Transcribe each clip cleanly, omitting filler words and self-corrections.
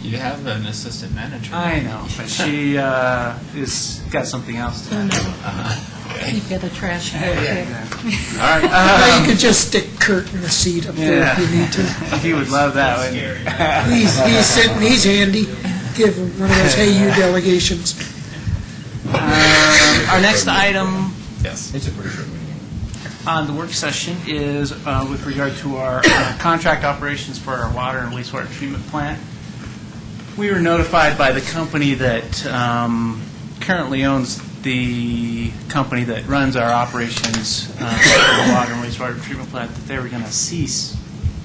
You have an assistant manager. I know, but she is got something else to do. You've got a trash can. All right. You could just stick Kurt in the seat up there if you need to. He would love that one. He's sitting, he's handy. Give him one of those hey you delegations. Our next item Yes. It's a pretty short meeting. on the work session is with regard to our contract operations for our water and wastewater treatment plant. We were notified by the company that currently owns the company that runs our operations for the water and wastewater treatment plant that they were going to cease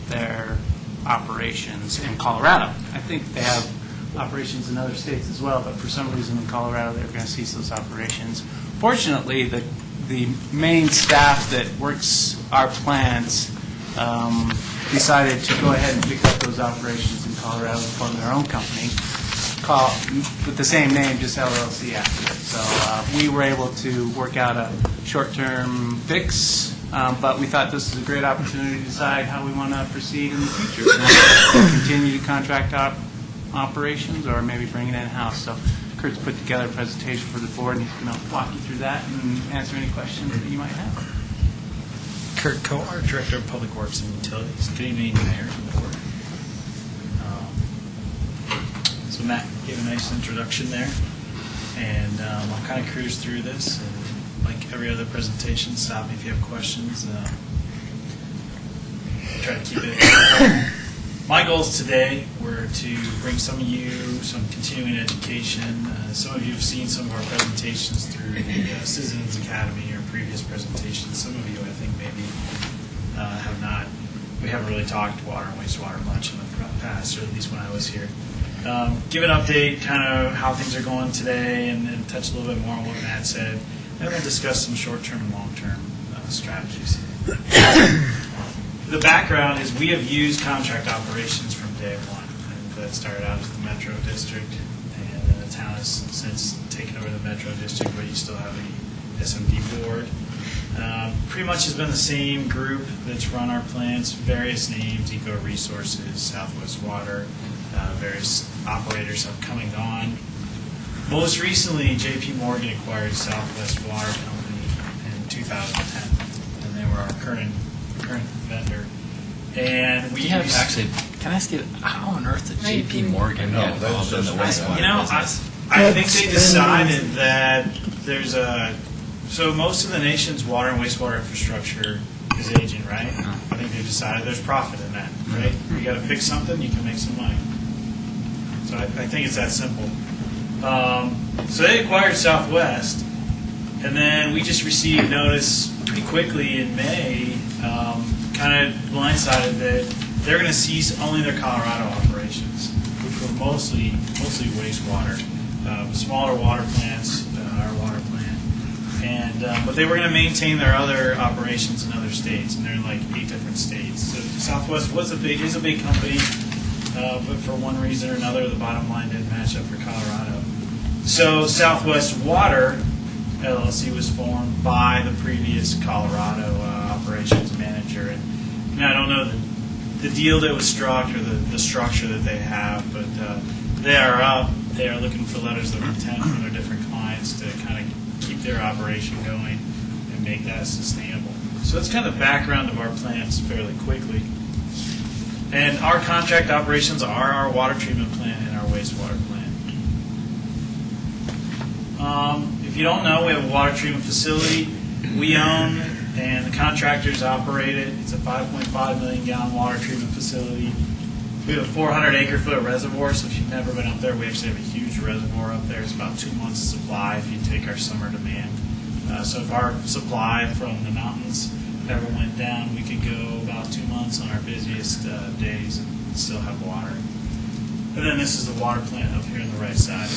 their operations in Colorado. I think they have operations in other states as well, but for some reason in Colorado they were going to cease those operations. Fortunately, the main staff that works our plants decided to go ahead and pick up those operations in Colorado and form their own company with the same name, just LLC after it. So we were able to work out a short-term fix, but we thought this was a great opportunity to decide how we want to proceed in the future. Continue to contract operations or maybe bring it in-house. So Kurt's put together a presentation for the board, and he's going to walk you through that and answer any questions that you might have. Kurt Kolar, Director of Public Works and Utilities. Good evening, Mayor and Board. So Matt gave a nice introduction there, and I'll kind of cruise through this. And like every other presentation, stop me if you have questions. Try to keep it. My goals today were to bring some of you some continuing education. Some of you have seen some of our presentations through the Citizens Academy or previous presentations. Some of you, I think, maybe have not. We haven't really talked water and wastewater much in the past, or at least when I was here. Give an update, kind of how things are going today, and then touch a little bit more on what Matt said, and then discuss some short-term and long-term strategies. The background is we have used contract operations from day one. And that started out as the Metro District, and then the town has since taken over the Metro District, but you still have the SMD board. Pretty much has been the same group that's run our plants, various names, Eco Resources, Southwest Water, various operators have come and gone. Most recently, J.P. Morgan acquired Southwest Water Company in 2010, and they were our current vendor. And we use, actually, can I ask you, how on earth did J.P. Morgan get involved in the wastewater business? That's I think they been- decided that there's so most of the nation's water and wastewater infrastructure is aging, right? I think they decided there's profit in that, right? You got to fix something, you can make some money. So I think it's that simple. So they acquired Southwest, and then we just received notice pretty quickly in May, kind of blindsided that they're going to cease only their Colorado operations, which were mostly wastewater, smaller water plants, our water plant, and but they were going to maintain their other operations in other states, and they're in like 8 different states. So Southwest is a big company, but for one reason or another, the bottom line didn't match up for Colorado. So Southwest Water LLC was formed by the previous Colorado operations manager, and I don't know the deal that was struck or the structure that they have, but they are up. They are looking for letters of intent from their different clients to kind of keep their operation going and make that sustainable. So that's kind of the background of our plants fairly quickly. And our contract operations are our water treatment plant and our wastewater plant. If you don't know, we have a water treatment facility we own, and the contractors operate it. It's a 5.5 million gallon water treatment facility. We have a 400 acre foot reservoir, so if you've never been up there, we actually have a huge reservoir up there. It's about 2 months supply if you take our summer demand. So if our supply from the mountains ever went down, we could go about 2 months on our busiest days and still have water. And then this is the water plant up here on the right side.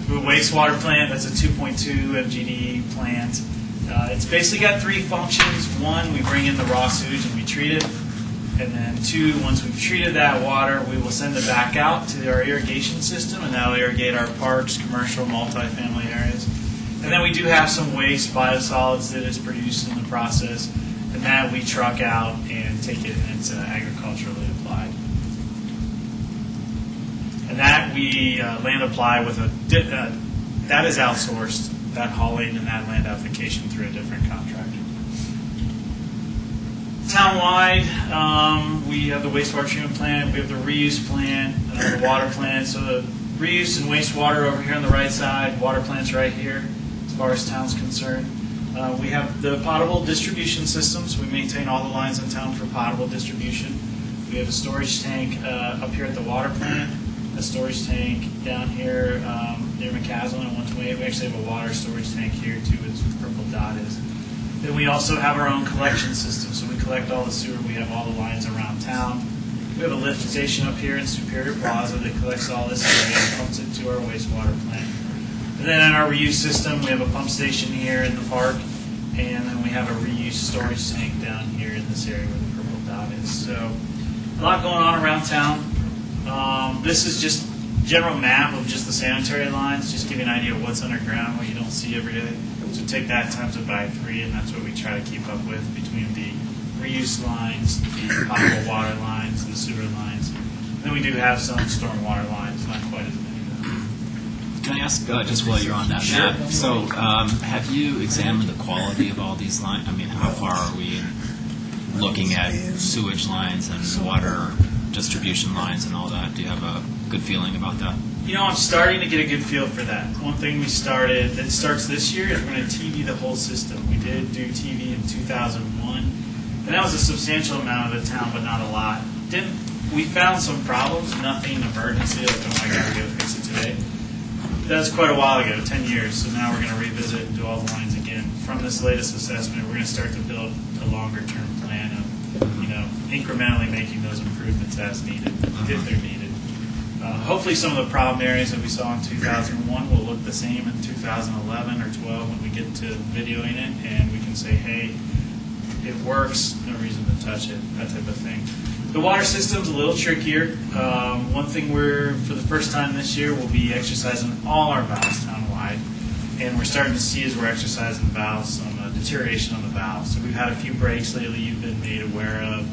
We have a wastewater plant. That's a 2.2 MGD plant. It's basically got 3 functions. 1, we bring in the raw sewage and we treat it. And then 2, once we've treated that water, we will send it back out to our irrigation system, and that will irrigate our parks, commercial, multifamily areas. And then we do have some waste biosolids that is produced in the process, and that we truck out and take it and it's agriculturally applied. we land apply with that is outsourced, that hauling and that land application through a different contractor. Townwide, we have the wastewater treatment plant, we have the reuse plant, the water plant. So the reuse and wastewater over here on the right side, water plant's right here as far as town's concerned. We have the potable distribution systems. We maintain all the lines in town for potable distribution. We have a storage tank up here at the water plant, a storage tank down here near McCaslin at 128. We actually have a water storage tank here too, as purple dot is. Then we also have our own collection system, so we collect all the sewer. We have all the lines around town. We have a lift station up here in Superior Plaza that collects all this area and pumps it to our wastewater plant. And then in our reuse system, we have a pump station here in the park, and then we have a reuse storage tank down here in this area where the purple dot is. So a lot going on around town. This is just general map of just the sanitary lines, just give you an idea of what's underground, what you don't see every day. So take that times it by 3, and that's what we try to keep up with between the reuse lines, the potable water lines, the sewer lines. Then we do have some stormwater lines, not quite as many though. Can I ask, just while you're on that map, so have you examined the quality of all these lines? I mean, how far are we in looking at sewage lines and water distribution lines and all that? Do you have a good feeling about that? You know, I'm starting to get a good feel for that. One thing we started, that starts this year, is we're going to TV the whole system. We did do TV in 2001, and that was a substantial amount of the town, but not a lot. We found some problems, nothing emergency, like, oh my God, we got to fix it today. That was quite a while ago, 10 years, so now we're going to revisit and do all the lines again. From this latest assessment, we're going to start to build a longer-term plan of, incrementally making those improvements as needed, if they're needed. Hopefully some of the problem areas that we saw in 2001 will look the same in 2011 or 12 when we get to videoing it, and we can say, hey, it works, no reason to touch it, that type of thing. The water system's a little trickier. One thing for the first time this year, we'll be exercising all our valves townwide, and we're starting to see as we're exercising valves some deterioration on the valves. So we've had a few breaks lately you've been made aware of,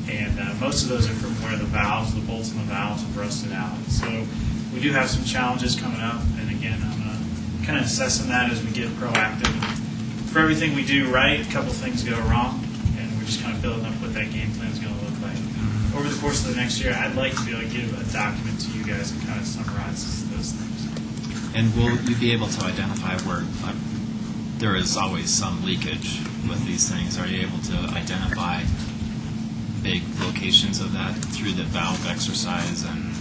and most of those are from where the valves, the bolts and the valves have rusted out. So we do have some challenges coming up, and again, I'm kind of assessing that as we get proactive. For everything we do right, a couple things go wrong, and we're just kind of building up what that game plan is going to look like. Over the course of the next year, I'd like to be able to give a document to you guys that kind of summarizes those things. And will you be able to identify where there is always some leakage with these things? Are you able to identify big locations of that through the valve exercise? And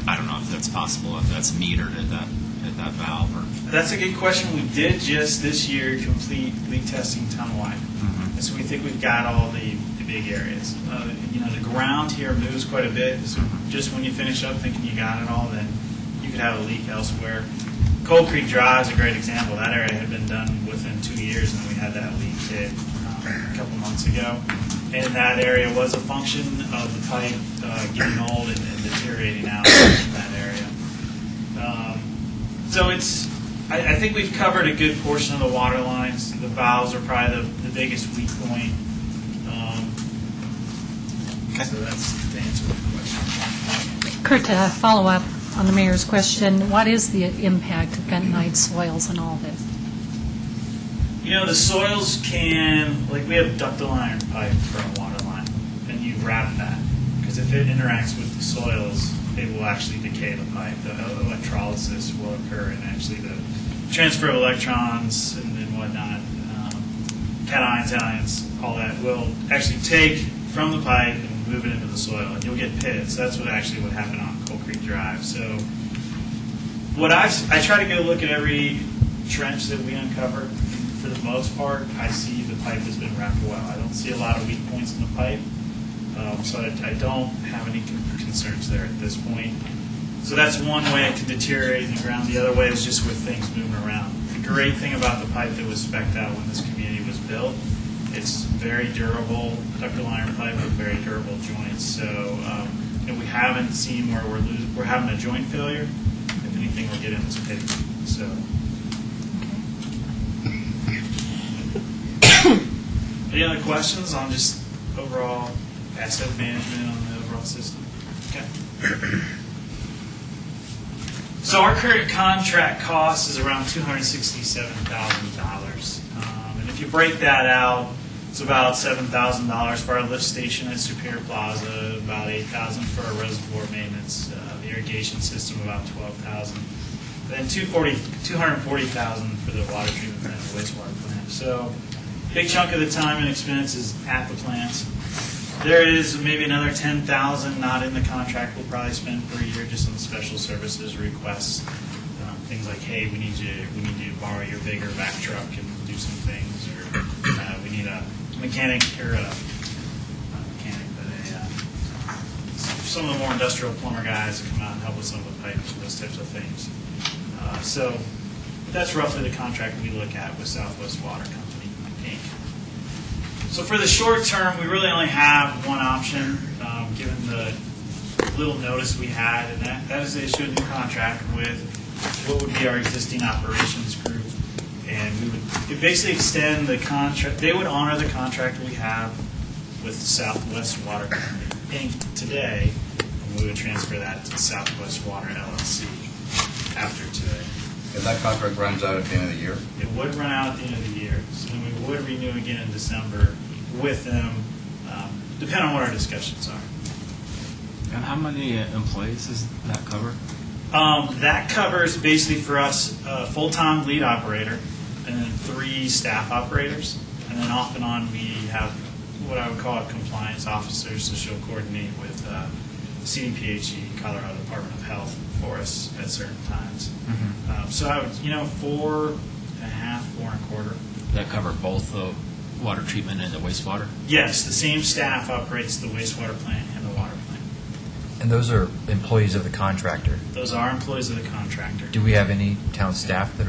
I don't know if that's possible, if that's metered at that valve. Or that's a good question. We did just this year complete leak testing townwide. And so we think we've got all the big areas. The ground here moves quite a bit. So just when you finish up thinking you got it all, then you could have a leak elsewhere. Cold Creek Drive is a great example. That area had been done within 2 years, and we had that leak hit a couple months ago. And that area was a function of the pipe getting old and deteriorating out in that area. So I think we've covered a good portion of the water lines. The valves are probably the biggest weak point. So that's the answer to the question. Kurt, to follow up on the mayor's question, what is the impact of bentonite soils and all this? The soils we have ductile iron pipe for our water line, and you wrap that, because if it interacts with the soils, it will actually decay the pipe. The electrolysis will occur, and actually the transfer of electrons and whatnot, cations, anions, all that will actually take from the pipe and move it into the soil, and you'll get pits. That's what happened on Cold Creek Drive. So I try to go look at every trench that we uncover. For the most part, I see the pipe has been wrapped well. I don't see a lot of weak points in the pipe, so I don't have any concerns there at this point. So that's one way it can deteriorate in the ground. The other way is just with things moving around. The great thing about the pipe that was spec'd out when this community was built, it's very durable, ductile iron pipe with very durable joints. So we haven't seen where we're having a joint failure. If anything, we're getting this pit. So. Any other questions on just overall asset management on the overall system? Okay. So our current contract cost is around $267,000. And if you break that out, it's about $7,000 for our lift station at Superior Plaza, about $8,000 for our reservoir maintenance, the irrigation system about $12,000, then $240,000 for the water treatment plant and wastewater plant. So big chunk of the time and expense is at the plants. There is maybe another $10,000 not in the contract we'll probably spend per year just on special services requests. Things like, hey, we need you to borrow your bigger back truck and do some things, or we need a mechanic, or not mechanic, but some of the more industrial plumber guys to come out and help with some of the pipes and those types of things. So that's roughly the contract we look at with Southwest Water Company, Inc. So for the short term, we really only have one option, given the little notice we had, and that is to issue a new contract with what would be our existing operations group. And we would basically extend the contract. They would honor the contract we have with Southwest Water Company, Inc. today, and we would transfer that to Southwest Water LLC after today. And that contract runs out at the end of the year? It would run out at the end of the year, so then we would renew again in December with them, depending on what our discussions are. And how many employees does that cover? That covers basically for us a full-time lead operator and then 3 staff operators. And then off and on we have what I would call compliance officers, so she'll coordinate with CDPHE, Colorado Department of Health, for us at certain times. So I would, 4.5, 4.25. That cover both the water treatment and the wastewater? Yes, the same staff operates the wastewater plant and the water plant. And those are employees of the contractor. Those are employees of the contractor. Do we have any town staff that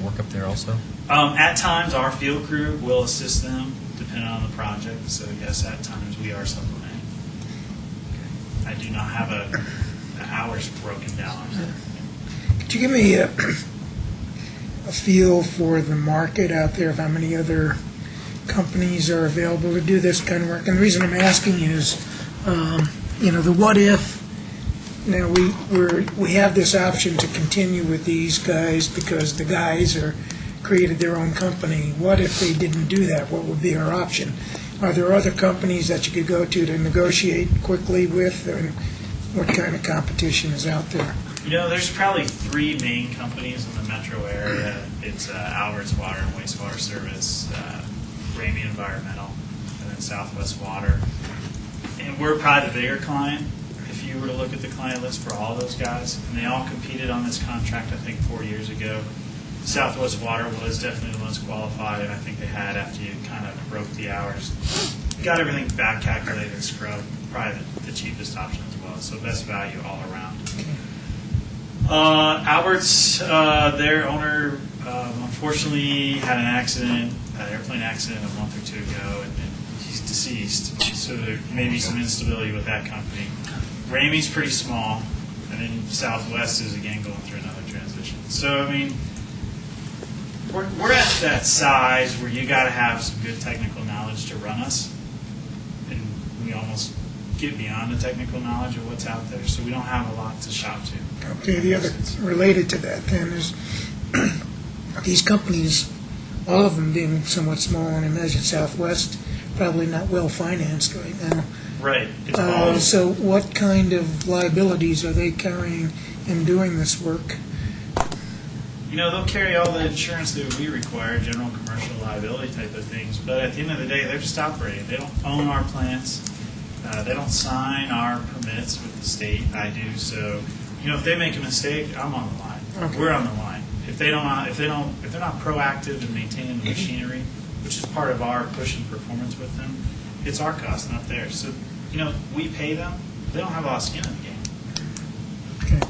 work up there also? At times, our field crew will assist them, depending on the project. So yes, at times we are supplementing. I do not have the hours broken down on that. Could you give me a feel for the market out there of how many other companies are available to do this kind of work? And the reason I'm asking is, the what if. Now we have this option to continue with these guys because the guys created their own company. What if they didn't do that? What would be our option? Are there other companies that you could go to negotiate quickly with, and what kind of competition is out there? There's probably 3 main companies in the metro area. It's Albert's Water and Wastewater Service, Ramey Environmental, and then Southwest Water. And we're probably the bigger client. If you were to look at the client list for all those guys, and they all competed on this contract, I think 4 years ago. Southwest Water was definitely the most qualified, and I think they had, after you kind of broke the hours, got everything back calculated and scrubbed, probably the cheapest option as well. So best value all around. Albert's, their owner, unfortunately had an airplane accident a month or 2 ago, and he's deceased. So there may be some instability with that company. Ramey's pretty small, and then Southwest is again going through another transition. So we're at that size where you got to have some good technical knowledge to run us, and we almost get beyond the technical knowledge of what's out there. So we don't have a lot to shop to. Okay, the other related to that then is these companies, all of them being somewhat small, and I imagine Southwest probably not well financed right now. Right. It's all, so what kind of liabilities are they carrying in doing this work? they'll carry all the insurance that we require, general commercial liability type of things. But at the end of the day, they're just operating. They don't own our plants. They don't sign our permits with the state. I do. So, if they make a mistake, I'm on the line. Okay. We're on the line. If they're not proactive in maintaining the machinery, which is part of our push and performance with them, it's our cost, not theirs. So, we pay them. They don't have a lot of skin in the game.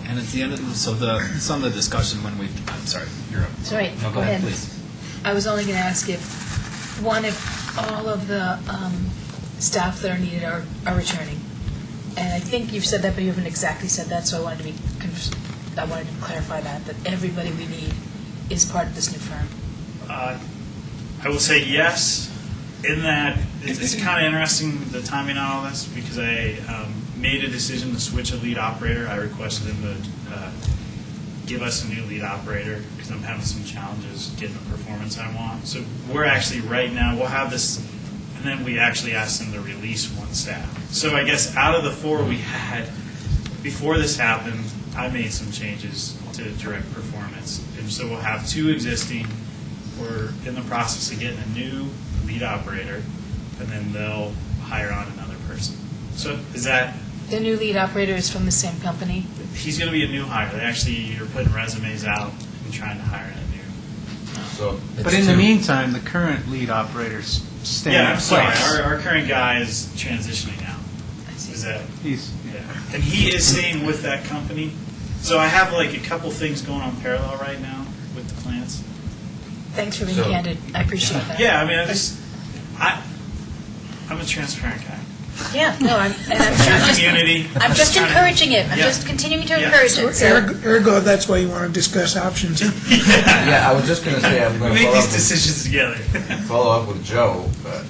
And at the end of some of the discussion when I'm sorry, you're up. Sorry, No, go ahead, please. I was only going to ask if all of the staff that are needed are returning. And I think you've said that, but you haven't exactly said that, so I wanted to clarify that everybody we need is part of this new firm. I will say yes, in that it's kind of interesting, the timing on all this, because I made a decision to switch a lead operator. I requested him to give us a new lead operator because I'm having some challenges getting the performance I want. So we're actually right now, we'll have this, and then we actually asked them to release one staff. So I guess out of the 4 we had, before this happened, I made some changes to direct performance. And so we'll have 2 existing. We're in the process of getting a new lead operator, and then they'll hire on another person. So is that, The new lead operator is from the same company? he's going to be a new hire. They actually are putting resumes out and trying to hire a new. So, But in the meantime, the current lead operator's staying Yeah, in I'm sorry. place. Our current guy is transitioning out. I see. Is that? He's, Yeah. And he is staying with that company. So I have like a couple things going on parallel right now with the plants. Thanks for being So- candid. I appreciate that. Yeah, I mean, I'm a transparent guy. Yeah, no, and I'm just, Community. I'm just trying to- encouraging it. I'm Yeah. just continuing to Yeah. encourage it. So, Ergo, that's why you want to discuss options. yeah, I was just going to say, I'm We going to make follow these up with decisions together. follow up with Joe, but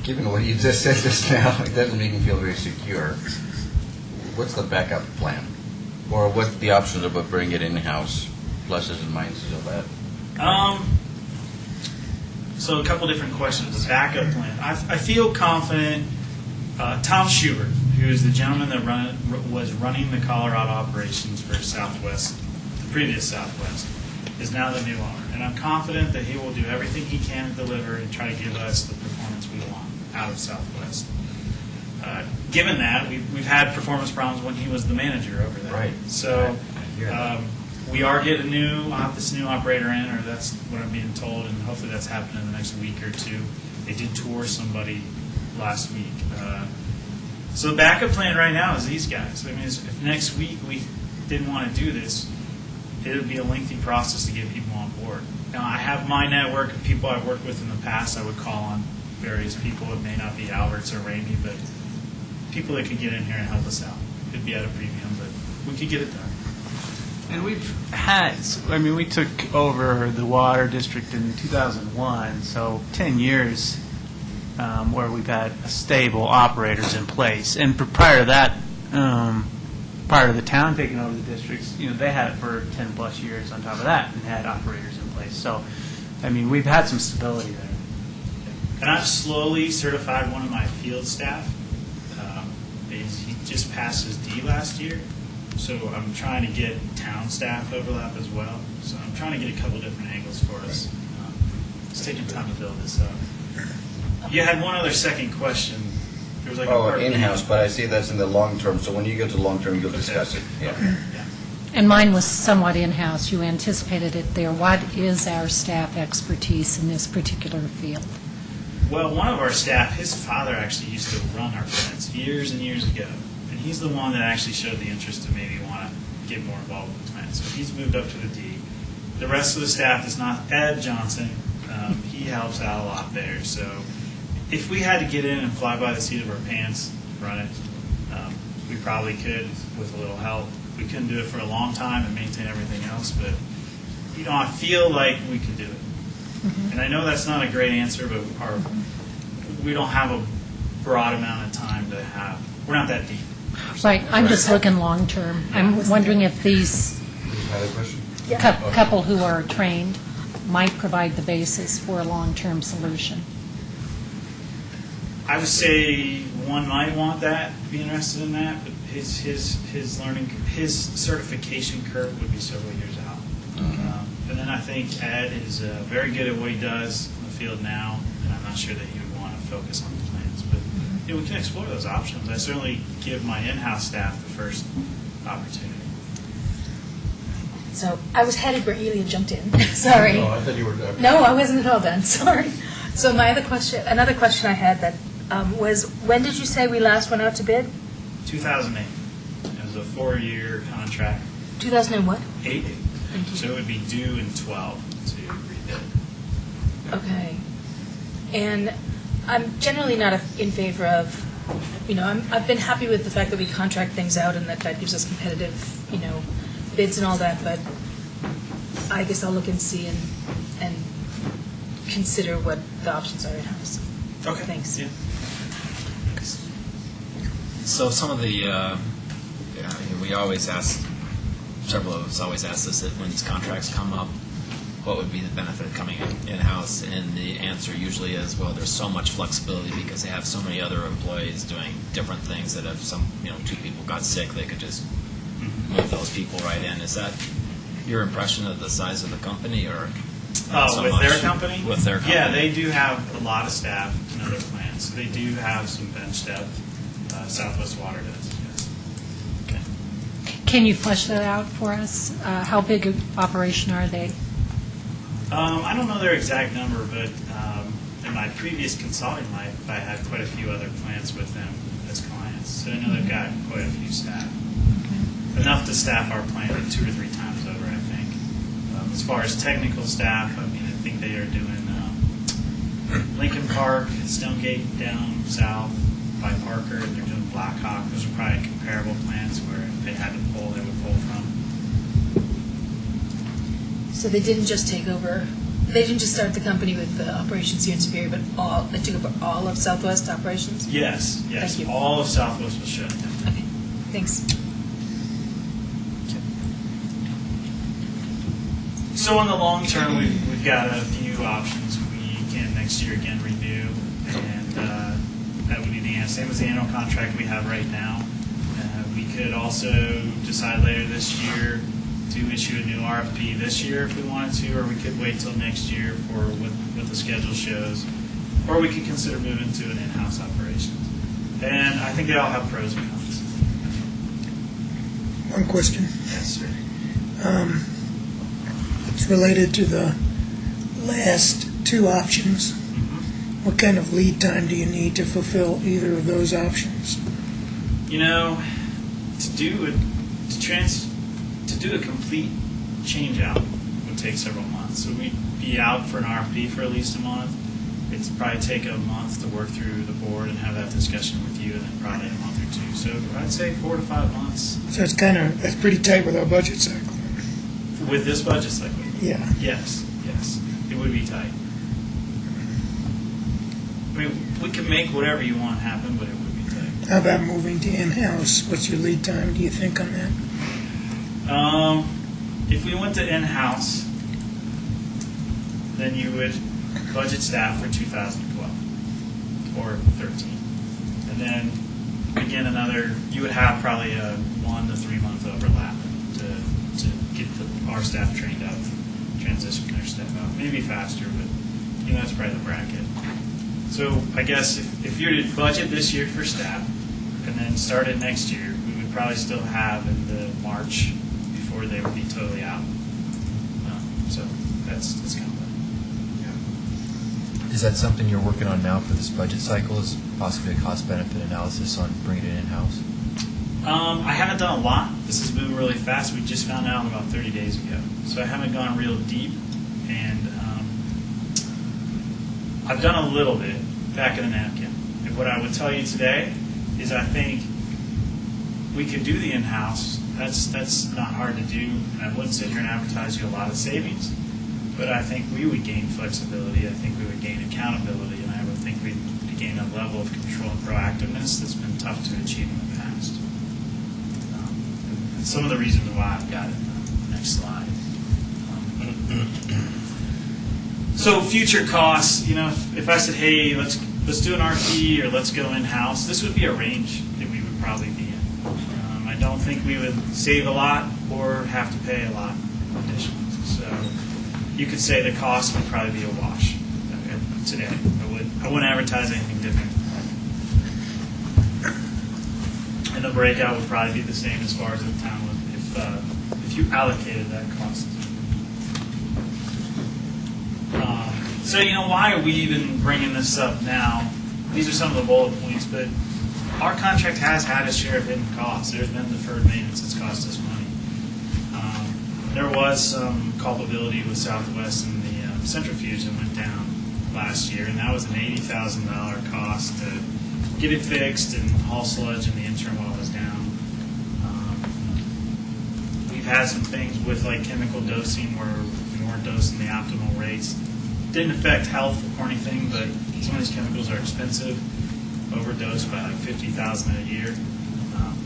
given what you just said just now, it doesn't make me feel very secure. What's the backup plan? Or what's the options about bringing it in-house, pluses and minuses of that? So a couple different questions. The backup plan. I feel confident. Tom Schubert, who is the gentleman that was running the Colorado operations for Southwest, the previous Southwest, is now the new owner. And I'm confident that he will do everything he can to deliver and try to give us the performance we want out of Southwest. Given that, we've had performance problems when he was the manager over there. Right. So I hear that. we are getting this new operator in, or that's what I'm being told, and hopefully that's happening in the next week or 2. They did tour somebody last week. So the backup plan right now is these guys. I mean, if next week we didn't want to do this, it would be a lengthy process to get people on board. Now, I have my network of people I've worked with in the past. I would call on various people. It may not be Alberts or Ramey, but people that could get in here and help us out. It'd be at a premium, but we could get it done. and we've had, we took over the water district in 2001, so 10 years where we've had stable operators in place. And prior to that, prior to the town taking over the districts, they had it for 10-plus years on top of that and had operators in place. So, we've had some stability there. And I've slowly certified one of my field staff. He just passed his D last year, so I'm trying to get town staff overlap as well. So I'm trying to get a couple different angles for us. It's taking time to build this up. You had one other second question. There was like a part B. In-house, but I see that's in the long term, so when you get to long term, you'll discuss it. Yeah. Yeah. And mine was somewhat in-house. You anticipated it there. What is our staff expertise in this particular field? Well, one of our staff, his father actually used to run our plants years and years ago. And he's the one that actually showed the interest to maybe want to get more involved with the plant. So he's moved up to the D. The rest of the staff is not Ed Johnson. He helps out a lot there. So if we had to get in and fly by the seat of our pants, run it, we probably could with a little help. We couldn't do it for a long time and maintain everything else, but I feel like we could do it. And I know that's not a great answer, but we don't have a broad amount of time to have. We're not that deep. Right, I'm just looking long-term. I'm wondering if these Another question? couple who are trained might provide the basis for a long-term solution. I would say one might want that, be interested in that, but his learning, his certification curve would be several years out. And then I think Ed is very good at what he does in the field now, and I'm not sure that he would want to focus on the plans. But we can explore those options. I certainly give my in-house staff the first opportunity. so I was headed where Elia jumped in. Sorry. Oh, I thought you were. No, I wasn't at all done. Sorry. So my another question I had that was, when did you say we last went out to bid? 2008. It was a 4-year contract. 2000 and what? 8. Thank you. So it would be due in 12 to rebid. Okay. And I'm generally not in favor of, I've been happy with the fact that we contract things out and that gives us competitive, bids and all that, but I guess I'll look and see and consider what the options are in-house. Okay. Thanks. Yeah. So some of the, we always ask several of us always ask this when these contracts come up, what would be the benefit of coming in-house? And the answer usually is, well, there's so much flexibility because they have so many other employees doing different things that if some, 2 people got sick, they could just move those people right in. Is that your impression of the size of the company, or not so with much? their company? With their company. Yeah, they do have a lot of staff in other plants. So they do have some bench staff. Southwest Water does, yes. Can you flesh that out for us? How big of operation are they? I don't know their exact number, but in my previous consulting life, I had quite a few other plants with them as clients. So I know they've got quite a few staff. Enough to staff our plant 2 or 3 times over, I think. As far as technical staff, I think they are doing Lincoln Park, Stonegate down south by Parker. They're doing Blackhawk. Those are probably comparable plants where if they had to pull, they would pull from. So they didn't just take over, they didn't just start the company with the operations here in Superior, but they took over all of Southwest operations? Yes. Thank you. All of Southwest was shut down. Okay, thanks. So in the long term, we've got a few options. We can next year again renew, and that would be the same as the annual contract we have right now. We could also decide later this year to issue a new RFP this year if we wanted to, or we could wait till next year for what the schedule shows, or we could consider moving to an in-house operation. And I think they all have pros and cons. One question. Yes, sir. It's related to the last 2 options. What kind of lead time do you need to fulfill either of those options? To do a complete change out would take several months. So we'd be out for an RFP for at least a month. It'd probably take a month to work through the board and have that discussion with you, and then probably a month or 2. So I'd say 4 to 5 months. So that's pretty tight with our budget cycle. With this budget cycle? Yeah. Yes. It would be tight. We can make whatever you want happen, but it would be tight. How about moving to in-house? What's your lead time, do you think, on that? If we went to in-house, then you would budget staff for 2012 or 13. And then again, you would have probably a 1 to 3 month overlap to get our staff trained up, transition their staff out. Maybe faster, but that's probably the bracket. So I guess if you were to budget this year for staff and then start it next year, we would probably still have in the March before they would be totally out. So that's kind of Is that something you're working on now for this budget cycle, is possibly a cost-benefit analysis on bringing it in-house? I haven't done a lot. This has moved really fast. We just found out about 30 days ago. So I haven't gone real deep. And I've done a little bit back in the napkin. And what I would tell you today is I think we could do the in-house. That's not hard to do. I wouldn't sit here and advertise you a lot of savings. But I think we would gain flexibility. I think we would gain accountability. And I would think we'd gain a level of control and proactiveness that's been tough to achieve in the past. And some of the reasons why I've got it in the next slide. So future costs, if I said, hey, let's do an RFP or let's go in-house, this would be a range that we would probably be in. I don't think we would save a lot or have to pay a lot additionally. So you could say the cost would probably be a wash today. I wouldn't advertise anything different. And the breakout would probably be the same as far as the town would if you allocated that cost. So, why are we even bringing this up now? These are some of the bullet points, but our contract has had a share of hidden costs. There's been deferred maintenance that's cost us money. There was some culpability with Southwest and the centrifuge that went down last year, and that was an $80,000 cost to get it fixed and haul sludge in the interim while it was down. We've had some things with chemical dosing where we weren't dosing the optimal rates. Didn't affect health or anything, but some of these chemicals are expensive, overdosed by $50,000 a year.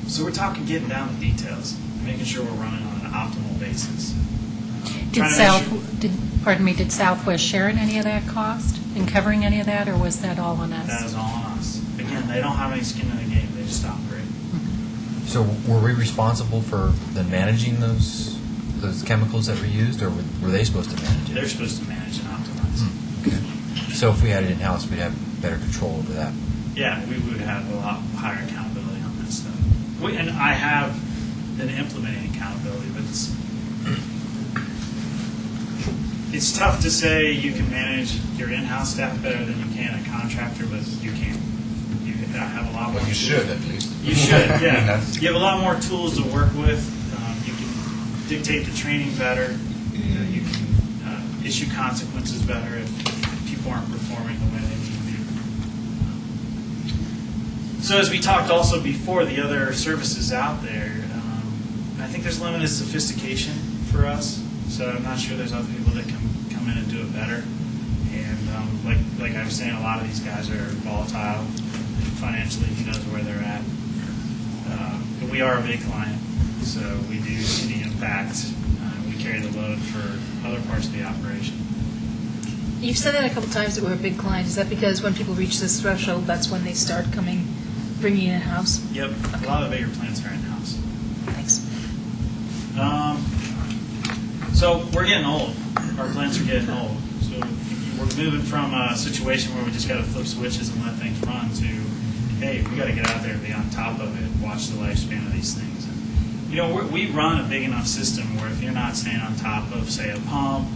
So we're talking getting down to details. making sure we're running on an optimal basis. Did Trying to make sure- did Southwest share in any of that cost, in covering any of that, or was that all on us? That is all on us. Again, they don't have any skin in the game, they just operate. So were we responsible for then managing those chemicals that were used, or were they supposed to manage it? They're supposed to manage and optimize. Okay. So if we had it in-house, we'd have better control over that. Yeah, we would have a lot higher accountability on that stuff. And I have been implementing accountability, but it's tough to say you can manage your in-house staff better than you can a contractor, but you can. You have a lot more. Well, you tools. should at least. You should, I mean, yeah. that's- You have a lot more tools to work with. You can dictate the training better. You can issue consequences better if people aren't performing the way they need to be. So as we talked also before, the other services out there, I think there's limited sophistication for us. So I'm not sure there's other people that can come in and do it better. And like I was saying, a lot of these guys are volatile. Financially, who knows where they're at. But we are a big client, so we do see the impact. We carry the load for other parts of the operation. You've said that a couple times that we're a big client. Is that because when people reach this threshold, that's when they start bringing it in-house? Yep, a lot of the bigger plants are in-house. Thanks. So we're getting old. Our plants are getting old. So we're moving from a situation where we just got to flip switches and let things run to, hey, we got to get out there and be on top of it, watch the lifespan of these things. And, you know, we run a big enough system where if you're not staying on top of, say, a pump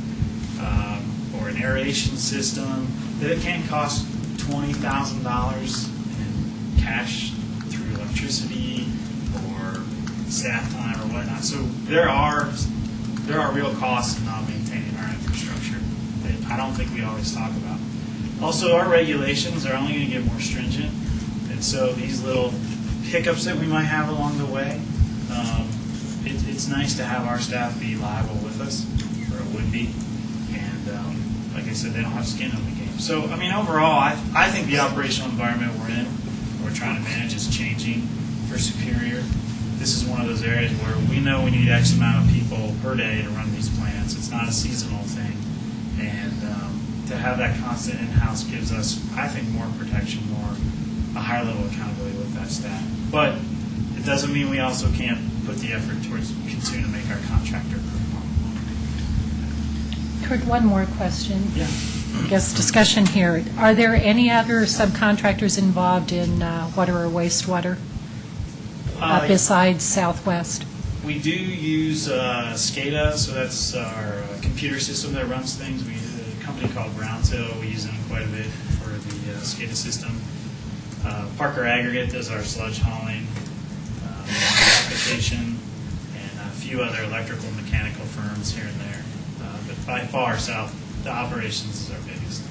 or an aeration system, that it can cost $20,000 in cash through electricity or staff time or whatnot. So there are real costs in not maintaining our infrastructure that I don't think we always talk about. Also, our regulations are only going to get more stringent, and so these little hiccups that we might have along the way, it's nice to have our staff be liable with us, or it would be. And like I said, they don't have skin in the game. So, I mean, overall, I think the operational environment we're trying to manage is changing for Superior. This is one of those areas where we know we need X amount of people per day to run these plants. It's not a seasonal thing. And to have that constant in-house gives us, I think, more protection, a higher level of accountability with that staff. But it doesn't mean we also can't put the effort towards continuing to make our contractor perform. Kurt, one more question. Yeah. I guess discussion here. Are there any other subcontractors involved in water or wastewater besides Southwest? We do use SCADA, so that's our computer system that runs things. We use a company called Browntail. We use them quite a bit for the SCADA system. Parker Aggregate does our sludge hauling application, and a few other electrical and mechanical firms here and there. But by far, the operations is our biggest.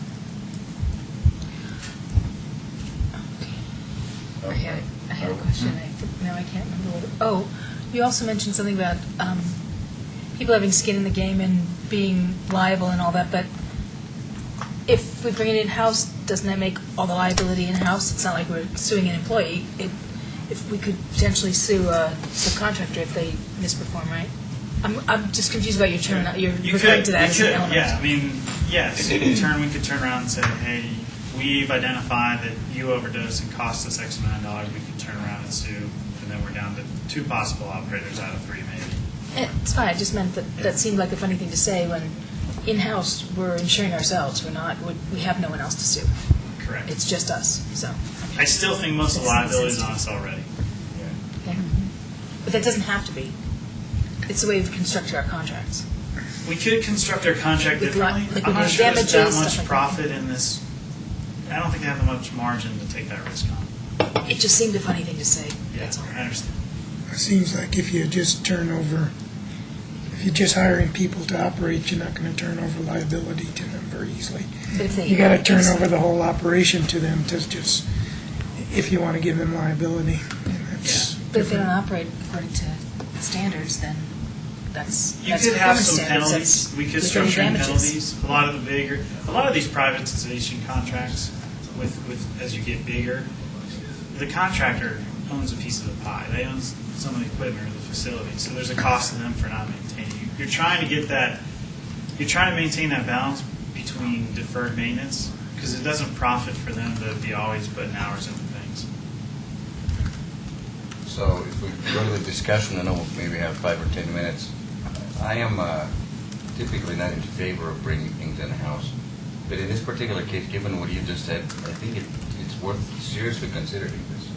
I had a question. Now I can't remember what oh, you also mentioned something about people having skin in the game and being liable and all that, but if we bring it in-house, doesn't that make all the liability in-house? It's not like we're suing an employee. If we could potentially sue a subcontractor if they misperform, right? I'm just confused about your term. You're referring to that as an element. Yeah, I mean, yes. We could turn around and say, hey, we've identified that you overdosed and cost us X amount of dollars. We could turn around and sue, and then we're down to 2 possible operators out of 3, maybe. It's fine. I just meant that seemed like a funny thing to say when in-house we're insuring ourselves. We have no one else to sue. Correct. It's just us. So I still think most of the liability is on us already. okay. But that doesn't have to be. It's the way we've constructed our contracts. We could construct our contract With differently. like I'm when not there's sure there's that damages, much stuff like profit in this. I don't think they have that much margin to take that risk on. It just seemed a funny thing to say. Yeah, That's all. I understand. It seems like if you're just hiring people to operate, you're not going to turn over liability to them very easily. But if they You got to turn over the whole operation to them if you want to give them liability. And that's But if they don't operate according to standards, then that's You that's could have performance some standards. penalties. That's We could with any structure in damages. penalties. A lot of these privatization contracts, with as you get bigger, the contractor owns a piece of the pie. They own some of the equipment or the facility. So there's a cost to them for not maintaining. You're trying to get that. You're trying to maintain that balance between deferred maintenance, because it doesn't profit for them to be always putting hours into things. So if we go to the discussion, I know we'll maybe have 5 or 10 minutes. I am typically not in favor of bringing things in-house, but in this particular case, given what you just said, I think it's worth seriously considering this.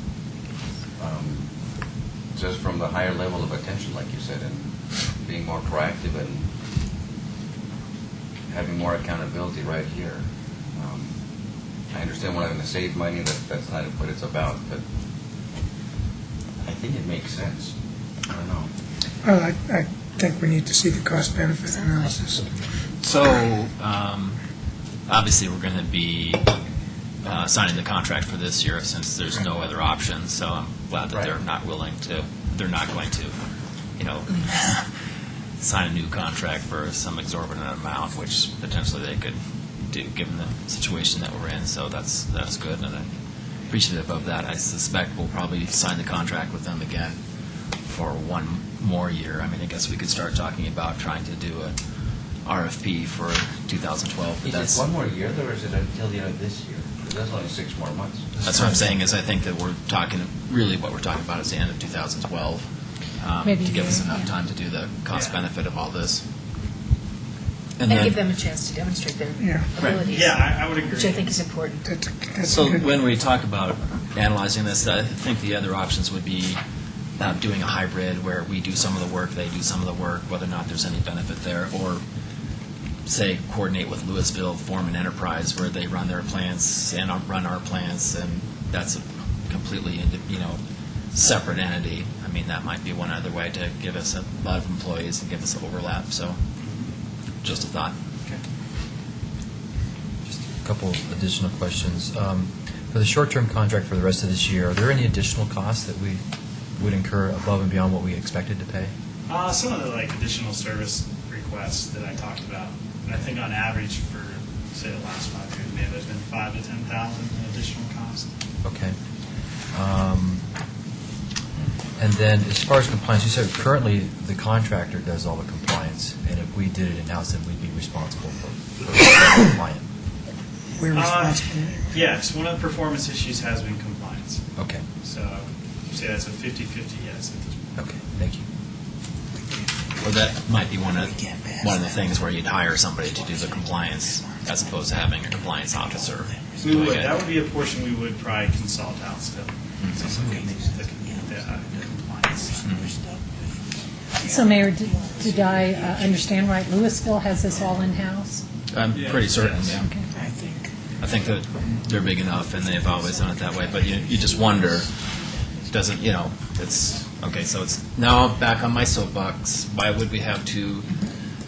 Just from the higher level of attention, like you said, and being more proactive and having more accountability right here. I understand we're not going to save money, that's not what it's about, but I think it makes sense. I don't know. Well, I think we need to see the cost-benefit analysis. So, obviously, we're going to be signing the contract for this year since there's no other option, so I'm glad that they're not going to, sign a new contract for some exorbitant amount, which potentially they could do, given the situation that we're in, so that's good, and I'm appreciative of that. I suspect we'll probably sign the contract with them again for one more year. I mean, I guess we could start talking about trying to do a RFP for 2012. But Is that's it one more year, though, or is it until the end of this year? Because that's only 6 more months. That's what I'm saying, is I think that we're talking, really what we're talking about is the end of 2012, Maybe to give us a year, enough yeah. time to do the cost-benefit of all this. And then- give them a chance to demonstrate their Yeah. abilities. Yeah, I would agree. Which I think is important. That's So good. when we talk about analyzing this, I think the other options would be doing a hybrid where we do some of the work, they do some of the work, whether or not there's any benefit there, or say coordinate with Louisville, form an enterprise where they run their plants and run our plants, and that's a completely separate entity. I mean, that might be one other way to give us a lot of employees and give us an overlap. So, just a thought. Just a couple additional questions. For the short-term contract for the rest of this year, are there any additional costs that we would incur above and beyond what we expected to pay? Some of the additional service requests that I talked about. And I think on average for say the last 5 years, maybe there's been 5,000 to 10,000 in additional cost. Okay. And then as far as compliance, you said currently the contractor does all the compliance, and if we did it in-house, then we'd be responsible for the client. We're responsible. Yes, one of the performance issues has been compliance. Okay. So say that's a 50-50 yes at this point. Okay, thank you. Or that might be one of the things where you'd hire somebody to do the compliance as opposed to having a compliance officer. We would. doing it. That would be a portion we would probably consult out still. The compliance. So, Mayor, did I understand right? Louisville has this all in-house? I'm pretty certain, Yes. yeah. Okay. I think that they're big enough and they've always done it that way, but you just wonder, doesn't, it's, okay, so it's now back on my soapbox. Why would we have two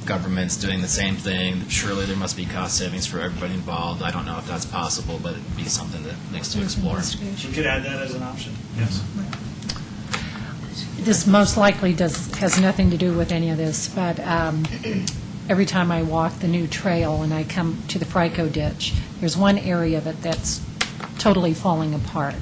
governments doing the same thing? Surely there must be cost savings for everybody involved. I don't know if that's possible, but it'd be something that needs to explore. We could add that as an option. Yes. This most likely has nothing to do with any of this, but every time I walk the new trail and I come to the Frico ditch, there's one area of it that's totally falling apart.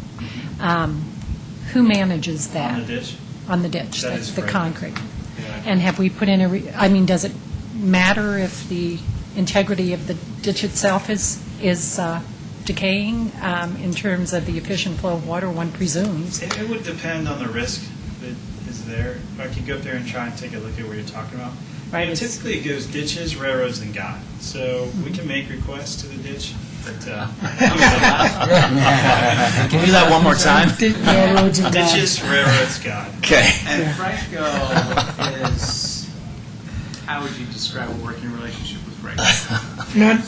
Who manages that? On the ditch? On the ditch, That is the Frico. concrete. Yeah. And have we put in does it matter if the integrity of the ditch itself is decaying in terms of the efficient flow of water, one presumes? It would depend on the risk that is there. If I could go up there and try and take a look at what you're talking about. Right. Typically, it goes ditches, railroads, and God. So we can make requests to the ditch. But, Can you do that one more time? Railroads and docks. ditches, railroads, God. Okay. And Franco is, how would you describe a working relationship with Franco? None.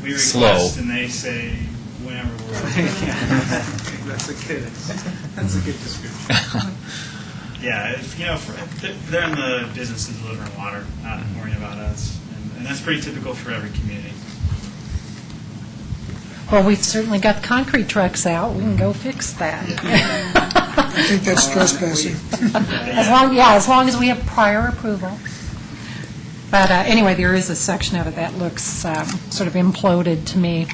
We request Slow. and they say whenever we're That's a good description. Yeah, they're in the business of delivering water, not worrying about us. And that's pretty typical for every community. Well, we've certainly got concrete trucks out. We can go fix that. I think that's trespassing. As long as we have prior approval. But anyway, there is a section of it that looks sort of imploded to me.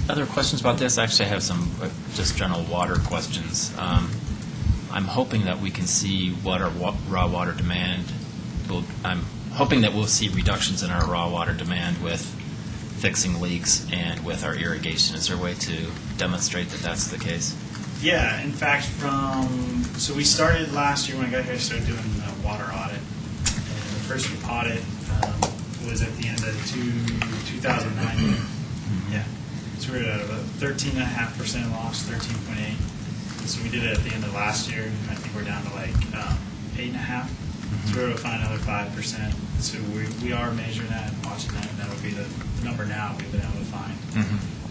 other questions about this? Actually, I have some just general water questions. I'm hoping that we can see what our raw water demand will. I'm hoping that we'll see reductions in our raw water demand with fixing leaks and with our irrigation. Is there a way to demonstrate that that's the case? Yeah, in fact, so we started last year when I got here, I started doing a water audit. And the first audit was at the end of 2009. Yeah. So we were at about 13.5% loss, 13.8. So we did it at the end of last year, and I think we're down to like 8.5. So we were able to find another 5%. So we are measuring that and watching that, and that would be the number now we've been able to find.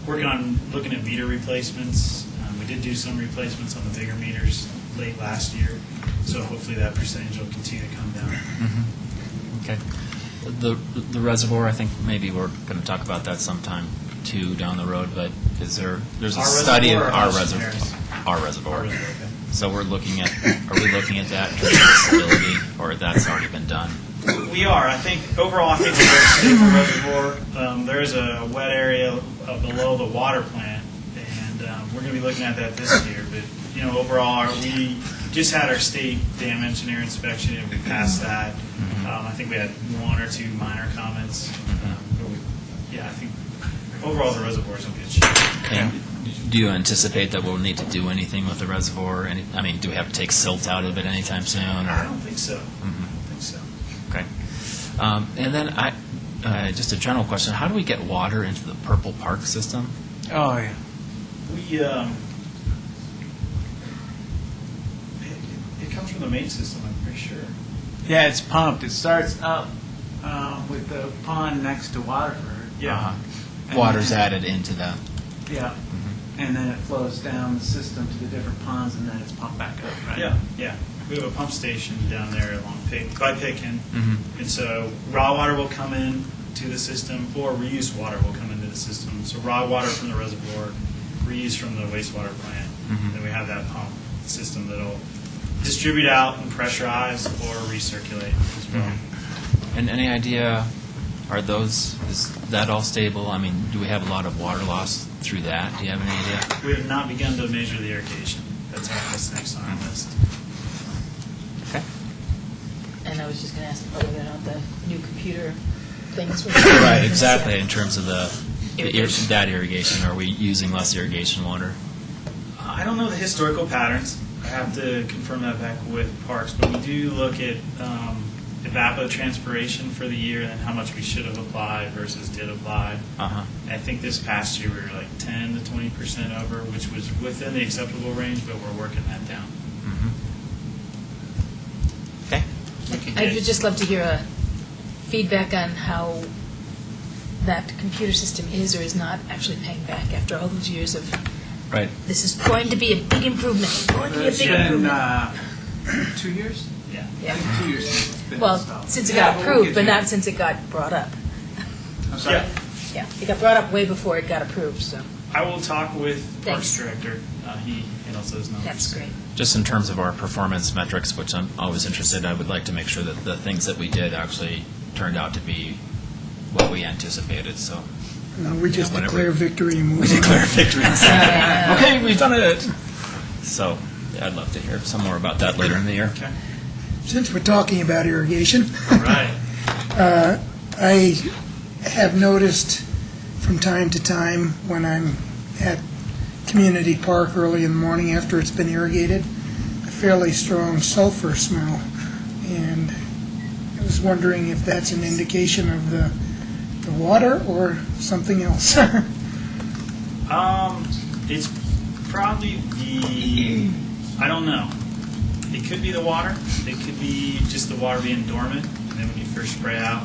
Working on looking at meter replacements. We did do some replacements on the bigger meters late last year, so hopefully that percentage will continue to come down. Okay. The reservoir, I think maybe we're going to talk about that sometime too down the road. But there's a study of our reservoir. Our reservoir. Okay. So are we looking at that in terms of stability, or that's already been done? We are. I think overall, I think we're stable reservoir. There is a wet area below the water plant, and we're going to be looking at that this year. But overall, we just had our state dam engineer inspection, and we passed that. I think we had one or two minor comments. But I think overall the reservoir is in good shape. And do you anticipate that we'll need to do anything with the reservoir? Do we have to take silt out of it anytime soon? I don't think so. I don't think so. Okay. And then just a general question: how do we get water into the Purple Park system? Oh, yeah. We it comes from the main system, I'm pretty sure. Yeah, it's pumped. It starts up with the pond next to Waterford. Yeah. And Water's then- added into that. Yeah. And then it flows down the system to the different ponds, and then it's pumped back up, right? Yeah. We have a pump station down there along by Pitkin, Mm-hmm. and so raw water will come in to the system, or reused water will come into the system. So raw water from the reservoir, reused from the wastewater plant. Then we have that pump system that'll distribute out and pressurize or recirculate as well. And any idea, is that all stable? Do we have a lot of water loss through that? Do you have any idea? We have not begun to measure the irrigation. That's next on our list. Okay. And I was just going to ask whether or not the new computer things were. Right, exactly. In terms of Irrigation. that irrigation, are we using less irrigation water? I don't know the historical patterns. I have to confirm that back with Parks, but we do look at evapotranspiration for the year and how much we should have applied versus did apply. I think this past year we were like 10 to 20% over, which was within the acceptable range, but we're working that down. Okay. I would just love to hear a feedback on how that computer system is or is not actually paying back after all those years of, Right. this is going to be a big improvement. It's going to be a It's big been improvement. 2 years? Yeah. Yeah. I think 2 years since it's been Well, installed. since it Yeah, got we'll approved, get but you- not since it got brought up. I'm sorry? Yeah. Yeah, it got brought up way before it got approved, so I will talk with the Parks Thanks. Director. He handles those numbers. that's great. Just in terms of our performance metrics, which I'm always interested in, I would like to make sure that the things that we did actually turned out to be what we anticipated. So No, we just whatever. declare victory and move we on. declare victory. Yeah. Okay, we've done it. So I'd love to hear some more about that later in the year. Okay. Since we're talking about irrigation, All right. I have noticed from time to time when I'm at Community Park early in the morning after it's been irrigated, a fairly strong sulfur smell. And I was wondering if that's an indication of the water or something else. It's probably I don't know. It could be the water. It could be just the water being dormant, and then when you first spray out,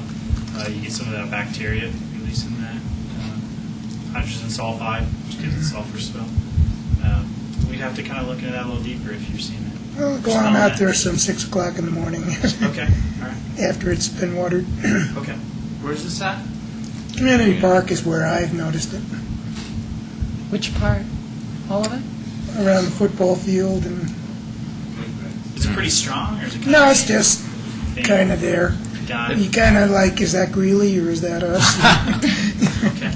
you get some of that bacteria releasing that hydrogen sulfide, which gives it sulfur smell. We'd have to kind of look into that a little deeper if you've seen it. Well, go on out there some 6 o'clock in the morning Okay. All right. after it's been watered. Okay. Where's this at? Community Park is where I've noticed it, Which part? All of it? around the football field. And Is it pretty strong, or is it kind no, of it's just kind of there. Got You it. kind of like, is that Greeley or is that us? Okay.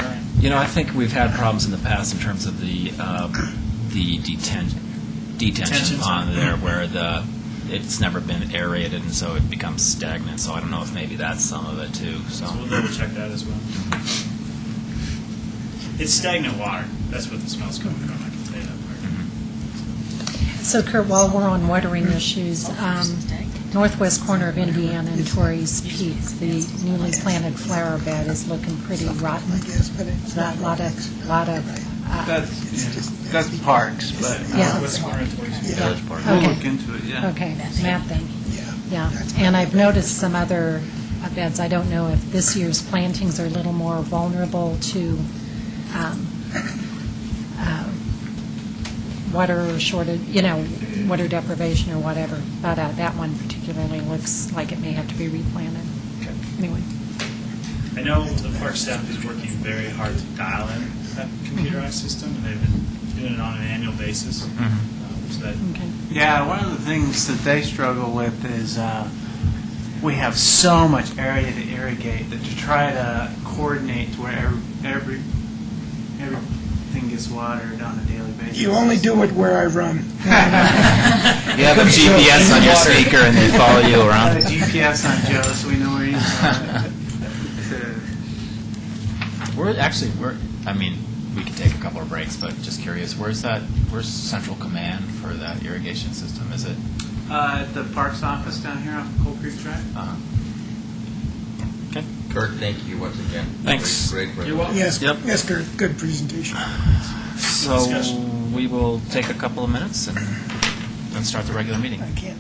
All right. You know, I think we've had problems in the past in terms of the detention Detention on zone. there where it's never been aerated and so it becomes stagnant. So I don't know if maybe that's some of it too. So we'll double check that as well. It's stagnant water. That's what the smell's coming from. I can tell you that part. So Kurt, while we're on watering issues, northwest corner of Indiana and Torrey's Peak, the newly planted flower bed is looking pretty rotten. Got a lot of, That's parks, but yeah. What's more towards we'll Okay. look into it, yeah. Okay, Matt then. Yeah, and I've noticed some other beds. I don't know if this year's plantings are a little more vulnerable to water shortage, water deprivation or whatever. But that one particularly looks like it may have to be replanted. Anyway, I know the park staff is working very hard to dial in that computerized system, and they've been doing it on an annual basis. So that okay. Yeah, one of the things that they struggle with is we have so much area to irrigate that to try to coordinate to where everything gets watered on a daily basis. You only do it where I run. You have a GPS on your speaker and they follow you Got around. a GPS on Joe, so we know where he's going. I mean, we could take a couple of breaks, but just curious, where's central command for that irrigation system? Is it? At the parks office down here off Cold Creek Drive. Okay. Kurt, thank you once again. Thanks. Great. You're welcome. Yes, Yep. yes, Kurt, good presentation. So Discussion. we will take a couple of minutes and then start the regular meeting. I can't.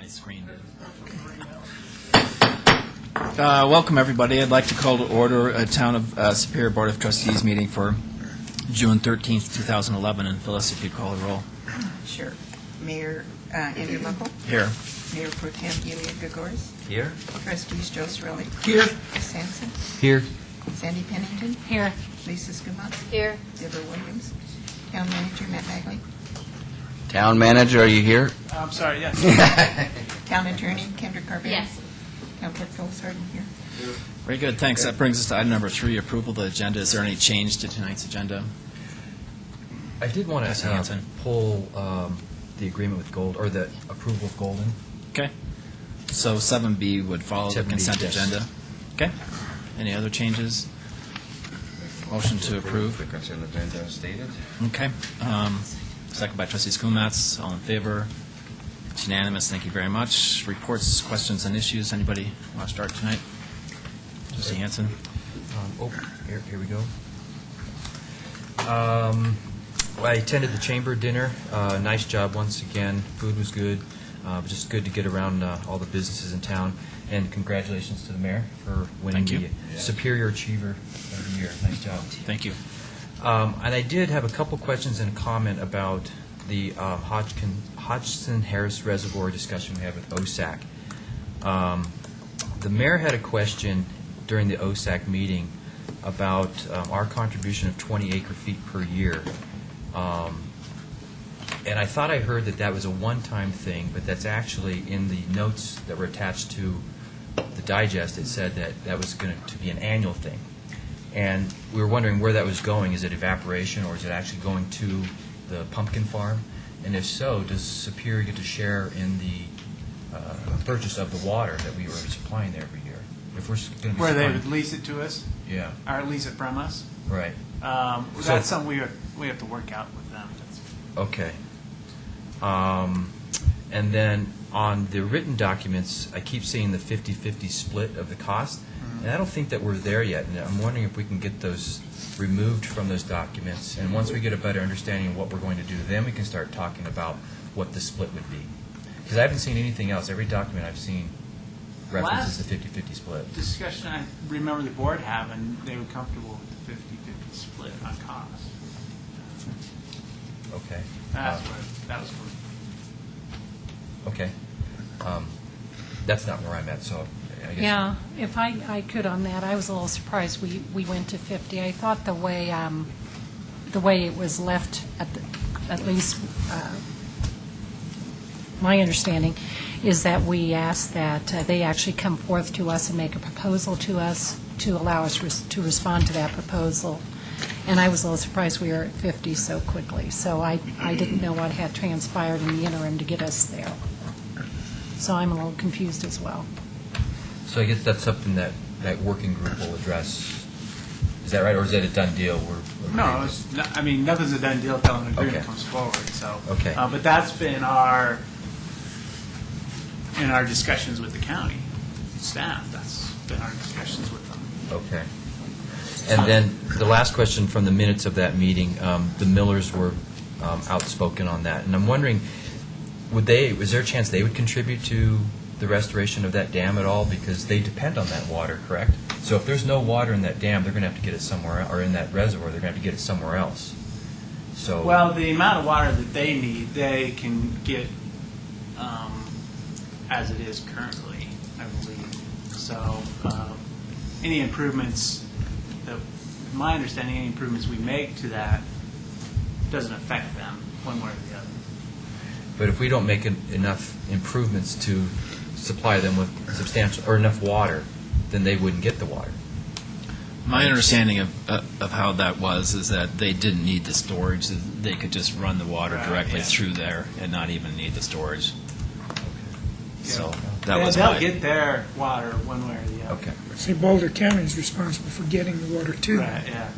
I screened it. Welcome, everybody. I'd like to call to order a Town of Superior Board of Trustees meeting for June 13th, 2011. And Phyllis, if you'd call the roll. Sure. Mayor Andrew Muckle, Here. Mayor Pro Tem Delia Gregores, Here? Trustees Joe Sorelli, Here. Chris Sampson, Here. Sandy Pennington, Here. Lisa Skumatz, Here. Deborah Williams, Town Manager Matt Bagley, Town manager, are you here? I'm sorry, yes. Town Attorney Kendra Carpenter. Yes. Town Clerk Phyllis Harden here. Very good. Thanks. That brings us to item number 3, approval of the agenda. Is there any change to tonight's agenda? I did want Yes, to Hanson. pull the agreement with Gold, or the approval of Golden. Okay. So 7B would follow the 7B, consent yes. agenda. Okay. Any other changes? Motion to approve. The consent agenda as stated. Okay. Second by trustee Skumatz. All in favor? It's unanimous. Thank you very much. Reports, questions, and issues. Anybody want to start tonight? Trustee Hanson. Here we go. I attended the chamber dinner. Nice job once again. Food was good. Just good to get around all the businesses in town. And congratulations to the mayor for winning Thank you. the Superior Achiever of the Year. Nice job. Thank you. And I did have a couple questions and a comment about the Hodgson-Harris Reservoir discussion we had with OSAC. The mayor had a question during the OSAC meeting about our contribution of 20 acre-feet per year. And I thought I heard that that was a one-time thing, but that's actually in the notes that were attached to the digest. It said that that was going to be an annual thing. And we were wondering where that was going. Is it evaporation, or is it actually going to the pumpkin farm? And if so, does Superior get to share in the purchase of the water that we were supplying there every year? If we're going to be Where they supplying, would lease it to us, yeah, or lease it from us. right, That's something we have to work out with them. okay. And then on the written documents, I keep seeing the 50-50 split of the cost, and I don't think that we're there yet. And I'm wondering if we can get those removed from those documents. And once we get a better understanding of what we're going to do, then we can start talking about what the split would be. Because I haven't seen anything else. Every document I've seen references the 50-50 split. Discussion I remember the board having, they were comfortable with the 50-50 split on cost. Okay. That's where, that was where. Okay. That's not where I'm at, so I guess. Yeah, if I could on that, I was a little surprised we went to 50. I thought the way it was left, at least my understanding, is that we asked that they actually come forth to us and make a proposal to us to allow us to respond to that proposal. And I was a little surprised we were at 50 so quickly. So I didn't know what had transpired in the interim to get us there. So I'm a little confused as well. So I guess that's something that working group will address. Is that right, or is that a done deal? No, it's not, I mean, nothing's a done deal until an agreement Okay. comes forward, so. Okay. But that's been in our discussions with the county staff, that's been our discussions with them. Okay. And then the last question from the minutes of that meeting, the Millers were outspoken on that. And I'm wondering, is there a chance they would contribute to the restoration of that dam at all? Because they depend on that water, correct? So if there's no water in that dam, they're going to have to get it somewhere, or in that reservoir, they're going to have to get it somewhere else. So. Well, the amount of water that they need, they can get as it is currently, I believe. So any improvements, my understanding, any improvements we make to that doesn't affect them one way or the other. But if we don't make enough improvements to supply them with substantial, or enough water, then they wouldn't get the water. My understanding of how that was is that they didn't need the storage. They could just run the water Right, directly yeah. through there and not even need the storage. So Yeah. that was They'll my... get their water one way or the other. Okay. See, Boulder County is responsible for getting the water to them. Right, yeah.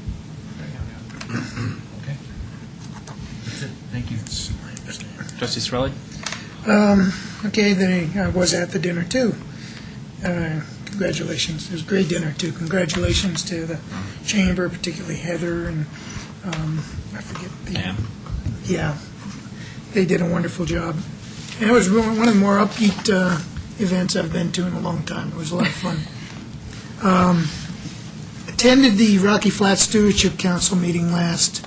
Okay. That's it. Thank you. Trustee Sorelli? Okay, I was at the dinner too. Congratulations. It was a great dinner too. Congratulations to the chamber, particularly Heather and I forget the. Pam. Yeah, they did a wonderful job. And it was one of the more upbeat events I've been to in a long time. It was a lot of fun. Attended the Rocky Flats Stewardship Council meeting last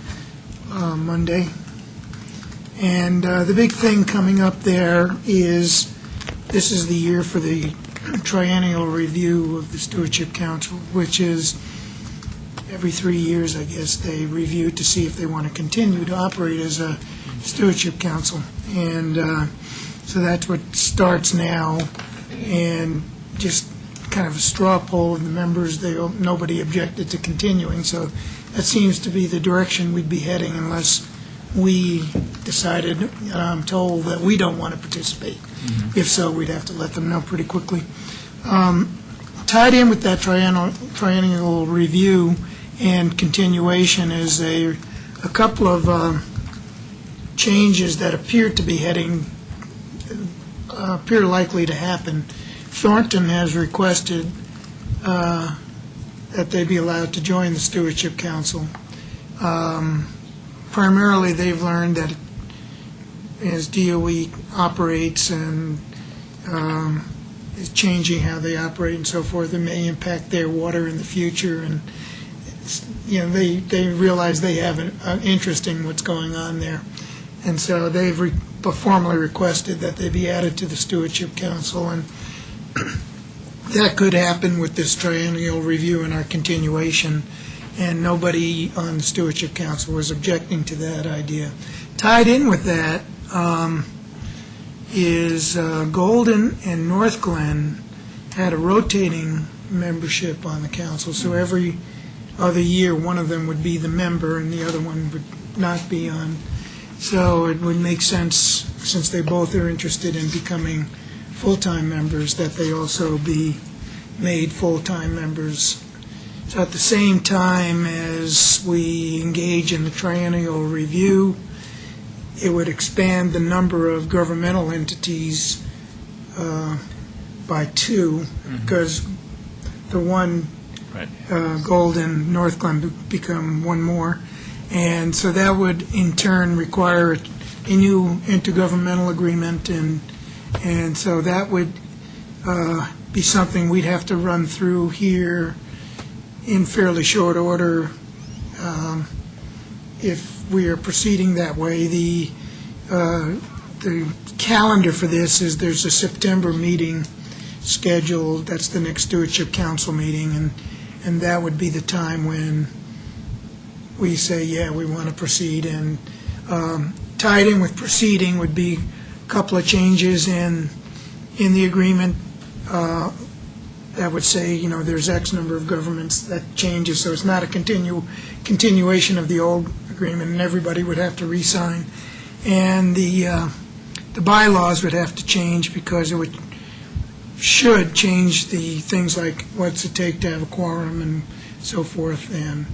Monday. And the big thing coming up there is, this is the year for the triennial review of the Stewardship Council, which is every 3 years, I guess, they review to see if they want to continue to operate as a Stewardship Council. And so that's what starts now, and just kind of a straw poll of the members. Nobody objected to continuing, so that seems to be the direction we'd be heading unless we decided, I'm told, that we don't want to participate. If so, we'd have to let them know pretty quickly. Tied in with that triennial review and continuation is a couple of changes that appear likely to happen. Thornton has requested that they be allowed to join the Stewardship Council. Primarily, they've learned that as DOE operates and is changing how they operate and so forth, it may impact their water in the future. And they realize they have an interest in what's going on there. And so they've formally requested that they be added to the Stewardship Council, and that could happen with this triennial review and our continuation, and nobody on the Stewardship Council was objecting to that idea. Tied in with that is Golden and North Glen had a rotating membership on the council, so every other year one of them would be the member and the other one would not be on. So it would make sense, since they both are interested in becoming full-time members, that they also be made full-time members. So at the same time as we engage in the triennial review, it would expand the number of governmental entities by 2, because the one, Golden, North Glen, would become one more. And so that would in turn require a new intergovernmental agreement, and so that would be something we'd have to run through here in fairly short order if we are proceeding that way. The calendar for this is there's a September meeting scheduled. That's the next Stewardship Council meeting, and that would be the time when we say, yeah, we want to proceed. And tied in with proceeding would be a couple of changes in the agreement that would say, there's X number of governments that changes, so it's not a continuation of the old agreement, and everybody would have to re-sign. And the bylaws would have to change, because it should change the things like what's it take to have a quorum and so forth. And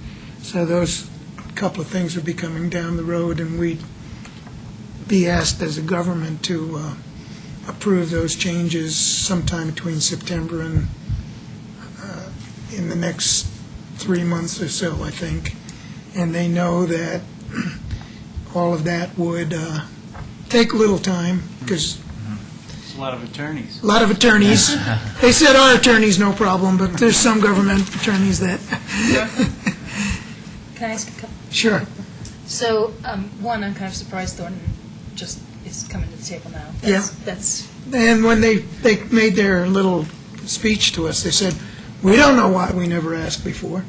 so those couple of things would be coming down the road, and we'd be asked as a government to approve those changes sometime between September and in the next 3 months or so, I think. And they know that all of that would take a little time, because It's a lot of attorneys. a lot of attorneys. They said our attorneys, no problem, but there's some government attorneys that. Can I ask a couple? Sure. So, one, I'm kind of surprised Thornton just is coming to the table now. That's And when they made their little speech to us, they said, we don't know why we never asked before.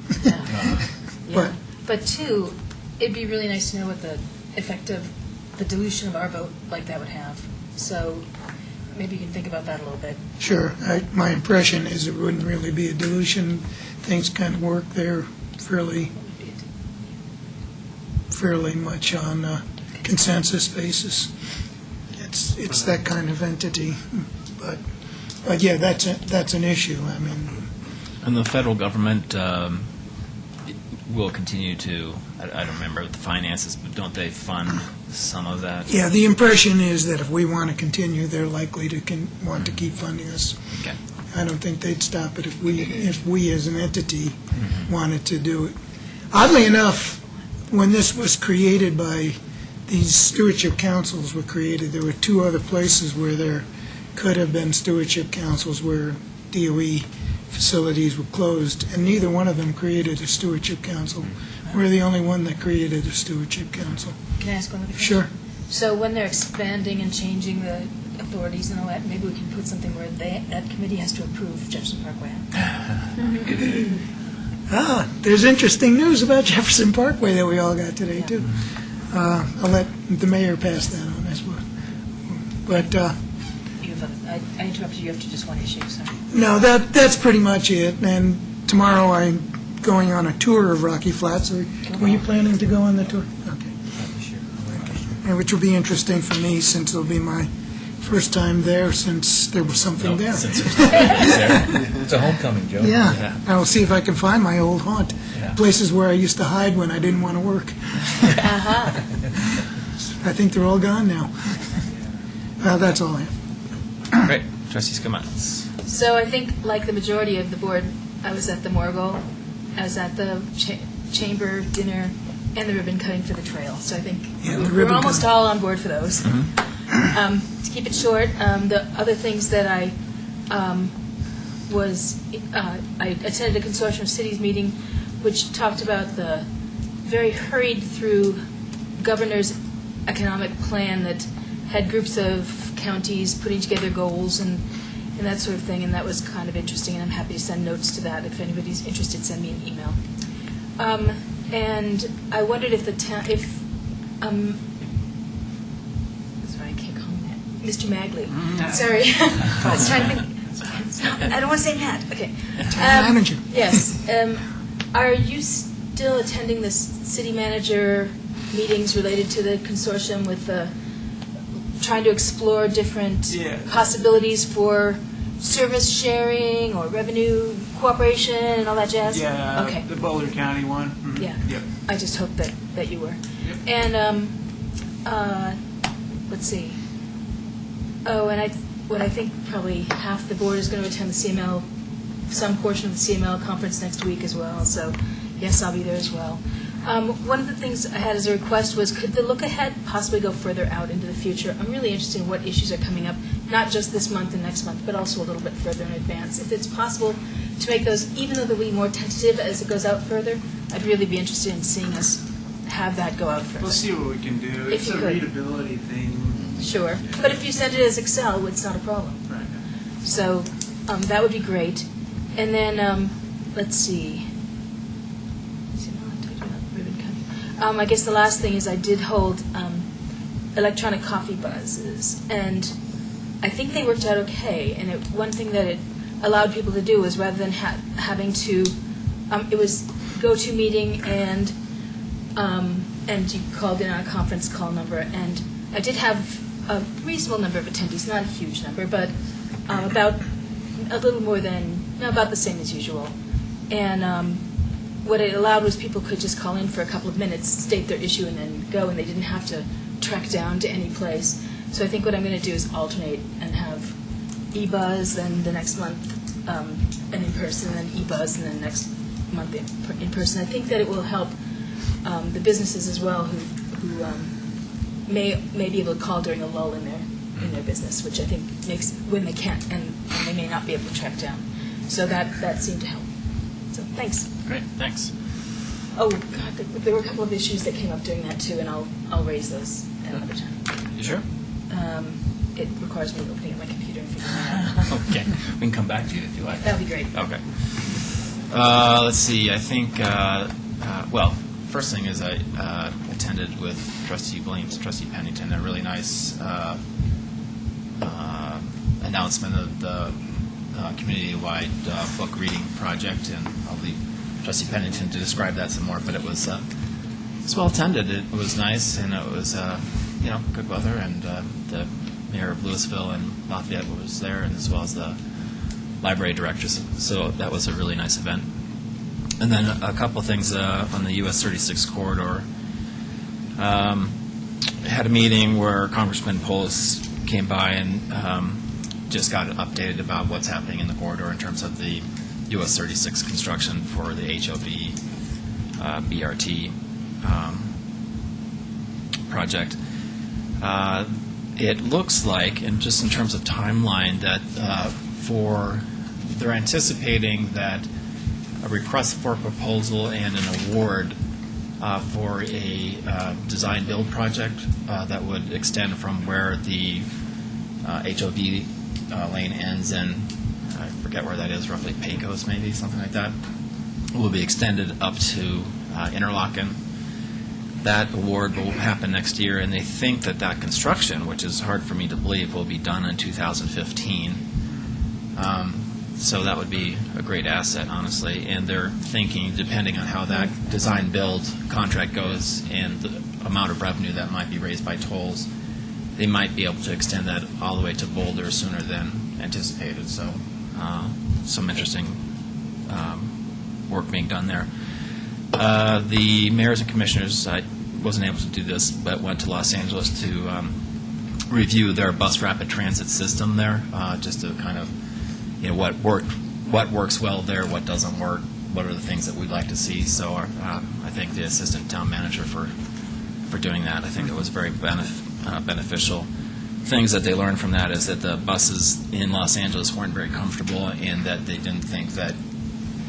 But But two, it'd be really nice to know what the effect of the dilution of our vote like that would have. So maybe you can think about that a little bit. sure, my impression is it wouldn't really be a dilution. Things kind of work there fairly much on a consensus basis. It's that kind of entity. But yeah, that's an issue. I mean, And the federal government will continue to, I don't remember the finances, but don't they fund some of that? yeah, the impression is that if we want to continue, they're likely to want to keep funding us. Okay. I don't think they'd stop it if we as an entity wanted to do it. Oddly enough, when this was created by these stewardship councils were created, there were two other places where there could have been stewardship councils where DOE facilities were closed, and neither one of them created a stewardship council. We're the only one that created a stewardship council. Can I ask one other question? Sure. So when they're expanding and changing the authorities and all that, maybe we can put something where that committee has to approve Jefferson Parkway. There's interesting news about Jefferson Parkway that we all got today, too. I'll let the mayor pass that on as well. But, I interrupted you after just one issue, sorry. no, that's pretty much it. And tomorrow I'm going on a tour of Rocky Flats. Were you planning to go on the tour? Okay. And which will be interesting for me since it'll be my first time there since there was something there. It's a homecoming, Joe. Yeah, I will see if I can find my old haunt, Yeah. places where I used to hide when I didn't want to work. I think they're all gone now. That's all I have. Great. Trustee Skamats. So I think, like the majority of the board, I was at the Morgul, I was at the chamber dinner, and the ribbon cutting for the trail. So I think Yeah, the we're ribbon almost cutting. all on board for those. To keep it short, the other things that I I attended a consortium of cities meeting, which talked about the very hurried through governor's economic plan that had groups of counties putting together goals and that sort of thing, and that was kind of interesting, and I'm happy to send notes to that. If anybody's interested, send me an email. And I wondered if the town, sorry, I can't call him that, Mr. Magley. Sorry. I was trying to think. I don't want to say Matt. Okay. Town manager. Yes. Are you still attending the city manager meetings related to the consortium with trying to explore different possibilities for service sharing or revenue cooperation and all that jazz? Yeah, Okay. the Boulder County one. Mhm. Yeah. Yep. I just hope that you were. Yep. And let's see. Oh, and what I think probably half the board is going to attend the CML, some portion of the CML conference next week as well. So yes, I'll be there as well. One of the things I had as a request was, could the look ahead possibly go further out into the future? I'm really interested in what issues are coming up, not just this month and next month, but also a little bit further in advance. If it's possible to make those, even though they'll be more tentative as it goes out further, I'd really be interested in seeing us have that go out further. We'll see what we can do. If It's you a could. readability thing. Sure. But if you send it as Excel, it's not a problem. Right. So that would be great. And then, let's see. I guess the last thing is I did hold electronic coffee buzzes, and I think they worked out okay. And one thing that it allowed people to do was, rather than having to, it was go-to meeting and you called in on a conference call number, and I did have a reasonable number of attendees, not a huge number, but about a little more than, about the same as usual. And what it allowed was people could just call in for a couple of minutes, state their issue, and then go, and they didn't have to track down to any place. So I think what I'm going to do is alternate and have e-buzz, then the next month an in-person, then e-buzz, and then next month in-person. I think that it will help the businesses as well who may be able to call during a lull in their business, which I think makes, when they can't, and they may not be able to track down. So that seemed to help. So thanks. Great, thanks. Oh, God, there were a couple of issues that came up during that, too, and I'll raise those at another time. You sure? It requires me opening up my computer and figuring it out. Okay, we can come back to you if you like. That would be great. Okay. Let's see, I think, well, first thing is I attended with Trustee Williams and Trustee Pennington a really nice announcement of the community-wide book reading project, and I'll leave Trustee Pennington to describe that some more, but it was well attended. It was nice, and it was good weather, and the mayor of Louisville and Lafayette was there, and as well as the library directors. So that was a really nice event. And then a couple things on the US 36 corridor. Had a meeting where Congressman Polis came by and just got updated about what's happening in the corridor in terms of the US 36 construction for the HOV BRT. project. It looks like, and just in terms of timeline, that they're anticipating that a request for proposal and an award for a design-build project that would extend from where the HOV lane ends in, I forget where that is, roughly Pecos maybe, something like that, will be extended up to Interlochen. That award will happen next year, and they think that that construction, which is hard for me to believe, will be done in 2015. So that would be a great asset, honestly. And they're thinking, depending on how that design-build contract goes and the amount of revenue that might be raised by tolls, they might be able to extend that all the way to Boulder sooner than anticipated. So some interesting work being done there. The mayors and commissioners, I wasn't able to do this, but went to Los Angeles to review their bus rapid transit system there, just to kind of, what works well there, what doesn't work, what are the things that we'd like to see. So I thank the assistant town manager for doing that. I think it was very beneficial. Things that they learned from that is that the buses in Los Angeles weren't very comfortable, and that they didn't think that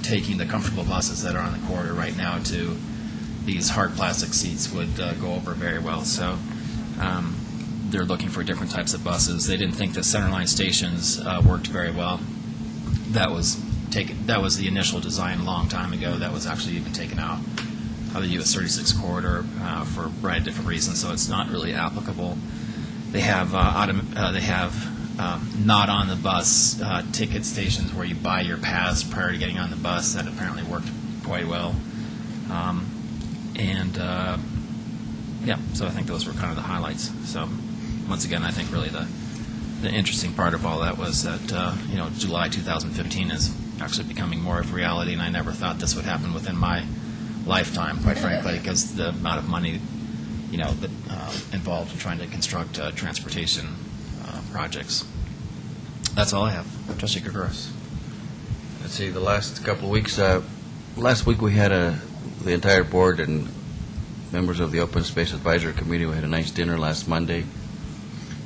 taking the comfortable buses that are on the corridor right now to these hard plastic seats would go over very well. So they're looking for different types of buses. They didn't think the centerline stations worked very well. That was the initial design a long time ago. That was actually even taken out of the US 36 corridor for a variety of different reasons. So it's not really applicable. They have not on the bus ticket stations where you buy your pass prior to getting on the bus. That apparently worked quite well. So I think those were kind of the highlights. So once again, I think really the interesting part of all that was that July 2015 is actually becoming more of reality, and I never thought this would happen within my lifetime, quite frankly, because the amount of money that involved in trying to construct transportation projects. That's all I have. Trustee Gregorius. Let's see, the last couple of weeks, last week we had the entire board and members of the Open Space Advisory Committee. We had a nice dinner last Monday.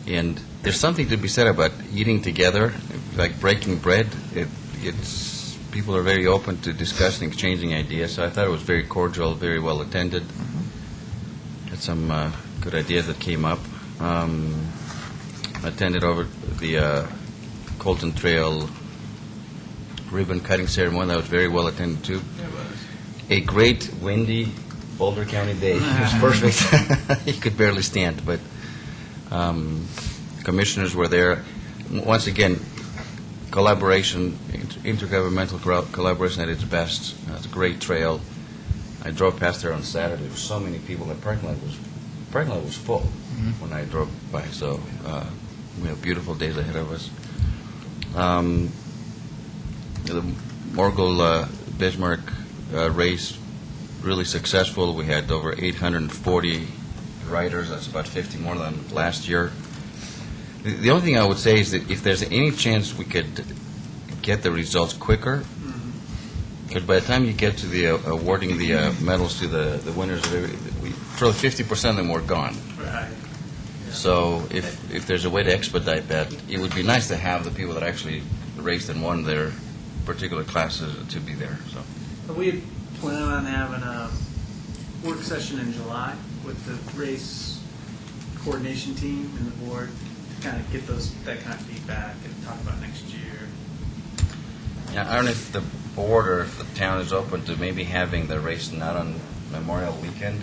And there's something to be said about eating together, like breaking bread. It's people are very open to discussing, exchanging ideas. So I thought it was very cordial, very well attended. Had some good ideas that came up. Attended over the Colton Trail ribbon cutting ceremony. That was very well attended too. A great windy Boulder County day. It was perfect. You could barely stand, but commissioners were there. Once again, collaboration, intergovernmental collaboration at its best. It's a great trail. I drove past there on Saturday. There were so many people. The parking lot was full when I drove by. So we have beautiful days ahead of us. The Morgul Bismarck race, really successful. We had over 840 riders. That's about 50 more than last year. The only thing I would say is that if there's any chance we could get the results quicker, because by the time you get to the awarding the medals to the winners, probably 50% of them were gone. Right. So if there's a way to expedite that, it would be nice to have the people that actually raced and won their particular classes to be there. So We plan on having a work session in July with the race coordination team and the board to kind of get that kind of feedback and talk about next year. yeah, I don't know if the board or if the town is open to maybe having the race not on Memorial Weekend,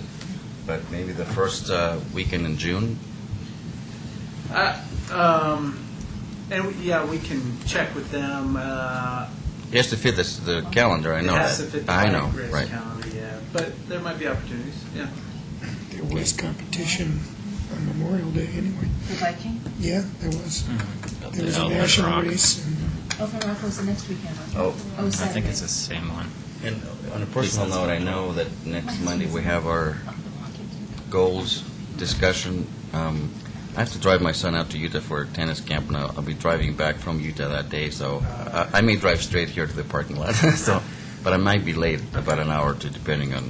but maybe the first weekend in June. We can check with them. It has to fit the calendar. I know It has that. to fit the I know, race right. calendar, yeah. But there might be opportunities, yeah. There was competition on Memorial Day anyway. The Viking? Yeah, there was. There was a Elk national Rock. race. And Open Rock was the next weekend, right? Oh. I Saturday. think it's the same one. And on a personal note, I know that next Monday we have our goals discussion. I have to drive my son out to Utah for a tennis camp, and I'll be driving back from Utah that day, so I may drive straight here to the parking lot. But I might be late about an hour or two, depending on.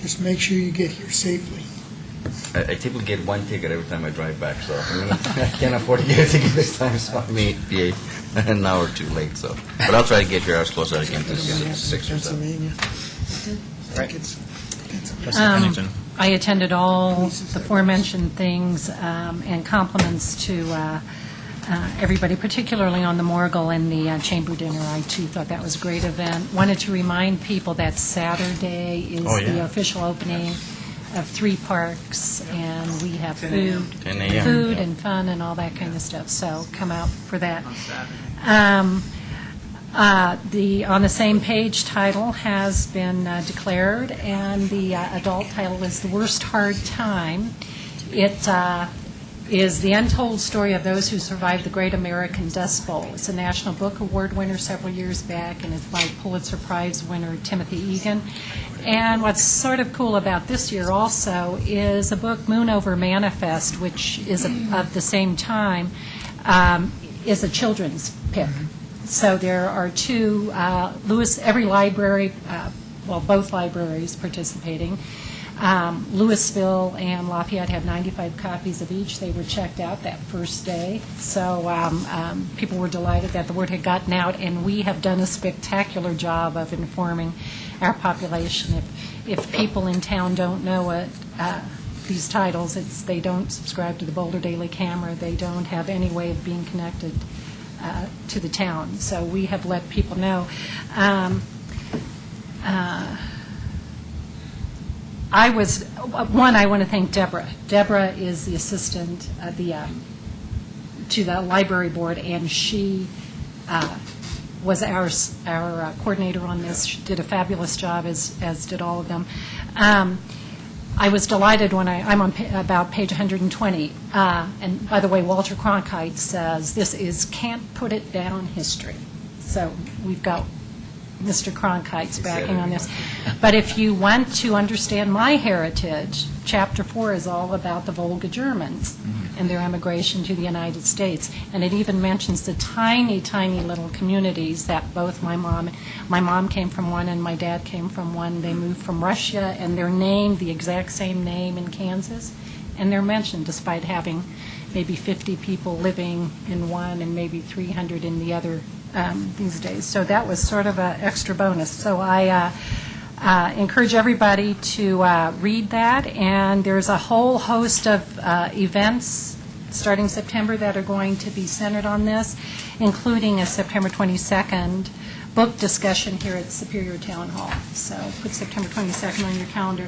just make sure you get here safely. I typically get one ticket every time I drive back, so I can't afford to get a ticket this time, so I may be an hour or two late, so. But I'll try to get here as close as I can to 6 or 7. Pennsylvania. Right. Trustee Pennington. I attended all the aforementioned things, and compliments to everybody, particularly on the Morgul and the Chamber Dinner. I, too, thought that was a great event. Wanted to remind people that Saturday is the official opening of 3 parks, and we have 10 a.m. 10 a.m. food Yeah. and fun and all that kind of stuff, so come out for that. On Saturday. On the same page, title has been declared, and the adult title is The Worst Hard Time. It is the untold story of those who survived the Great American Dust Bowl. It's a National Book Award winner several years back, and it's by Pulitzer Prize winner Timothy Egan. And what's sort of cool about this year also is a book, Moon Over Manifest, which is of the same time, is a children's pick. So there are 2, every library, both libraries participating. Louisville and Lafayette have 95 copies of each. They were checked out that first day. So people were delighted that the word had gotten out, and we have done a spectacular job of informing our population. If people in town don't know what these titles, they don't subscribe to the Boulder Daily Camera, they don't have any way of being connected to the town. So we have let people know. I want to thank Deborah. Deborah is the assistant to the library board, and she was our coordinator on this. She did a fabulous job, as did all of them. I was delighted when I'm on about page 120. And by the way, Walter Cronkite says this is can't put it down history. So we've got Mr. Cronkite's backing on this. But if you want to understand my heritage, Chapter 4 is all about the Volga Germans and their emigration to the United States. And it even mentions the tiny, tiny little communities that both my mom came from one and my dad came from one. They moved from Russia, and they're named the exact same name in Kansas. And they're mentioned despite having maybe 50 people living in one and maybe 300 in the other these days. So that was sort of an extra bonus. So I encourage everybody to read that. And there's a whole host of events starting September that are going to be centered on this, including a September 22nd book discussion here at Superior Town Hall. So put September 22nd on your calendar.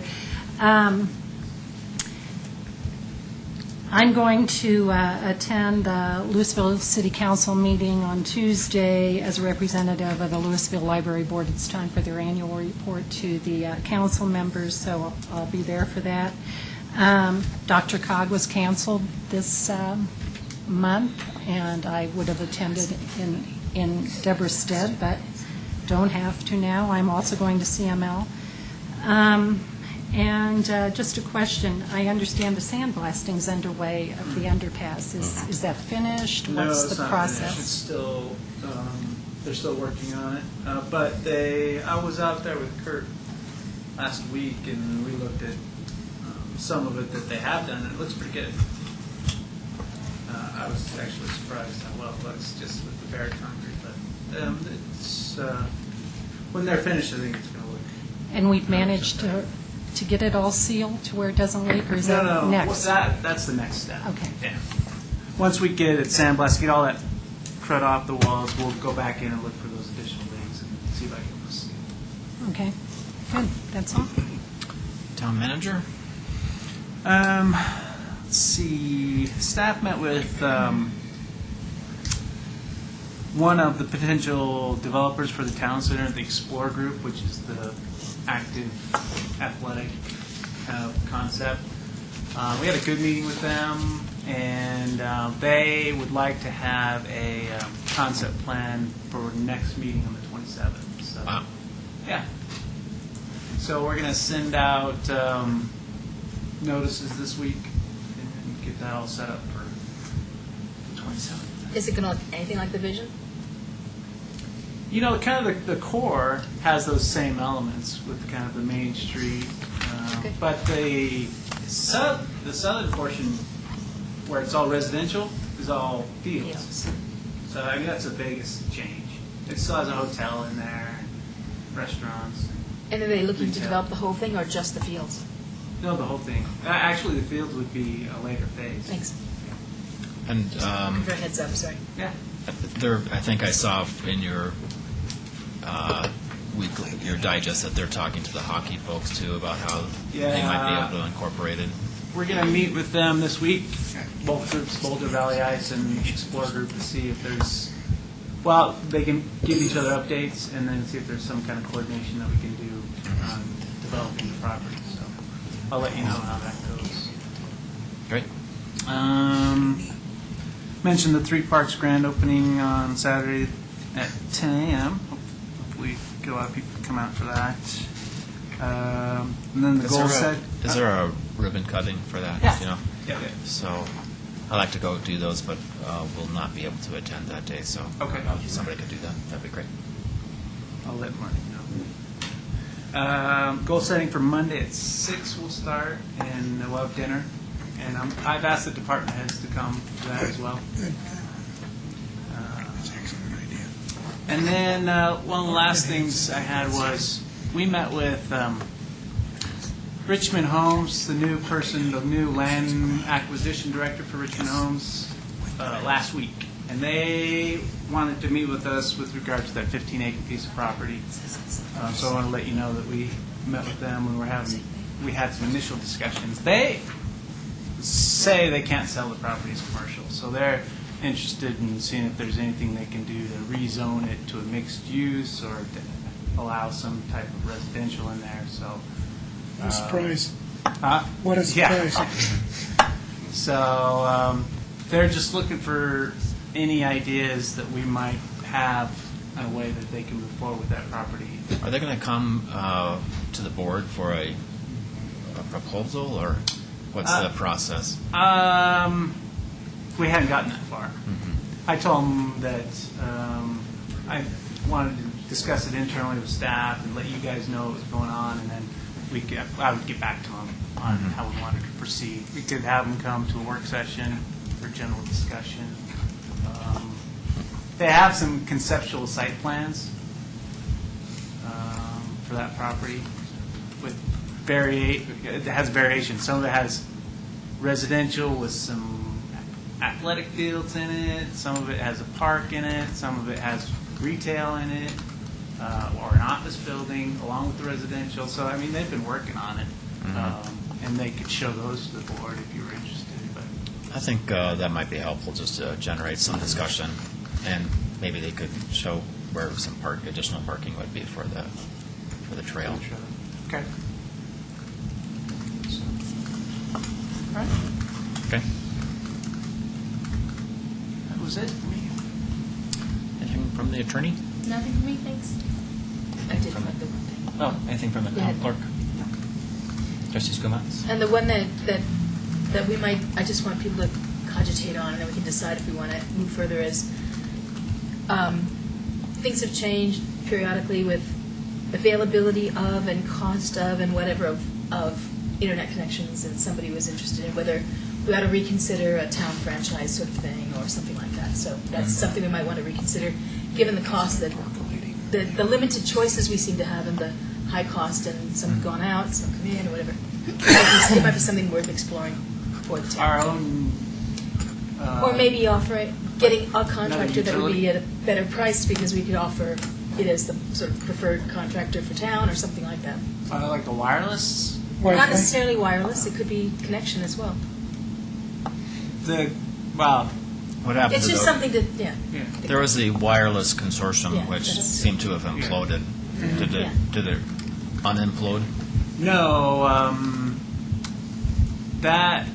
I'm going to attend the Louisville City Council meeting on Tuesday as a representative of the Louisville Library Board. It's time for their annual report to the council members, so I'll be there for that. Dr. Cog was canceled this month, and I would have attended in Deborah's stead, but don't have to now. I'm also going to CML. And just a question, I understand the sandblasting's underway of the underpass. Is that finished? No, What's it's the not process? finished. It's still, they're still working on it. But I was out there with Kurt last week, and we looked at some of it that they have done, and it looks pretty good. I was actually surprised how well it looks just with the bare concrete. But it's when they're finished, I think it's going to look. And we've managed to get it all sealed to where it doesn't leak, or is that next? Well, that's the next step. Okay. Yeah. Once we get it sandblasted, get all that crud off the walls, we'll go back in and look for those additional leaks and see if I can see. Okay, good, that's all. Town manager? Let's see. Staff met with one of the potential developers for the town center, the Explore Group, which is the active athletic kind of concept. We had a good meeting with them, and they would like to have a concept plan for next meeting on the 27th. So, Wow. yeah. So we're going to send out notices this week and get that all set up for the 27th. Is it going to look anything like the vision? You know, kind of the core has those same elements with kind of the main street, Okay. but The southern portion, where it's all residential, is all fields. Fields. So I mean, that's the biggest change. It still has a hotel in there, restaurants. And are they looking to Retail. develop the whole thing or just the fields? No, the whole thing. Actually, the fields would be a later phase. Thanks. And Looking for a heads up, sorry. Yeah. there, I think I saw in your weekly, your digest, that they're talking to the hockey folks too about how they might be able to incorporate it. We're going to meet with them this week, both groups, Boulder Valley Ice and Explorer Group, to see if there's, well, they can give each other updates and then see if there's some kind of coordination that we can do on developing the property. So I'll let you know how that goes. Great. Mentioned the Three Parks grand opening on Saturday at 10 a.m. Hopefully, a lot of people come out for that. And then the goal set. Is there a ribbon cutting for that? Yeah. You know? Yeah. So I like to go do those, but will not be able to attend that day. So Okay. if somebody could do that, that'd be great. I'll let Marty know. Goal setting for Monday at 6 we'll start, and we'll have dinner. And I've asked the department heads to come to that as well. That's an excellent idea. And then one of the last things I had was, we met with Richmond Homes, the new land acquisition director for Richmond Homes, last week. And they wanted to meet with us with regard to that 15-acre piece of property. So I want to let you know that we met with them and we had some initial discussions. They say they can't sell the property as commercial, so they're interested in seeing if there's anything they can do to rezone it to a mixed use or to allow some type of residential in there. So What a surprise. Huh? What a Yeah. surprise. So they're just looking for any ideas that we might have in a way that they can move forward with that property. Are they going to come to the board for a proposal, or what's the process? We hadn't gotten that far. I told them that I wanted to discuss it internally with staff and let you guys know what was going on, and then I would get back to them on how we wanted to proceed. We could have them come to a work session for general discussion. They have some conceptual site plans for that property with it has variation. Some of it has residential with some athletic fields in it. Some of it has a park in it. Some of it has retail in it, or an office building along with the residential. So, I mean, they've been working on it, and they could show those to the board if you were interested. But I think that might be helpful, just to generate some discussion, and maybe they could show where some additional parking would be for the trail. okay. All right. Okay. That was it for me. Anything from the attorney? Nothing for me, thanks. I did find the one thing. Oh, anything from the Go ahead. clerk? Trustee Skumatz? And the one that we might, I just want people to cogitate on, and then we can decide if we want to move further, is things have changed periodically with availability of and cost of and whatever of internet connections, and somebody was interested in whether we ought to reconsider a town franchise sort of thing or something like that. So that's something we might want to reconsider, given the cost that the limited choices we seem to have and the high cost, and some have gone out, some come in, or whatever. It might be something worth exploring for the town. Our own. Or maybe getting a contractor that would utility? be at a better price, because we could offer it as the sort of preferred contractor for town or something like that. Like a wireless. Not Wi-Fi? necessarily wireless, it could be connection as well. What happened It's to just the- something to, yeah. Yeah. There was the wireless consortium, Yeah, which that's- seemed to have imploded. Did Yeah. it unimplode? No, that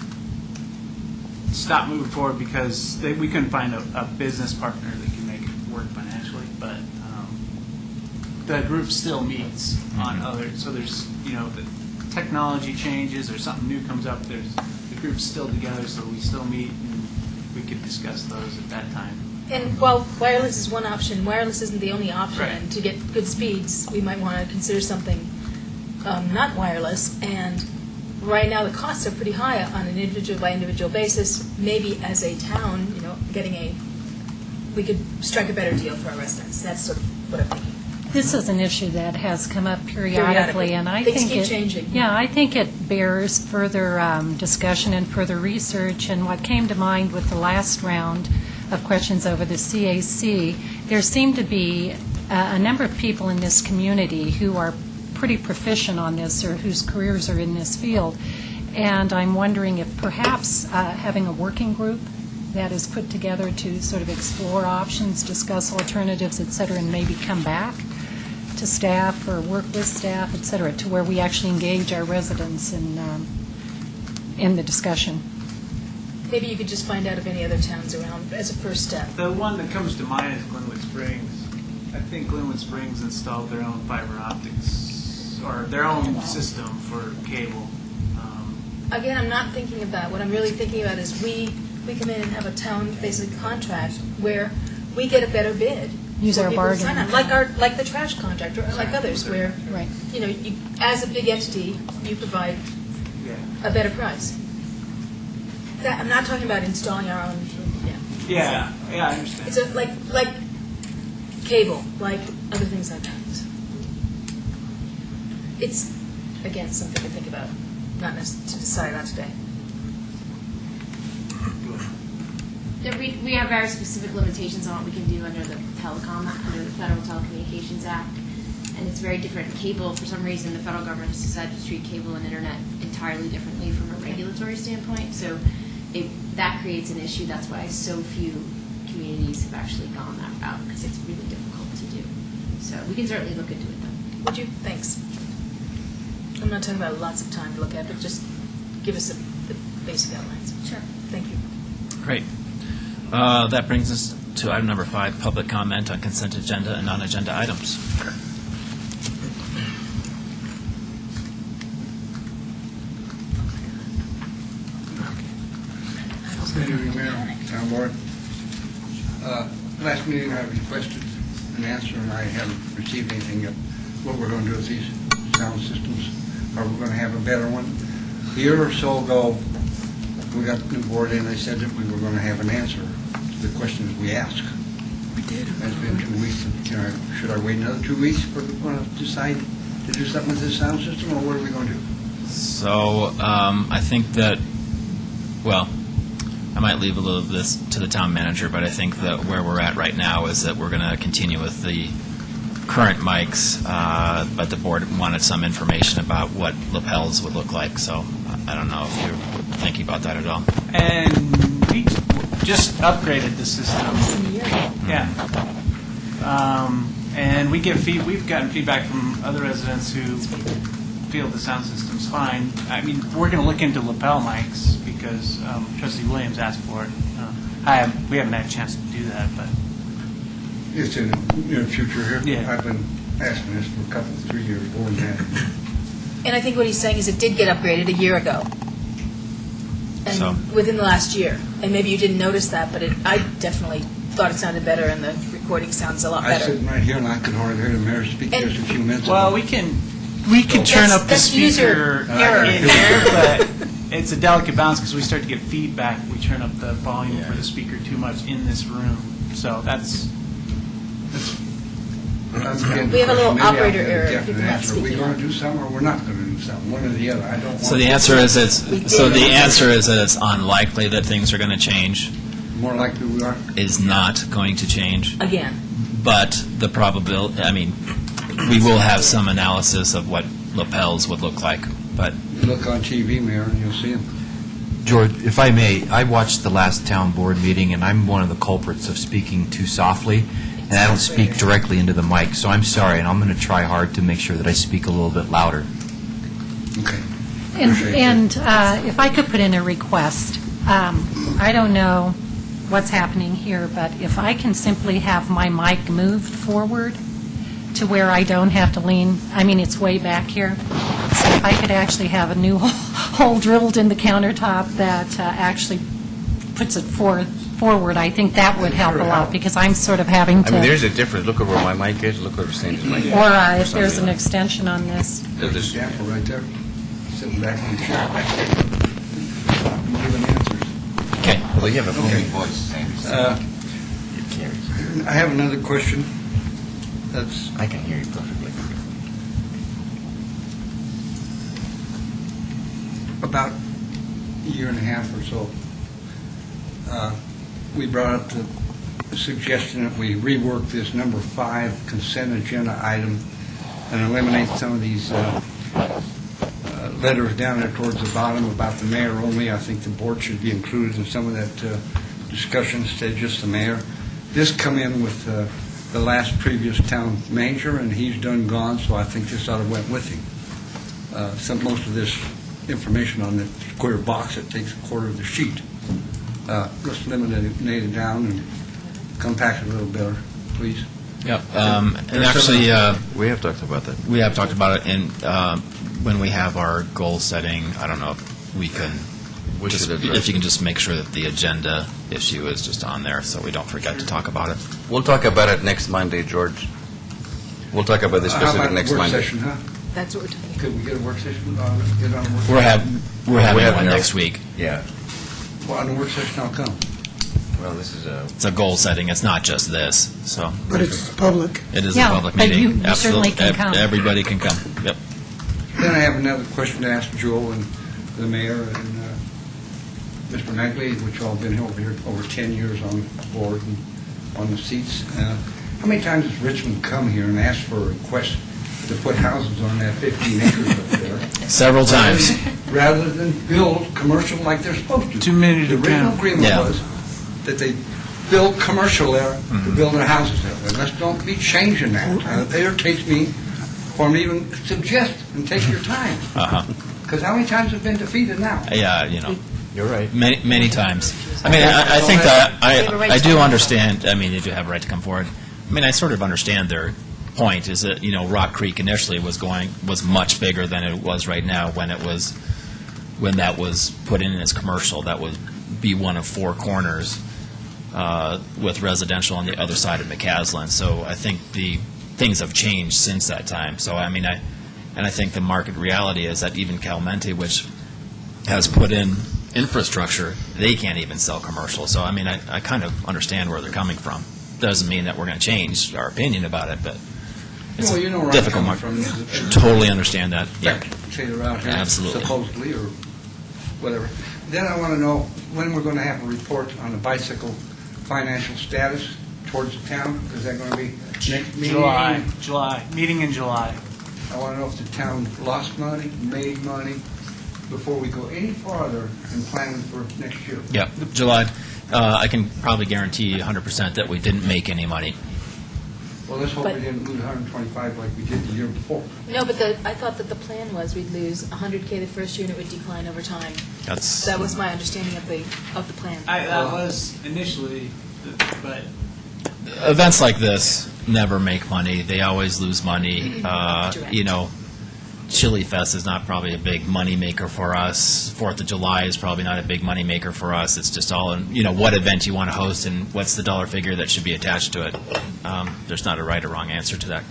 stopped moving forward because we couldn't find a business partner that could make it work financially. But the group still meets on other. So there's the technology changes or something new comes up. The group's still together, so we still meet and we could discuss those at that time. And while wireless is one option, wireless isn't the only option. Right. And to get good speeds, we might want to consider something not wireless. And right now, the costs are pretty high on an individual by individual basis. Maybe as a town, we could strike a better deal for our residents. That's sort of what I'm thinking. This is an issue that has come up Periodically. periodically, and I Things think keep it... changing. Yeah, I think it bears further discussion and further research, and what came to mind with the last round of questions over the CAC, there seem to be a number of people in this community who are pretty proficient on this or whose careers are in this field, and I'm wondering if perhaps having a working group that is put together to sort of explore options, discuss alternatives, et cetera, and maybe come back to staff or work with staff, et cetera, to where we actually engage our residents in the discussion. Maybe you could just find out if any other towns around as a first step. The one that comes to mind is Glenwood Springs. I think Glenwood Springs installed their own fiber optics, or their own system for cable. Again, I'm not thinking about, what I'm really thinking about is we come in and have a town basically contract where we get a better bid. Use for our people to sign bargaining. on, like the trash contract, or like others, where, Right. as a big entity, you provide a better price. I'm not talking about installing our own, Yeah, I understand. It's like cable, like other things like that. It's, again, something to think about, not necessarily to decide on today. We have very specific limitations on what we can do under the under the Federal Telecommunications Act, and it's very different. Cable, for some reason, the federal government has decided to treat cable and internet entirely differently from a regulatory standpoint, so that creates an issue. That's why so few communities have actually gone that route, because it's really difficult to do. So we can certainly look into it, though. Would you? Thanks. I'm not talking about lots of time to look at, but just give us the basic outlines. Sure. Thank you. Great. That brings us to item number 5, public comment on consent agenda and non-agenda items. Good evening, Mayor, Town Board. Last meeting, I requested an answer, and I haven't received anything yet. What we're going to do with these sound systems, are we going to have a better one? A year or so ago, we got the new board in, they said that we were going to have an answer to the questions we asked. We did. It's been 2 weeks. Should I wait another 2 weeks for to decide to do something with this sound system, or what are we going to do? So I think that, well, I might leave a little of this to the town manager, but I think that where we're at right now is that we're going to continue with the current mics, but the board wanted some information about what lapels would look like, so I don't know if you're thinking about that at all. And we just upgraded the system. Yeah. And we've gotten feedback from other residents who feel the sound system's fine. I mean, we're going to look into lapel mics because Trustee Williams asked for it. We haven't had a chance to do that, but It's in the future here. Yeah. I've been asking this for 3 years, more than that. And I think what he's saying is it did get upgraded a year ago. And So? within the last year. And maybe you didn't notice that, but I definitely thought it sounded better, and the recording sounds a lot I better. sit right here and I could hardly hear the mayor speak And- just a few minutes well, ago. we can turn up the That's user speaker error. in here, but it's a delicate balance because we start to get feedback. We turn up the volume for the speaker too much in this room, so that's Again, We have a little maybe I'll operator get a error if definite people are not answer. Are we speaking going up. to do something or we're not going to do something? One or the other. I don't want. So the answer is We did. the answer is that it's unlikely that things are going to change, More likely we are. is not going to change, Again. but the probability, I mean, we will have some analysis of what lapels would look like, but You look on TV, Mayor, and you'll see them. George, if I may, I watched the last town board meeting, and I'm one of the culprits of speaking too softly, and I don't speak directly into the mic, so I'm sorry, and I'm going to try hard to make sure that I speak a little bit louder. Okay. And if I could put in a request, I don't know what's happening here, but if I can simply have my mic moved forward to where I don't have to lean, I mean, it's way back here. So if I could actually have a new hole drilled in the countertop that actually puts it forward, I think that would help a lot, because I'm sort of having I mean, to, there's a difference. Look over where my mic is, look over Sandy's mic. or if there's an extension on this. There's- Example right there. sitting back in the chair back there, giving answers. Okay. Well, you have a Okay. booming voice, Sandy. Uh, I have another question. That's I can hear you perfectly. about a year and a half or so. We brought up the suggestion that we rework this number 5 consent agenda item and eliminate some of these letters down there towards the bottom about the mayor only. I think the board should be included in some of that discussion instead of just the mayor. This come in with the last previous town manager, and he's done gone, so I think this ought to went with him. Most of this information on the square box that takes a quarter of the sheet. Let's eliminate it down and compact it a little better, please. Yep. And actually, We have talked about that. we have talked about it, and when we have our goal setting, I don't know if we can, We just, should address if you can just make sure that the agenda issue is just on there, so we don't forget to talk about it. We'll talk about it next Monday, George. We'll talk about this How specific about next work Monday. session, huh? That's what we're talking about. Could we get a work session on it? Get on a work We're session? we're having have one no- next week. Yeah. Well, on the work session, I'll come. Well, this is a. It's a goal setting. It's not just this, so But it's public. it is Yeah, a public but meeting. you certainly can come. Everybody can come. Yep. Then I have another question to ask Joe and the mayor and Mr. Nagley, which all been over here over 10 years on the board and on the seats. How many times has Richmond come here and asked for a request to put houses on that 15 acres up there, Several times. rather than build commercial like they're supposed to? Too many to The original count. agreement Yeah. was that they build commercial there to build their houses there. And let's don't be changing that. It irritates me for them to even suggest and take your time. Uh-huh. Because how many times have been defeated now? Yeah, you know, You're right. many times. I mean, I think that, I do understand, I mean, you do have a right to come forward. I mean, I sort of understand their point, is that, you know, Rock Creek initially was much bigger than it was right now when that was put in as commercial. That would be one of 4 corners with residential on the other side of McCaslin. So I think things have changed since that time. So, I mean, I think the market reality is that even Calmente, which has put in infrastructure, they can't even sell commercial. So, I mean, I kind of understand where they're coming from. Doesn't mean that we're going to change our opinion about it, but it's Well, you know a where I'm difficult coming market. from. Totally understand that. Yeah. Say they're out here Absolutely. supposedly or whatever. Then I want to know when we're going to have a report on the bicycle financial status towards the town. Is that going to be next meeting? July, meeting in July. I want to know if the town lost money, made money, before we go any farther in planning for next year. Yep. July, I can probably guarantee 100% that we didn't make any money. Well, let's hope But- we didn't lose 125 like we did the year before. No, but I thought that the plan was we'd lose 100K the first year and it would decline over time. That's, That was my understanding of the plan. That was initially, but events like this never make money. They always lose money. Direct. You know, Chili Fest is not probably a big money maker for us. 4th of July is probably not a big money maker for us. It's just all in, you know, what event you want to host and what's the dollar figure that should be attached to it. There's not a right or wrong answer to that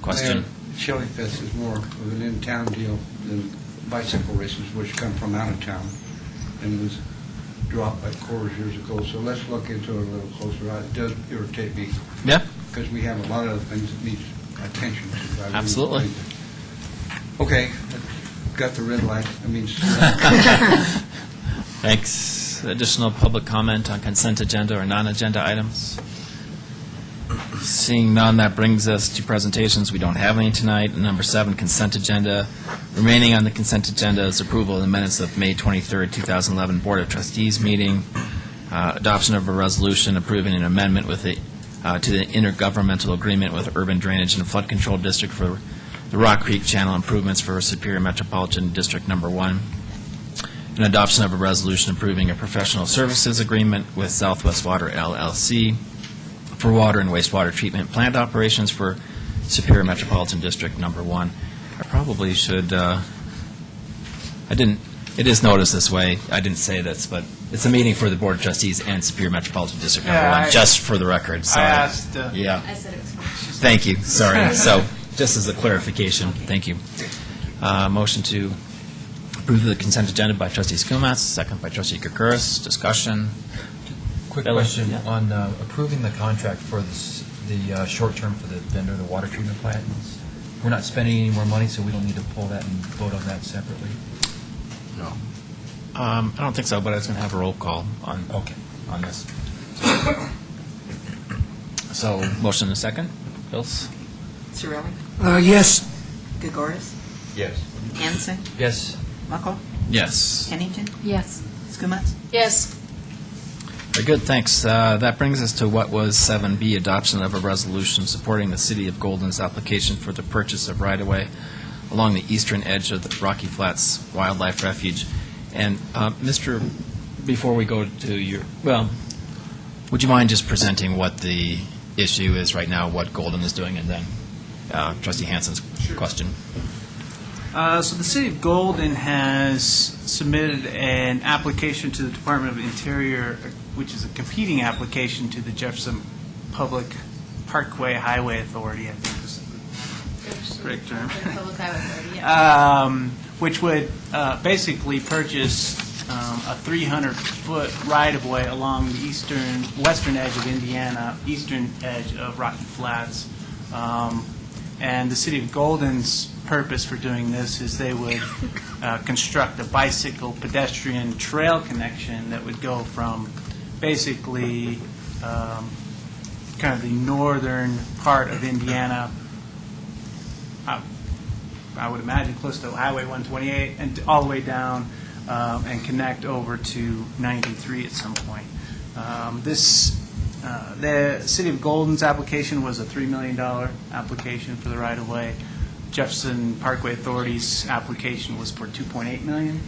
question. And Chili Fest is more of an in-town deal than bicycle races, which come from out of town, and was dropped by quarters years ago. So let's look into it a little closer. It does irritate me, Yeah, because we have a lot of other things that need attention to. I really Absolutely. believe it. Okay, got the red light. I mean, thanks. Additional public comment on consent agenda or non-agenda items? Seeing none, that brings us to presentations. We don't have any tonight. Number 7, consent agenda. Remaining on the consent agenda is approval of the minutes of May 23rd, 2011 Board of Trustees meeting, adoption of a resolution approving an amendment with to the intergovernmental agreement with Urban Drainage and Flood Control District for the Rock Creek Channel improvements for Superior Metropolitan District Number 1, an adoption of a resolution approving a professional services agreement with Southwest Water LLC for water and wastewater treatment plant operations for Superior Metropolitan District Number 1. I probably should, it is noticed this way, I didn't say this, but it's a meeting for the Board of Trustees and Superior Metropolitan District Number Yeah, 1, just for the record. So I asked, Yeah, I said it was fine. thank you, sorry. So, just as a clarification, thank you. Motion to Approve the consent agenda by trustee Skumatz, second by trustee Kokuris. Discussion. Quick Bill, question yeah. on approving the contract for the short term for the vendor, the water treatment plant. We're not spending any more money, so we don't need to pull that and vote on that separately. No. I don't think so, but I was going to have a roll call on this. So, motion and a second. Bills? Cirilli? Yes. Gregoris? Yes. Hanson? Yes. Muckle? Yes. Pennington? Yes. Skumatz? Yes. Very good, thanks. That brings us to what was 7B, adoption of a resolution supporting the City of Golden's application for the purchase of right-of-way along the eastern edge of the Rocky Flats Wildlife Refuge. And, Mr., before we go to your, well, would you mind just presenting what the issue is right now, what Golden is doing, and then trustee Hanson's question? So the City of Golden has submitted an application to the Department of Interior, which is a competing application to the Jefferson Public Parkway Highway Authority, I think is the correct term. Public Highway Authority, yeah. Which would basically purchase a 300-foot right-of-way along the western edge of Indiana, eastern edge of Rocky Flats. And the City of Golden's purpose for doing this is they would construct a bicycle pedestrian trail connection that would go from basically kind of the northern part of Indiana, I would imagine close to Highway 128, and all the way down and connect over to 93 at some point. The City of Golden's application was a $3 million application for the right-of-way. Jefferson Parkway Authority's application was for $2.8 million.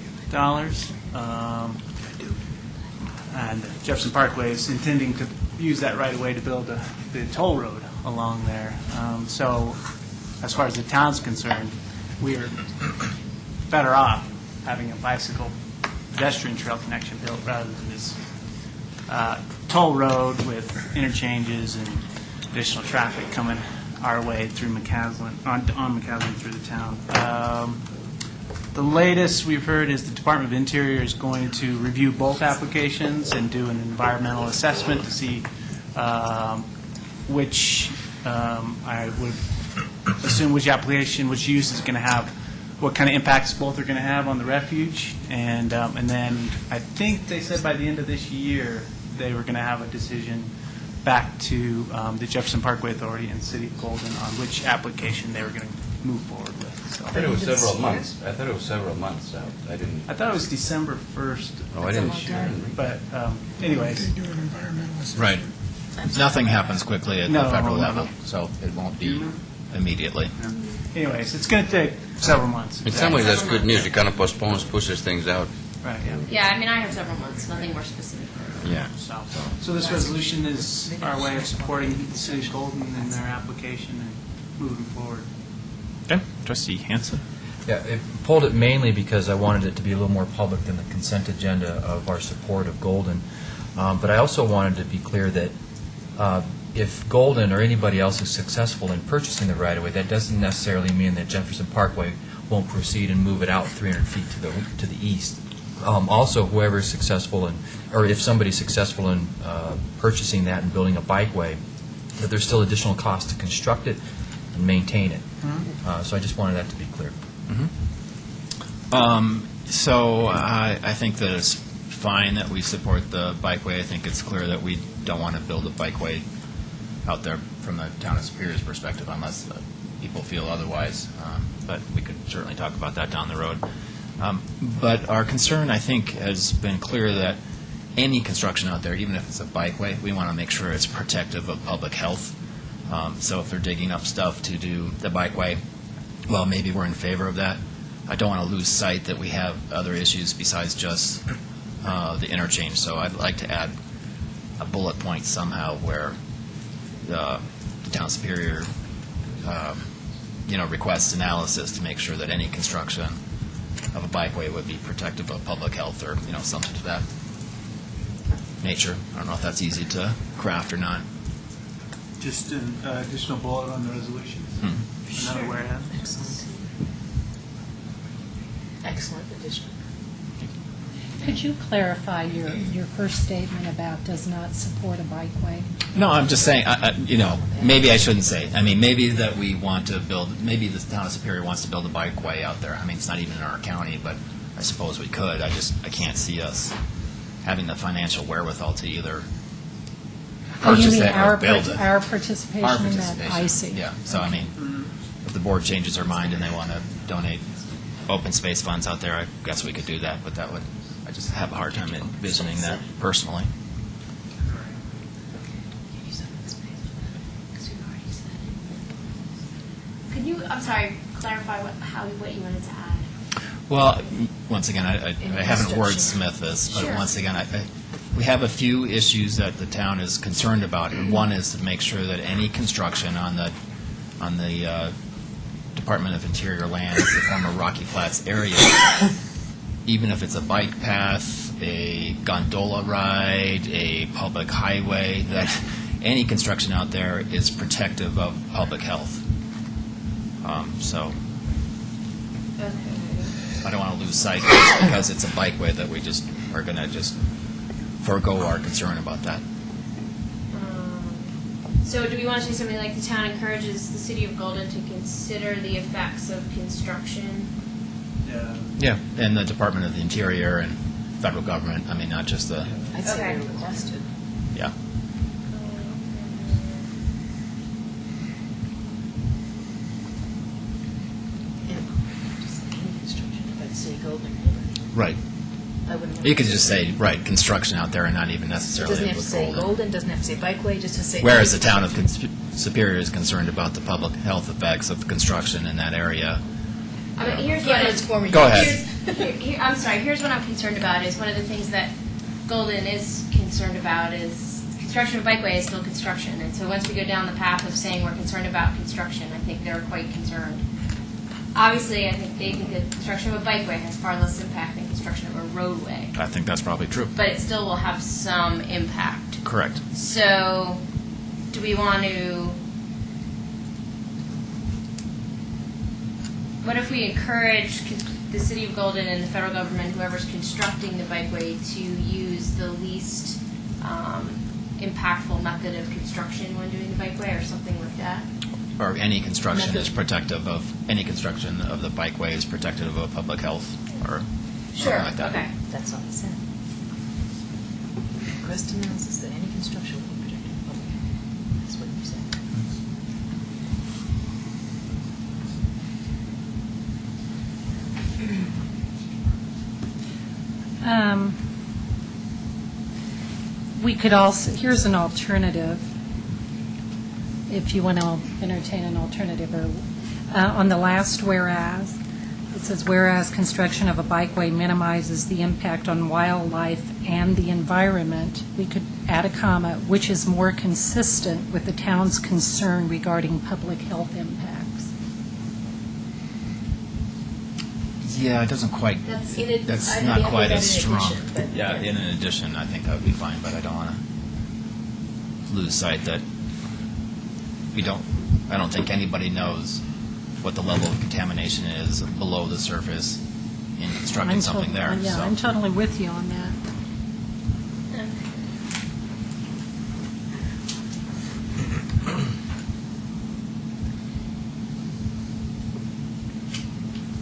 And Jefferson Parkway is intending to use that right-of-way to build the toll road along there. So as far as the town's concerned, we are better off having a bicycle pedestrian trail connection built rather than this toll road with interchanges and additional traffic coming our way through McCaslin, on McCaslin through the town. The latest we've heard is the Department of Interior is going to review both applications and do an environmental assessment to see which, I would assume which application, which use is going to have, what kind of impacts both are going to have on the refuge. And then I think they said by the end of this year, they were going to have a decision back to the Jefferson Parkway Authority and City of Golden on which application they were going to move forward with. So I thought it was several months. I thought it was several months out. I thought it was December 1st. Oh, I didn't. But anyways, They do an environmental assessment. Right. Nothing happens quickly at the No, federal no. level, so it won't be immediately. anyways, it's going to take several months. In some ways, that's good news. It kind of postpones, pushes things out. Right, yeah. Yeah, I mean, I have several months, nothing more specific. Yeah. So this resolution is our way of supporting the City of Golden in their application and moving forward. Okay, trustee Hanson? Yeah, it pulled it mainly because I wanted it to be a little more public than the consent agenda of our support of Golden. But I also wanted to be clear that if Golden or anybody else is successful in purchasing the right-of-way, that doesn't necessarily mean that Jefferson Parkway won't proceed and move it out 300 feet to the east. Also, whoever is successful in, or if somebody's successful in purchasing that and building a bikeway, that there's still additional cost to construct it and maintain it. So I just wanted that to be clear. So I think that it's fine that we support the bikeway. I think it's clear that we don't want to build a bikeway out there from the town of Superior's perspective unless people feel otherwise. But we could certainly talk about that down the road. But our concern, I think, has been clear that any construction out there, even if it's a bikeway, we want to make sure it's protective of public health. So if they're digging up stuff to do the bikeway, well, maybe we're in favor of that. I don't want to lose sight that we have other issues besides just the interchange. So I'd like to add a bullet point somehow where the town superior, requests analysis to make sure that any construction of a bikeway would be protective of public health or, something to that nature. I don't know if that's easy to craft or not. Just an additional bullet on the resolution. Another whereas. Excellent addition. Could you clarify your first statement about does not support a bikeway? No, I'm just saying, maybe I shouldn't say. I mean, maybe that we want to build, maybe the town of Superior wants to build a bikeway out there. I mean, it's not even in our county, but I suppose we could. I can't see us having the financial wherewithal to either Oh, you purchase mean it or build it. our participation Our in that? participation. I see. Yeah, so I mean, if the board changes their mind and they want to donate open space funds out there, I guess we could do that, but I just have a hard time envisioning that personally. Could you, I'm sorry, clarify what you wanted to add? Well, once again, I haven't construction. wordsmithed this, but Sure. once again, we have a few issues that the town is concerned about, and one is to make sure that any construction on the Department of Interior lands, the former Rocky Flats area, even if it's a bike path, a gondola ride, a public highway, that any construction out there is protective of public health. So Okay. I don't want to lose sight of it because it's a bikeway that we just are going to just forego our concern about that. So do we want to say something like the town encourages the city of Golden to consider the effects of construction? Yeah. Yeah, and the Department of the Interior and federal government, I mean, not just the, I'd say Okay. we requested. yeah. Just any construction, if I'd say Golden. Right. I wouldn't. You could just say, right, construction out there and not even It necessarily doesn't have to with say Golden. Golden, doesn't have to say bikeway, just to say. Whereas the town of Superior is concerned about the public health effects of construction in that area. I mean, here's Yeah, what it's for me. Go ahead. I'm sorry. Here's what I'm concerned about. Is one of the things that Golden is concerned about is construction of a bikeway is still construction, and so once we go down the path of saying we're concerned about construction, I think they're quite concerned. Obviously, I think they think that construction of a bikeway has far less impact than construction of a roadway, I think that's probably true. but it still will have some impact. Correct. So, do we want to? What if we encourage the city of Golden and the federal government, whoever's constructing the bikeway, to use the least impactful method of construction when doing the bikeway, or something like that? Or any construction is protective of, any construction of the bikeway is protective of public health, or something like that. Okay. That's all it said. Request analysis that any construction will be protected from public health. That's what you said. We could also, here's an alternative, if you want to entertain an alternative, or on the last whereas, it says, whereas construction of a bikeway minimizes the impact on wildlife and the environment, we could add a comma, which is more consistent with the town's concern regarding public health impacts. Yeah, it doesn't quite, That's that's I'd not be happy quite with as that in strong. addition, but, Yeah, yeah. in an addition, I think that would be fine, but I don't want to lose sight that I don't think anybody knows what the level of contamination is below the surface in constructing something there. Yeah, so. I'm totally with you on that.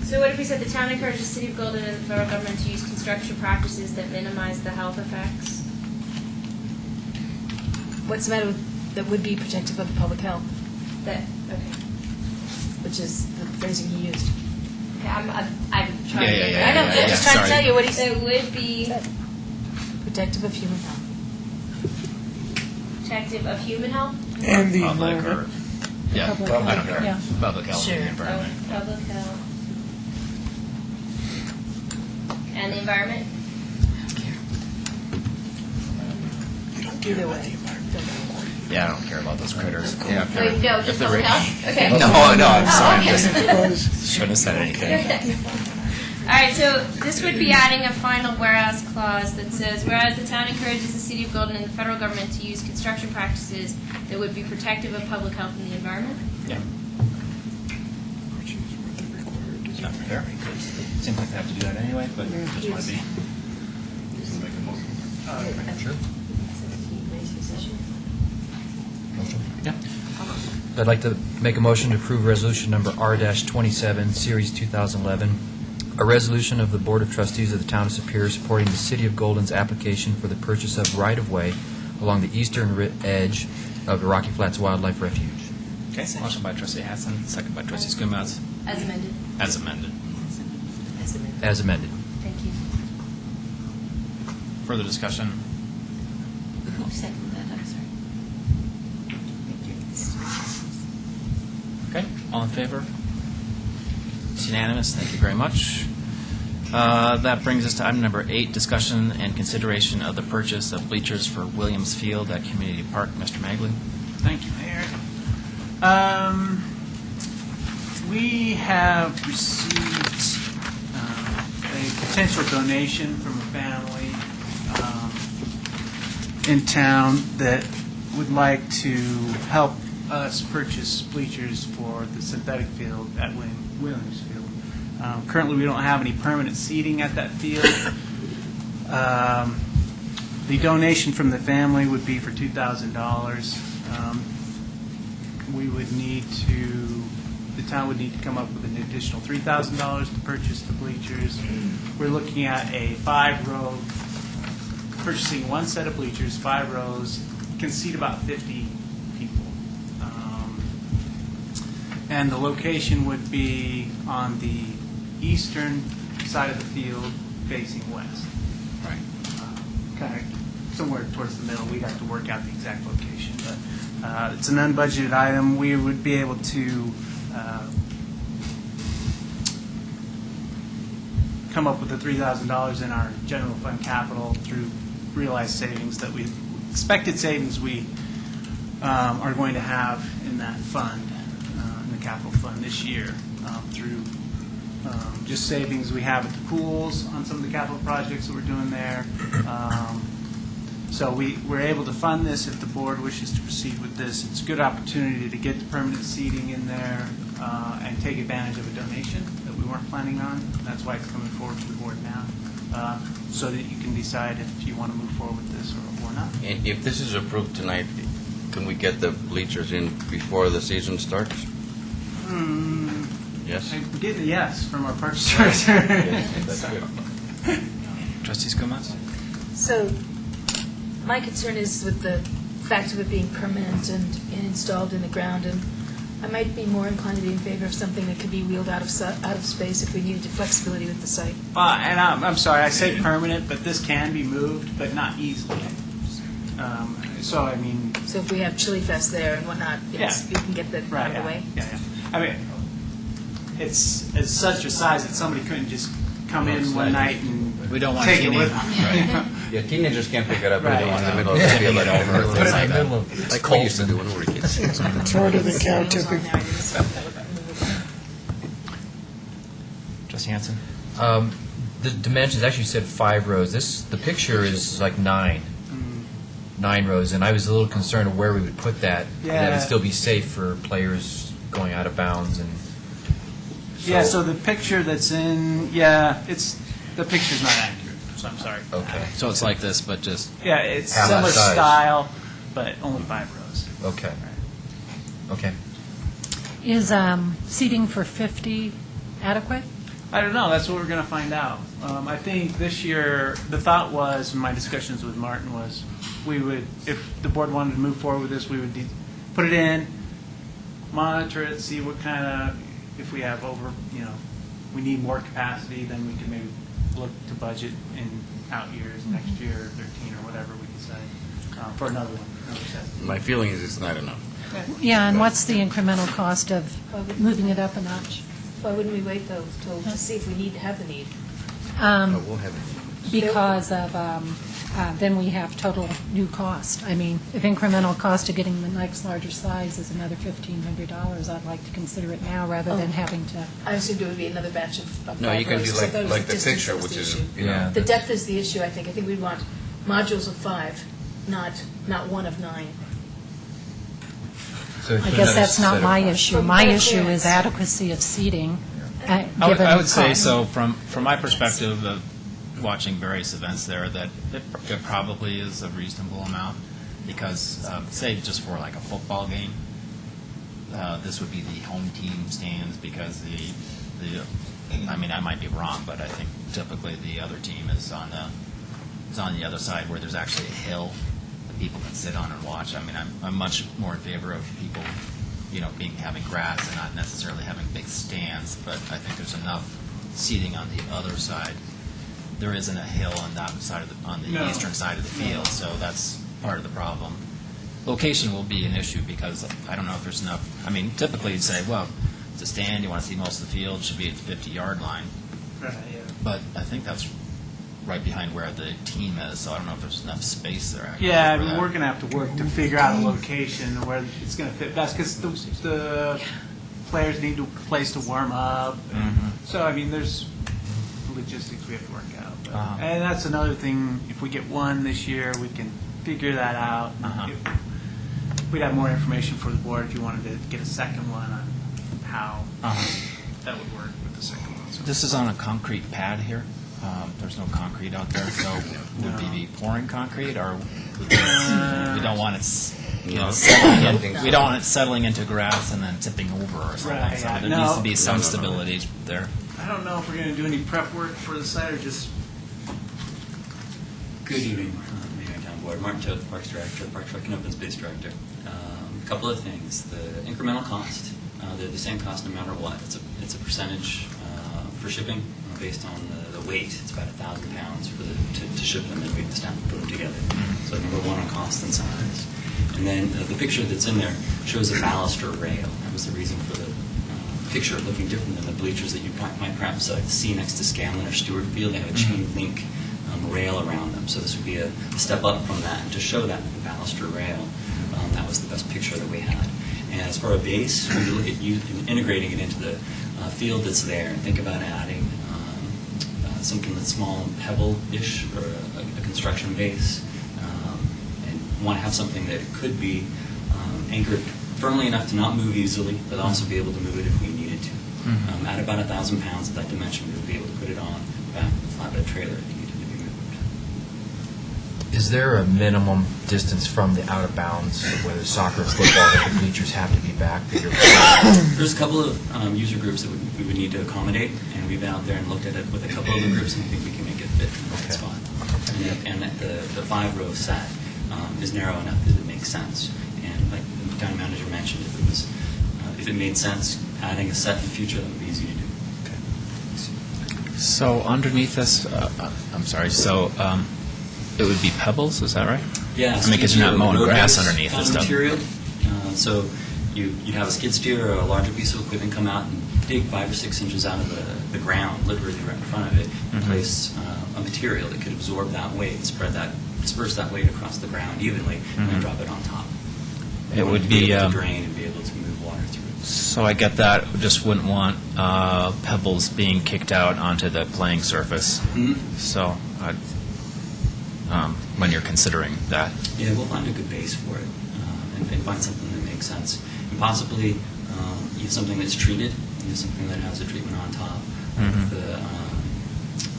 So what if we said the town encourages the city of Golden and the federal government to use construction practices that minimize the health effects? What's the matter with, that would be protective of public health, Okay. which is the phrasing he used. Okay, I'm trying Yeah, to get yeah, I know, yeah, I'm just trying sorry. to tell you what he So said. it would be Protective of human health. protective of human health? And the Public environment. or, yeah, Public I don't health, care. yeah. Public health and Sure. the environment. Public health. And the environment? Either way. Yeah, I don't care about those critters. Yeah, if Wait, no, if just they're- public health? Okay. No, I'm sorry. okay. I just Because shouldn't have said anything. All right, so this would be adding a final whereas clause that says, whereas the town encourages the city of Golden and the federal government to use construction practices that would be protective of public health and the environment? Yeah. which is what they're required to Is that fair? Because it seems like they have to do that anyway, but just want to be. Sure. Yeah. I'd like to make a motion to approve resolution number R-27, Series 2011, a resolution of the Board of Trustees of the Town of Superior supporting the City of Golden's application for the purchase of right-of-way along the eastern edge of the Rocky Flats Wildlife Refuge. Okay, motion by trustee Hatson, second by trustee Skumatz, As amended. as amended. As amended. Thank you. Further discussion? Who seconded that? I'm sorry. Okay, all in favor? It's unanimous, thank you very much. That brings us to item number 8, discussion and consideration of the purchase of bleachers for Williams Field at Community Park. Mr. Magley? Thank you, Mayor. We have received a potential donation from a family in town that would like to help us purchase bleachers for the synthetic field at Williams Field. Currently, we don't have any permanent seating at that field. The donation from the family would be for $2,000. We would need to, the town would need to come up with an additional $3,000 to purchase the bleachers. We're looking at a 5-row, purchasing one set of bleachers, 5 rows, can seat about 50 people. And the location would be on the eastern side of the field facing west. Right. Kind of somewhere towards the middle. We'd have to work out the exact location, but it's an unbudgeted item. We would be able to come up with the $3,000 in our general fund capital through realized savings that we, expected savings we are going to have in that fund, in the capital fund this year, through just savings we have at the pools on some of the capital projects that we're doing there. So we're able to fund this if the board wishes to proceed with this. It's a good opportunity to get the permanent seating in there and take advantage of a donation that we weren't planning on. That's why it's coming forward to the board now, so that you can decide if you want to move forward with this or not. And if this is approved tonight, can we get the bleachers in before the season starts? Yes? I'm getting a yes from our purchasers. That's good. Trustee Skumatz? So, my concern is with the fact of it being permanent and installed in the ground, and I might be more inclined to be in favor of something that could be wheeled out of space if we needed the flexibility with the site. And I'm sorry, I say permanent, but this can be moved, but not easily. So, I mean, So if we have Chili Fest there and whatnot, yes, Yeah. we can get that right, out of the way. yeah. I mean, it's such a size that somebody couldn't just come in one night and We don't want take it any- with them. Yeah, teenagers can't pick it up Right. in the middle of the field. Put it in the middle of Like we used to do when we were kids. It's harder than cow tipping. Trustee Hanson? The dimensions, actually said 5 rows. The picture is like 9 rows, and I was a little concerned of where we would put that. That Yeah. would still be safe for players going out of bounds and. Yeah, so the picture that's in, the picture's not accurate, so I'm sorry. Okay. So it's like this, but just, Yeah, it's Half similar size. style, but only 5 rows. Okay. Okay. Is seating for 50 adequate? I don't know. That's what we're going to find out. I think this year, the thought was, in my discussions with Martin, was we would, if the board wanted to move forward with this, we would put it in, monitor it, see what kind of, if we have we need more capacity, then we can maybe look to budget in out years, next year, 13 or whatever we decide, for another one. another set. My feeling is it's not enough. Yeah, and what's the incremental cost of moving it up a notch? Why wouldn't we wait, though, to see if we have the need? But we'll have it. Because of, then we have total new cost. I mean, if incremental cost of getting the next larger size is another $1,500, I'd like to consider it now rather than having to. I assumed it would be another batch of No, you 5 can rows, do 'cause I thought it was like the distance picture, that was which the is, issue. Yeah. The depth is the issue, I think. I think we'd want modules of 5, not one of 9. So I guess that's not my issue. For My better issue is clearance. adequacy of seating. given would say cost. so from my perspective of watching various events there, that it probably is a reasonable amount because, say, just for like a football game, this would be the home team stands because I mean, I might be wrong, but I think typically the other team is on the other side where there's actually a hill that people can sit on and watch. I mean, I'm much more in favor of people, having grass and not necessarily having big stands, but I think there's enough seating on the other side. There isn't a hill on that side on the No. eastern side of the field, so that's part of the problem. Location will be an issue because I don't know if there's enough. I mean, typically you'd say, well, it's a stand, you want to see most of the field, it should be at the 50-yard line. Right, yeah. But I think that's right behind where the team is, so I don't know if there's enough space there. actually Yeah, I for mean, that. we're going to have to work to figure out a location where it's going to fit best, because the players need a place to warm up. So, I mean, there's logistics we have to work out. But, and that's another thing, if we get one this year, we can figure that out. We'd have more information for the board if you wanted to get a second one on how that would work with the second one. So. This is on a concrete pad here. There's no concrete out there, so would we be pouring concrete, or we don't want it, we don't want it settling into grass and then tipping over or something. Right, So yeah. there No. needs to be some stability there. I don't know if we're going to do any prep work for the site or just. Good evening, Mayor and Town Board. Martin Toth, Parks Director, Parks Rec and Open Space Director. A couple of things. The incremental cost, they're the same cost no matter what. It's a percentage for shipping based on the weight. It's about 1,000 pounds to ship them and weight the staff to put them together. So number one on cost and size. And then the picture that's in there shows a baluster rail. That was the reason for the picture looking different than the bleachers that you might perhaps see next to Scanlon or Stewart Field. They have a chain link rail around them. So this would be a step up from that. And to show that with the baluster rail, that was the best picture that we had. And as for a base, when you look at integrating it into the field that's there, and think about adding something that's small and pebble-ish, or a construction base, and want to have something that could be anchored firmly enough to not move easily, but also be able to move it if we needed to. At about 1,000 pounds at that dimension, we would be able to put it on the back of the flatbed trailer if it needed to be moved. Is there a minimum distance from the out of bounds, whether soccer or football, that the bleachers have to be back? There's a couple of user groups that we would need to accommodate, and we've been out there and looked at it with a couple of the groups, and I think we can make it fit in the right spot. And the 5-row set is narrow enough that it makes sense. And like the town manager mentioned, if it made sense, adding a set in the future, that would be easy to do. So underneath this, I'm sorry, so it would be pebbles, is that right? Yeah. I mean, because you're not mowing grass road-based underneath this stuff. Material. So you'd have a skid steer or a larger piece of equipment come out and dig 5 or 6 inches out of the ground, literally right in front of it, and place a material that could absorb that weight, disperse that weight across the ground evenly, and then drop it on top. It would to be able to drain and be able to move water through it. So I get that. Just wouldn't want pebbles being kicked out onto the playing surface. So when you're considering that. Yeah, we'll find a good base for it and find something that makes sense. And possibly use something that's treated, something that has a treatment on top.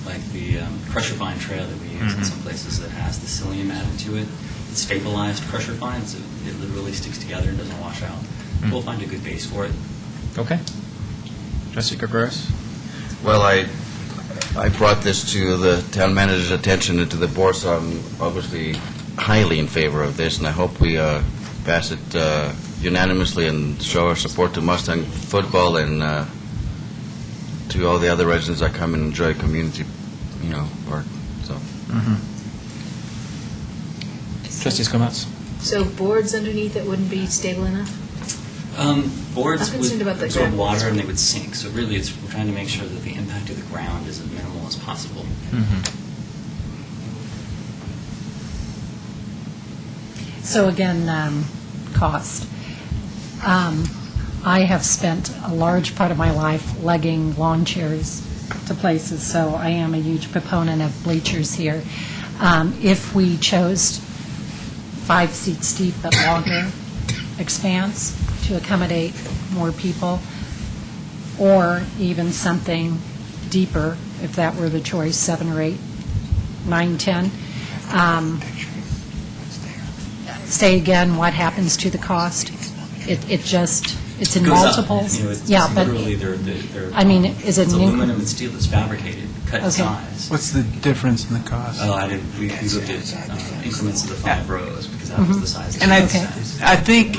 Like the crusher fine trail that we use in some places that has the psyllium added to it. It's stabilized crusher fine, so it literally sticks together and doesn't wash out. We'll find a good base for it. Okay. Trustee Gregorius? Well, I brought this to the town manager's attention and to the board, so I'm obviously highly in favor of this, and I hope we pass it unanimously and show our support to Mustang football and to all the other residents that come and enjoy community, work. So. Trustees Gomez? So boards underneath it wouldn't be stable enough? Boards I'm would concerned about the absorb ground. water and they would sink. So really, we're trying to make sure that the impact of the ground is as minimal as possible. So again, cost. I have spent a large part of my life legging lawn chairs to places, so I am a huge proponent of bleachers here. If we chose 5 seats deep but longer expanse to accommodate more people, or even something deeper, if that were the choice, 7 or 8, 9, 10. Say again, what happens to the cost? It just, it's in It goes up. multiples? You know, it's Yeah, but, literally, they're. I mean, is it It's an aluminum and steel that's fabricated, cut in Okay. size. What's the difference in the cost? Oh, I didn't, we looked at increments of the 5 rows, because that was the size. of And the Okay. I think,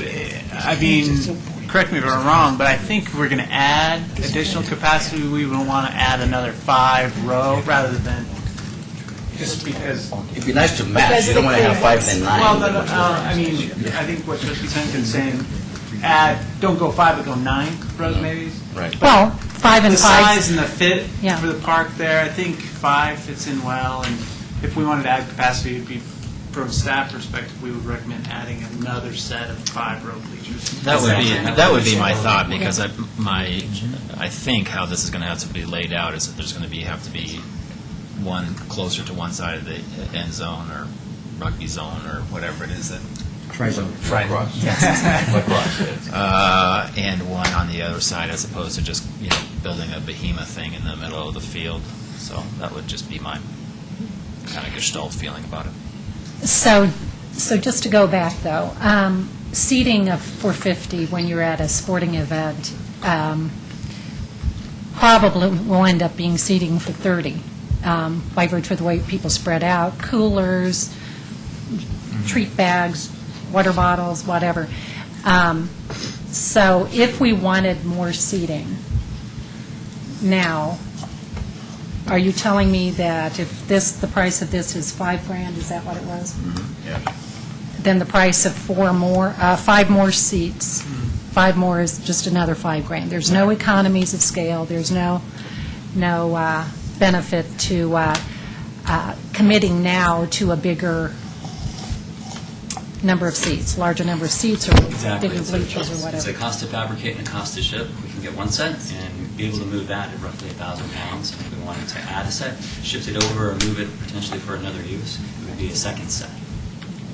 I mean, correct me if I'm wrong, but I think we're going to add additional capacity. We would want to add another 5-row rather than, just because. It'd be nice to match, you don't want to have 5 and 9. Well, I mean, I think what Trustee Penkin's saying, don't go 5, but go 9 rows maybe. Right. well, 5 and The 5. size and the fit Yeah. for the park there, I think 5 fits in well, and if we wanted to add capacity, it'd be, from a staff perspective, we would recommend adding another set of 5-row bleachers. That would be my thought, because I think how this is going to have to be laid out is that there's going to have to be one closer to one side of the end zone or rugby zone or whatever it is that. Tri-zone. Lacrosse, and one on the other side, as opposed to just building a behemoth thing in the middle of the field. So that would just be my kind of gestalt feeling about it. So just to go back, though, seating for 50 when you're at a sporting event probably will end up being seating for 30 by virtue of the way people spread out, coolers, treat bags, water bottles, whatever. So if we wanted more seating now, are you telling me that if the price of this is $5,000, is that what it was? Yeah. Then the price of 5 more seats, 5 more is just another $5,000. There's no economies of scale. There's no benefit to committing now to a bigger number of seats, larger number of seats, or Exactly. bigger bleachers or It's a whatever. cost to fabricate and a cost to ship. We can get one set and be able to move that at roughly 1,000 pounds. And if we wanted to add a set, shift it over, or move it potentially for another use, it would be a second set.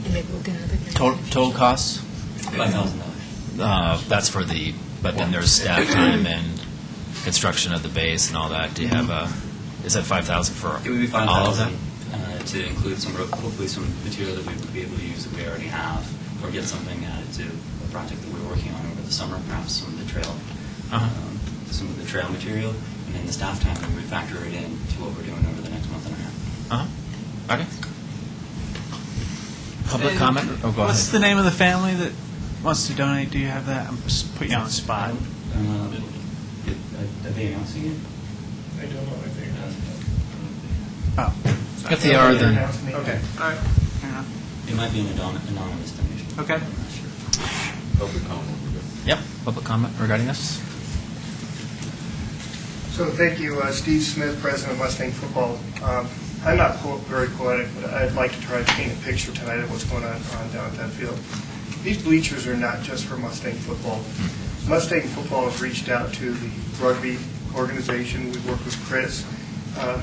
And maybe we'll get another. Total costs? $5,000. That's for but then there's staff time and construction of the base and all that. Do you have is that 5,000 for It would be all of 5,000 them? to include hopefully some material that we would be able to use that we already have, or get something added to a project that we're working on over the summer, perhaps some of the trail, some of the trail material, and then the staff time, we would factor it in to what we're doing over the next month and a half. Okay. Public comment? Oh, go What's ahead. the name of the family that wants to donate? Do you have that? I'm just putting you on the spot. Are they announcing it? I don't know if they're announcing Oh. If they are, then Okay. All right. Fair enough. It might be an anonymous donation. Okay. I'm not sure. Public comment would be good. Yep. Public comment regarding this. So thank you, Steve Smith, President of Mustang Football. I'm not very poetic, but I'd like to try to paint a picture tonight of what's going on down at that field. These bleachers are not just for Mustang Football. Mustang Football has reached out to the rugby organization. We've worked with Chris.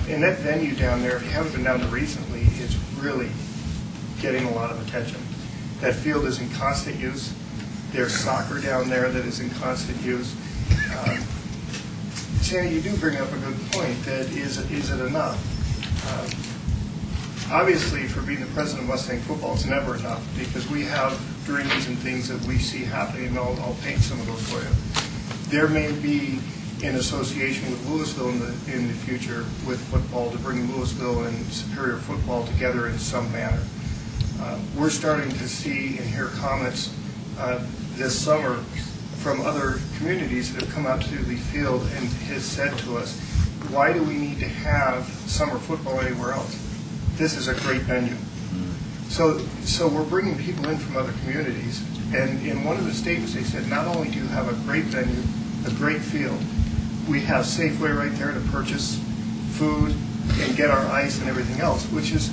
And that venue down there, if you haven't been down there recently, is really getting a lot of attention. That field is in constant use. There's soccer down there that is in constant use. Sandy, you do bring up a good point, that is it enough? Obviously, for being the president of Mustang Football, it's never enough, because we have dreams and things that we see happening, and I'll paint some of those for you. There may be an association with Louisville in the future with football to bring Louisville and Superior football together in some manner. We're starting to see and hear comments this summer from other communities that have come out to the field and has said to us, why do we need to have summer football anywhere else? This is a great venue. So we're bringing people in from other communities, and in one of the statements they said, not only do you have a great venue, a great field, we have Safeway right there to purchase food and get our ice and everything else, which is,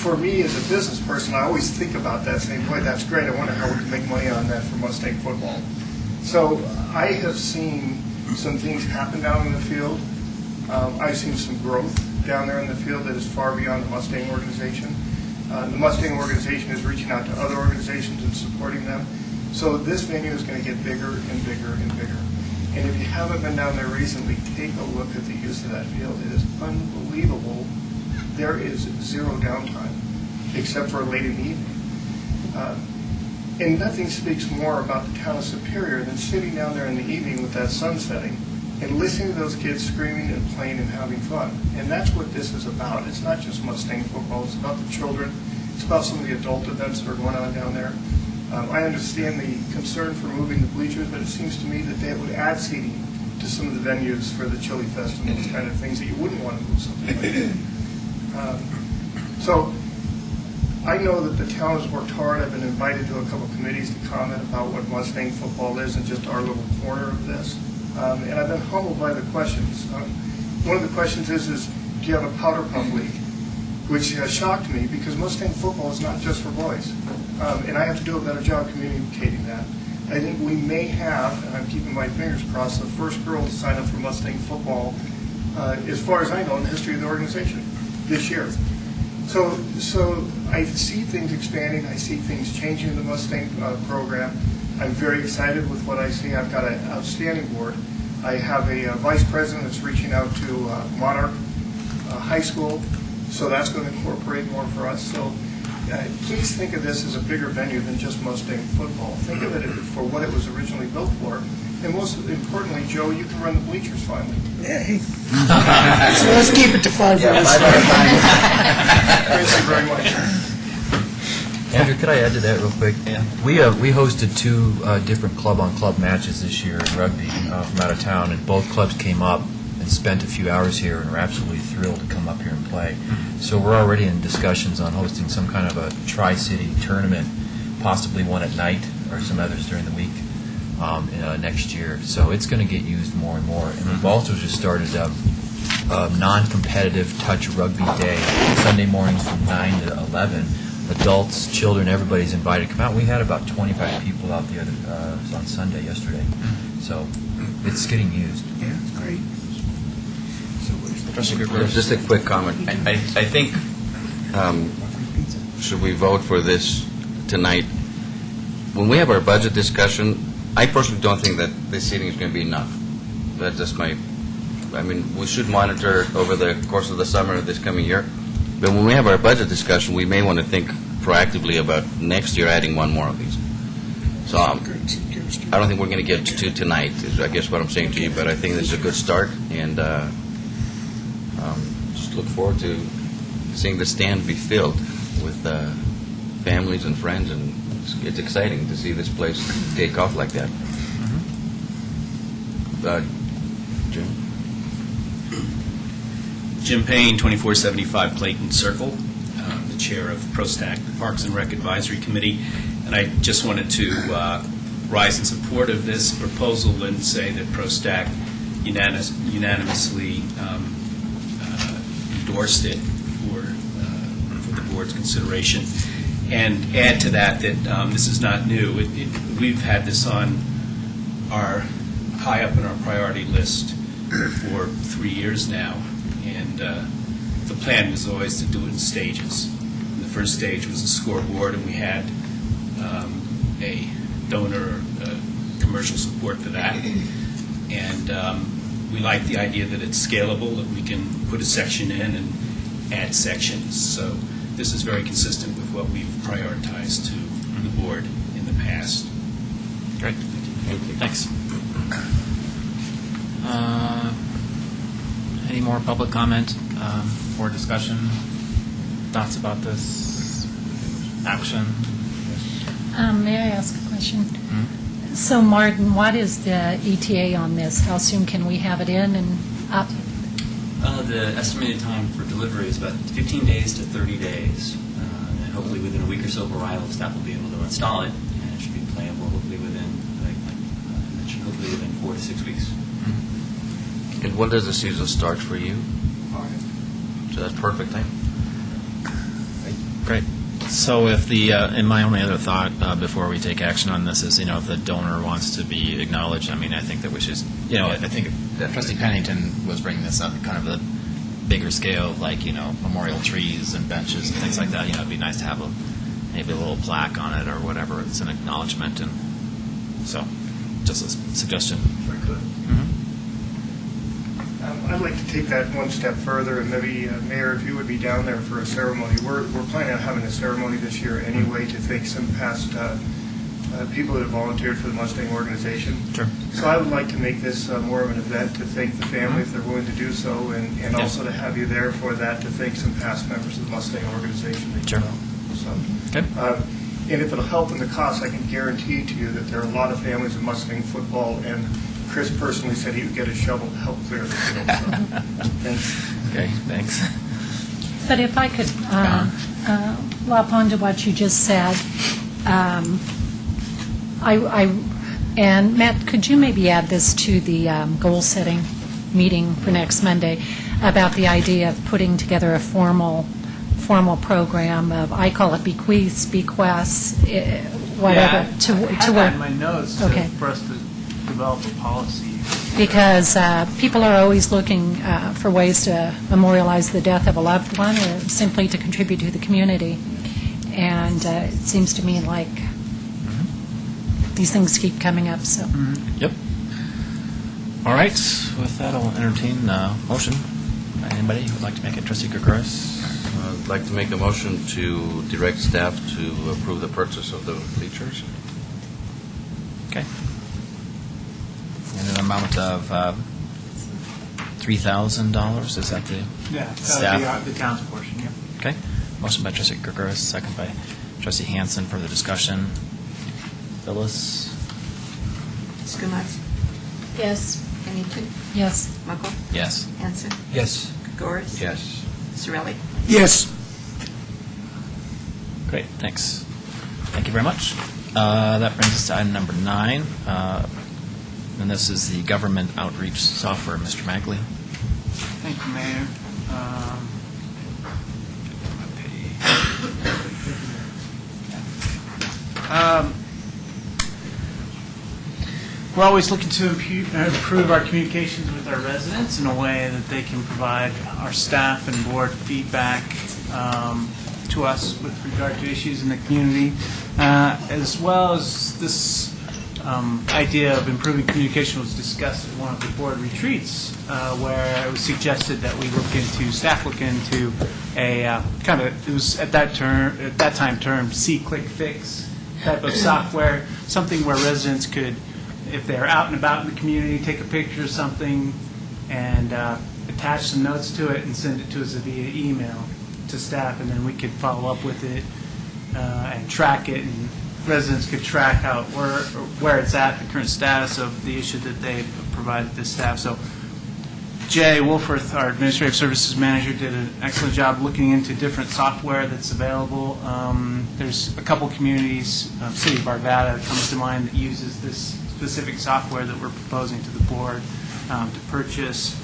for me as a business person, I always think about that, saying, boy, that's great, I wonder how we can make money on that for Mustang Football. So I have seen some things happen down in the field. I've seen some growth down there in the field that is far beyond the Mustang organization. The Mustang organization is reaching out to other organizations and supporting them. So this venue is going to get bigger and bigger and bigger. And if you haven't been down there recently, take a look at the use of that field. It is unbelievable. There is zero downtime, except for late in the evening. And nothing speaks more about the town of Superior than sitting down there in the evening with that sun setting and listening to those kids screaming and playing and having fun. And that's what this is about. It's not just Mustang football. It's about the children. It's about some of the adult events that are going on down there. I understand the concern for moving the bleachers, but it seems to me that that would add seating to some of the venues for the Chili Fest and those kind of things that you wouldn't want to move something like that. So I know that the town has worked hard. I've been invited to a couple committees to comment about what Mustang football is and just our little corner of this. And I've been humbled by the questions. One of the questions is do you have a powder puff league? Which shocked me because Mustang football is not just for boys. And I have to do a better job communicating that. I think we may have, and I'm keeping my fingers crossed, the first girl to sign up for Mustang football, as far as I know, in the history of the organization this year. So I see things expanding. I see things changing in the Mustang program. I'm very excited with what I see. I've got an outstanding board. I have a vice president that's reaching out to Monarch High School, so that's going to incorporate more for us. So please think of this as a bigger venue than just Mustang football. Think of it for what it was originally built for. And most importantly, Joe, you can run the bleachers finally. Yay. So let's keep it to 5 hours. Thank you very much. Andrew, could I add to that real quick? Yeah. We hosted 2 different club-on-club matches this year in rugby from out of town, and both clubs came up and spent a few hours here and are absolutely thrilled to come up here and play. So we're already in discussions on hosting some kind of a tri-city tournament, possibly one at night or some others during the week next year. So it's going to get used more and more. And we've also just started a non-competitive touch rugby day, Sunday mornings from 9 to 11. Adults, children, everybody's invited to come out. We had about 25 people out the other on Sunday yesterday. So it's getting used. Yeah, it's great. Just a quick comment. I think, should we vote for this tonight? When we have our budget discussion, I personally don't think that this seating is going to be enough. That's just I mean, we should monitor over the course of the summer of this coming year. But when we have our budget discussion, we may want to think proactively about next year adding one more of these. So I don't think we're going to get to tonight, is I guess what I'm saying to you, but I think this is a good start, and just look forward to seeing the stand be filled with families and friends, and it's exciting to see this place take off like that. Jim? Jim Payne, 2475 Clayton Circle, the chair of ProStack, Parks and Rec Advisory Committee. And I just wanted to rise in support of this proposal and say that ProStack unanimously endorsed it for the board's consideration. And add to that this is not new. We've had this on our high up in our priority list for 3 years now. And the plan was always to do it in stages. And the first stage was a scoreboard, and we had a donor commercial support for that. And we like the idea that it's scalable, that we can put a section in and add sections. So this is very consistent with what we've prioritized to the board in the past. Great. Thanks. Any more public comment or discussion? Thoughts about this? Action? May I ask a question? So, Martin, what is the ETA on this? How soon can we have it in and up? The estimated time for delivery is about 15 days to 30 days. And hopefully within a week or so of arrival, staff will be able to install it, and it should be playable hopefully within, hopefully within 4 to 6 weeks. And when does the season start for you? So that's perfect time. Great. So if and my only other thought before we take action on this is, if the donor wants to be acknowledged, I think that we should, I think Trustee Pennington was bringing this up kind of a bigger scale, like, memorial trees and benches and things like that. It'd be nice to have maybe a little plaque on it or whatever. It's an acknowledgement. And so just a suggestion. If I could. I'd like to take that one step further, and maybe, Mayor, if you would be down there for a ceremony. We're planning on having a ceremony this year anyway to thank some past people that have volunteered for the Mustang organization. Sure. So I would like to make this more of an event to thank the family if they're willing to do so, and also to have you there for that to thank some past members of the Mustang organization that you Sure. know. So, Okay. and if it'll help in the cost, I can guarantee to you that there are a lot of families in Mustang football, and Chris personally said he would get a shovel to help clear the field. So, thanks. Okay, thanks. But if I could lop onto what you just said, and Matt, could you maybe add this to the goal-setting meeting for next Monday about the idea of putting together a formal program of, I call it bequeaths, bequests, whatever, Yeah, to I have that work. in my notes Okay. for us to develop a policy. Because people are always looking for ways to memorialize the death of a loved one or simply to contribute to the community. And it seems to me like these things keep coming up, so. Yep. All right, with that, I'll entertain a motion. Anybody who would like to make it? Trustee Gregorius? I'd like to make a motion to direct staff to approve the purchase of the bleachers. Okay. In an amount of $3,000, is that the Yeah, staff? the town's portion, yeah. Okay. Motion by Trustee Gregorius, second by Trustee Hansen for the discussion. Phyllis? Skumatz, Yes. Pennington, Yes. Muckle, Yes. Hanson, Yes. Goris, Yes. Sorelli. Yes. Great, thanks. Thank you very much. That brings us to item number 9, and this is the government outreach software. Mr. Magley? Thank you, Mayor. We're always looking to improve our communications with our residents in a way that they can provide our staff and board feedback to us with regard to issues in the community, as well as this idea of improving communication was discussed at one of the board retreats, where it was suggested that staff look into a kind of, it was at that time termed see-click fix type of software, something where residents could, if they're out and about in the community, take a picture of something and attach some notes to it and send it to us via email to staff, and then we could follow up with it and track it, and residents could track out where it's at, the current status of the issue that they've provided to staff. So Jay Wolforth, our Administrative Services Manager, did an excellent job looking into different software that's available. There's a couple communities, City of Arvada comes to mind, that uses this specific software that we're proposing to the board to purchase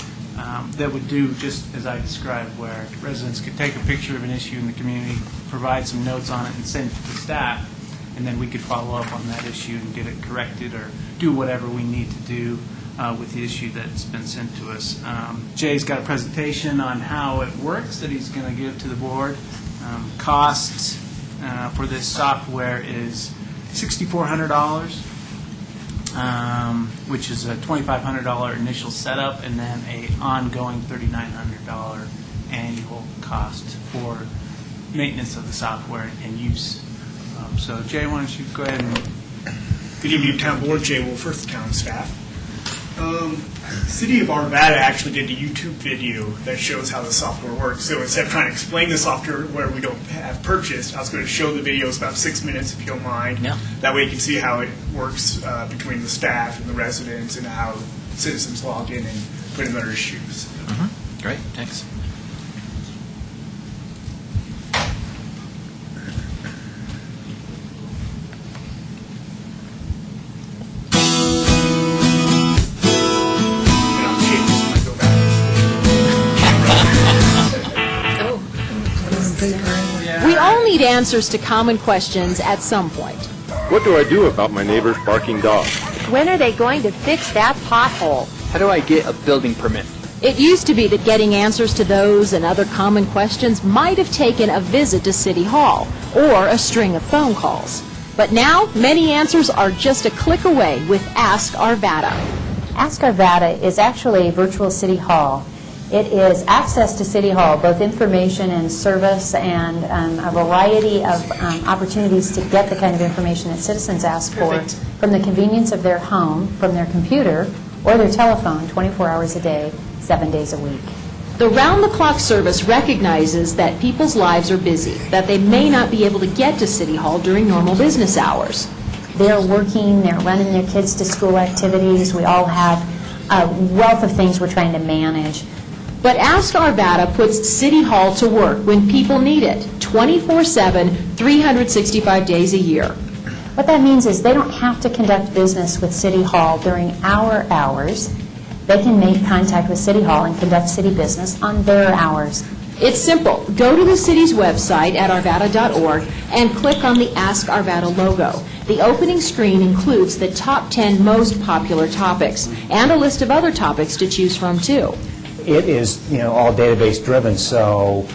that would do just as I described, where residents could take a picture of an issue in the community, provide some notes on it, and send it to staff, and then we could follow up on that issue and get it corrected or do whatever we need to do with the issue that's been sent to us. Jay's got a presentation on how it works that he's going to give to the board. Cost for this software is $6,400. Which is a $2,500 initial setup and then a ongoing $3,900 annual cost for maintenance of the software and use. So Jay, why don't you go ahead and... Good evening, Town Board. Jay Wolforth, town staff. City of Arvada actually did a YouTube video that shows how the software works. So instead of trying to explain the software where we don't have purchased, I was going to show the video. It's about 6 minutes, if you don't mind. Yeah. That way you can see how it works between the staff and the residents and how citizens log in and put in their issues. Great, thanks. And I'll change this when I go back. We all need answers to common questions at some point. What do I do about my neighbor's barking dog? When are they going to fix that pothole? How do I get a building permit? It used to be that getting answers to those and other common questions might have taken a visit to City Hall or a string of phone calls. But now, many answers are just a click away with Ask Arvada. Ask Arvada is actually virtual City Hall. It is access to City Hall, both information and service, and a variety of opportunities to get the kind of information that citizens ask for from the convenience of their home, from their computer, or their telephone, 24 hours a day, 7 days a week. The round-the-clock service recognizes that people's lives are busy, that they may not be able to get to City Hall during normal business hours. They're working, they're running their kids to school activities. We all have a wealth of things we're trying to manage. But Ask Arvada puts City Hall to work when people need it, 24/7, 365 days a year. What that means is they don't have to conduct business with City Hall during our hours. They can make contact with City Hall and conduct city business on their hours. It's simple. Go to the city's website at arvada.org and click on the Ask Arvada logo. The opening screen includes the top 10 most popular topics and a list of other topics to choose from, too. It is, all database driven, so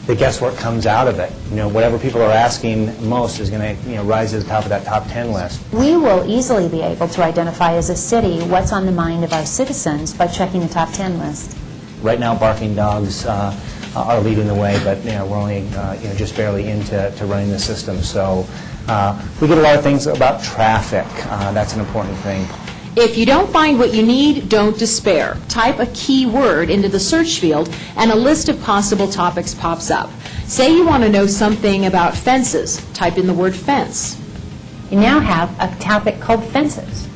the guesswork comes out of it. Whatever people are asking most is going to, rise to the top of that top 10 list. We will easily be able to identify as a city what's on the mind of our citizens by checking the top 10 list. Right now, barking dogs are leading the way, but we're only just barely into running the system. So we get a lot of things about traffic. That's an important thing. If you don't find what you need, don't despair. Type a keyword into the search field and a list of possible topics pops up. Say you want to know something about fences. Type in the word fence. You now have a topic called fences.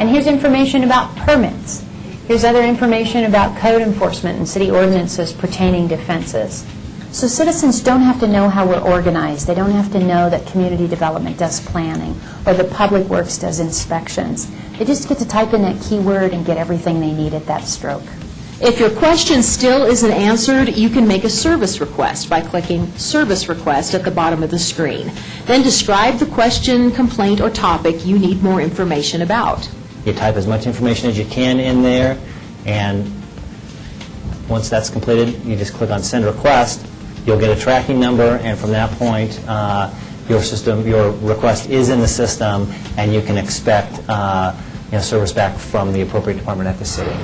And here's information about permits. Here's other information about code enforcement and city ordinances pertaining to fences. So citizens don't have to know how we're organized. They don't have to know that community development does planning or the public works does inspections. They just get to type in that keyword and get everything they need at that stroke. If your question still isn't answered, you can make a service request by clicking Service Request at the bottom of the screen. Then describe the question, complaint, or topic you need more information about. You type as much information as you can in there, and once that's completed, you just click on Send Request. You'll get a tracking number, and from that point, your request is in the system, and you can expect service back from the appropriate department at the city.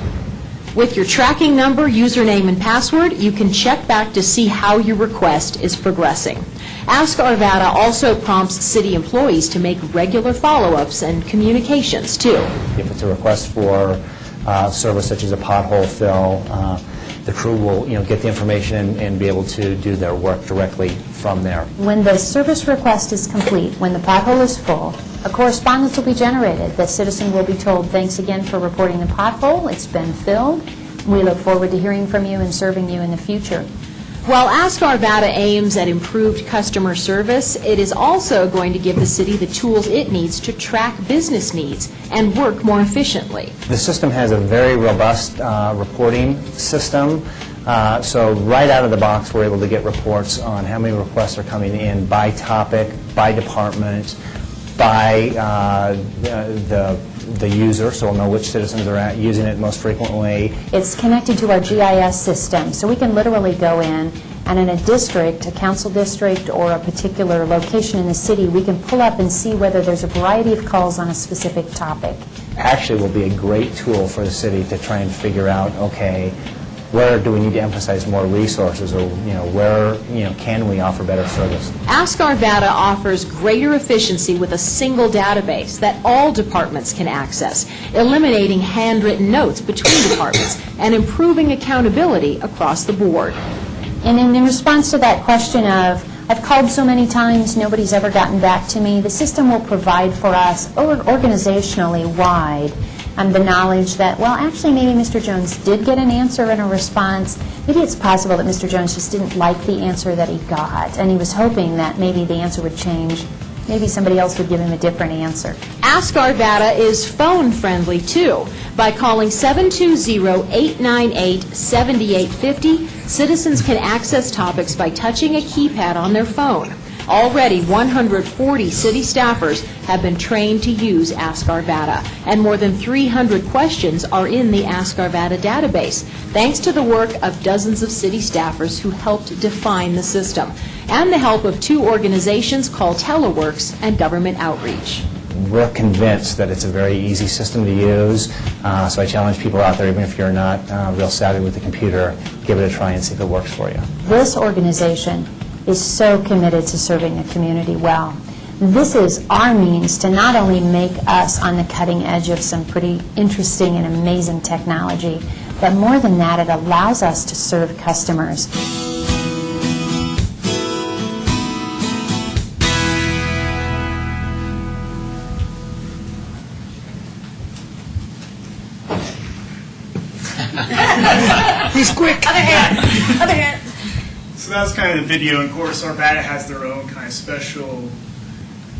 With your tracking number, username, and password, you can check back to see how your request is progressing. Ask Arvada also prompts city employees to make regular follow-ups and communications, too. If it's a request for service such as a pothole fill, the crew will get the information and be able to do their work directly from there. When the service request is complete, when the pothole is full, a correspondence will be generated. The citizen will be told, thanks again for reporting the pothole. It's been filled. We look forward to hearing from you and serving you in the future. While Ask Arvada aims at improved customer service, it is also going to give the city the tools it needs to track business needs and work more efficiently. The system has a very robust reporting system. So right out of the box, we're able to get reports on how many requests are coming in by topic, by department, by the user, so we'll know which citizens are using it most frequently. It's connected to our GIS system, so we can literally go in and in a district, a council district, or a particular location in the city, we can pull up and see whether there's a variety of calls on a specific topic. Actually will be a great tool for the city to try and figure out, okay, where do we need to emphasize more resources, or where can we offer better service? Ask Arvada offers greater efficiency with a single database that all departments can access, eliminating handwritten notes between departments and improving accountability across the board. And in response to that question of, I've called so many times, nobody's ever gotten back to me, the system will provide for us organizationally wide the knowledge that, well, actually maybe Mr. Jones did get an answer and a response. Maybe it's possible that Mr. Jones just didn't like the answer that he got, and he was hoping that maybe the answer would change. Maybe somebody else would give him a different answer. Ask Arvada is phone-friendly, too. By calling 720-898-7850, citizens can access topics by touching a keypad on their phone. Already, 140 city staffers have been trained to use Ask Arvada, and more than 300 questions are in the Ask Arvada database, thanks to the work of dozens of city staffers who helped define the system. and the help of 2 organizations called Teleworks and Government Outreach. We're convinced that it's a very easy system to use, so I challenge people out there, even if you're not real savvy with the computer, give it a try and see if it works for you. This organization is so committed to serving the community well. This is our means to not only make us on the cutting edge of some pretty interesting and amazing technology, but more than that, it allows us to serve customers. He's quick. Other hand. So that's kind of the video. And of course, Arvada has their own kind of special,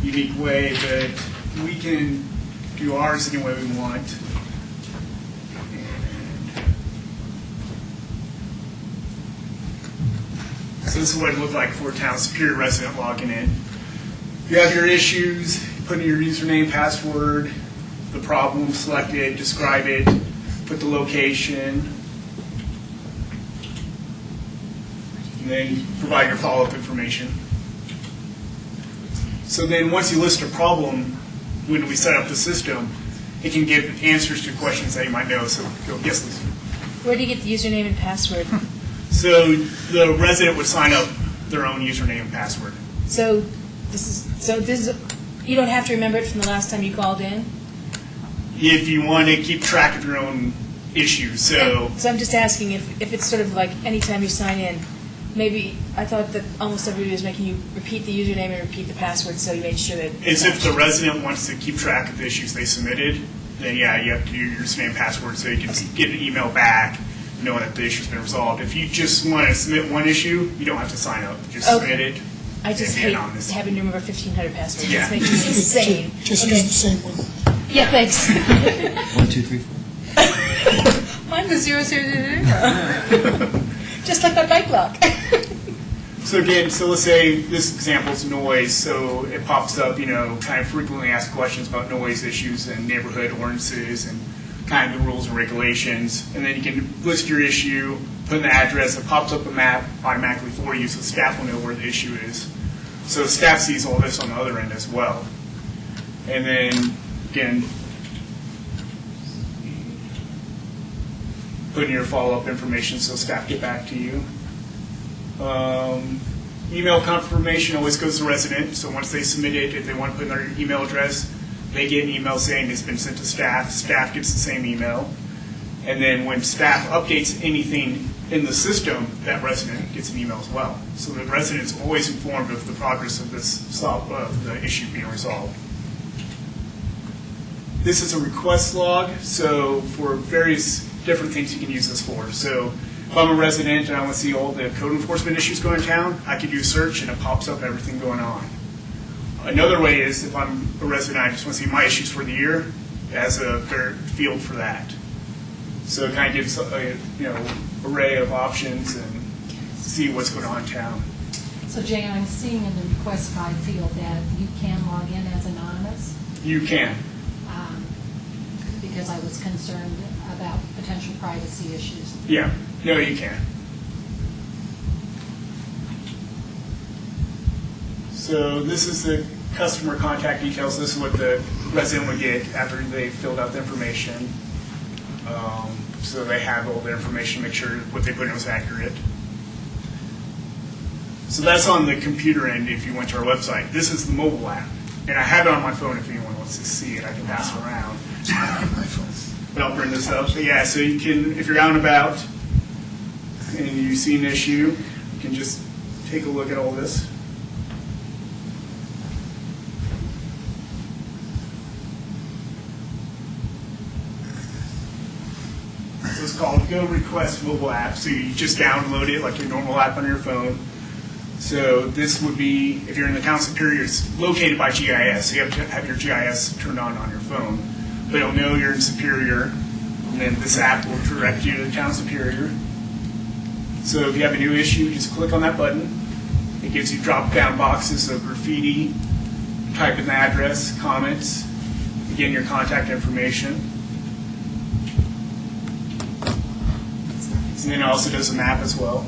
unique way that we can do ours any way we want. So this is what it looked like for a Town Superior resident logging in. You have your issues, you put in your username, password, the problem, select it, describe it, put the location, and then provide your follow-up information. So then once you list a problem, when we set up the system, it can give answers to questions that you might know. So go, yes, Lisa. Where do you get the username and password? So the resident would sign up their own username and password. So this is you don't have to remember it from the last time you called in? If you want to keep track of your own issues. So I'm just asking if it's sort of like anytime you sign in, maybe I thought that almost everybody was making you repeat the username and repeat the password, so you made sure that... It's if the resident wants to keep track of the issues they submitted, then yeah, you have to do your username and password so you can get an email back knowing that the issue's been resolved. If you just want to submit one issue, you don't have to sign up. Just submit it. I just hate having to remember 1,500 passwords. Yeah. It's making me insane. Just use the same one. Yeah, thanks. 1, 2, 3, 4. Mine was 0, 0, 0, 0. Just like my bike lock. So again, so let's say this example is noise, so it pops up, kind of frequently asked questions about noise issues and neighborhood ordinances and kind of the rules and regulations, and then you can list your issue, put in the address, it pops up a map automatically for you so staff will know where the issue is. So staff sees all this on the other end as well. And then, again, put in your follow-up information so staff get back to you. Email confirmation always goes to the resident, so once they submit it, if they want to put in their email address, they get an email saying it's been sent to staff. Staff gets the same email. And then when staff updates anything in the system, that resident gets an email as well. So the resident's always informed of the progress of the issue being resolved. This is a request log, so for various different things you can use this for. So if I'm a resident and I want to see all the code enforcement issues going in town, I can do a search and it pops up everything going on. Another way is if I'm a resident, I just want to see my issues for the year, it has a field for that. So it kind of gives a array of options and see what's going on in town. So Jay, I'm seeing in the request guide field that you can log in as anonymous, You can. because I was concerned about potential privacy issues. Yeah. No, you can. So this is the customer contact details. This is what the resident would get after they filled out the information. So they have all the information, make sure what they put in was accurate. So that's on the computer end if you went to our website. This is the mobile app. And I have it on my phone if anyone wants to see it. I can pass it around. But I'll bring this up. So yeah, so you can, if you're out and about and you see an issue, you can just take a look at all this. So it's called Go Request Mobile App. So you just download it like your normal app on your phone. So this would be, if you're in the Town Superior, it's located by GIS. So you have to have your GIS turned on your phone. But it'll know you're in Superior, and then this app will direct you to the Town Superior. So if you have a new issue, just click on that button. It gives you drop-down boxes of graffiti, type in the address, comments, again, your contact information. And then it also does a map as well.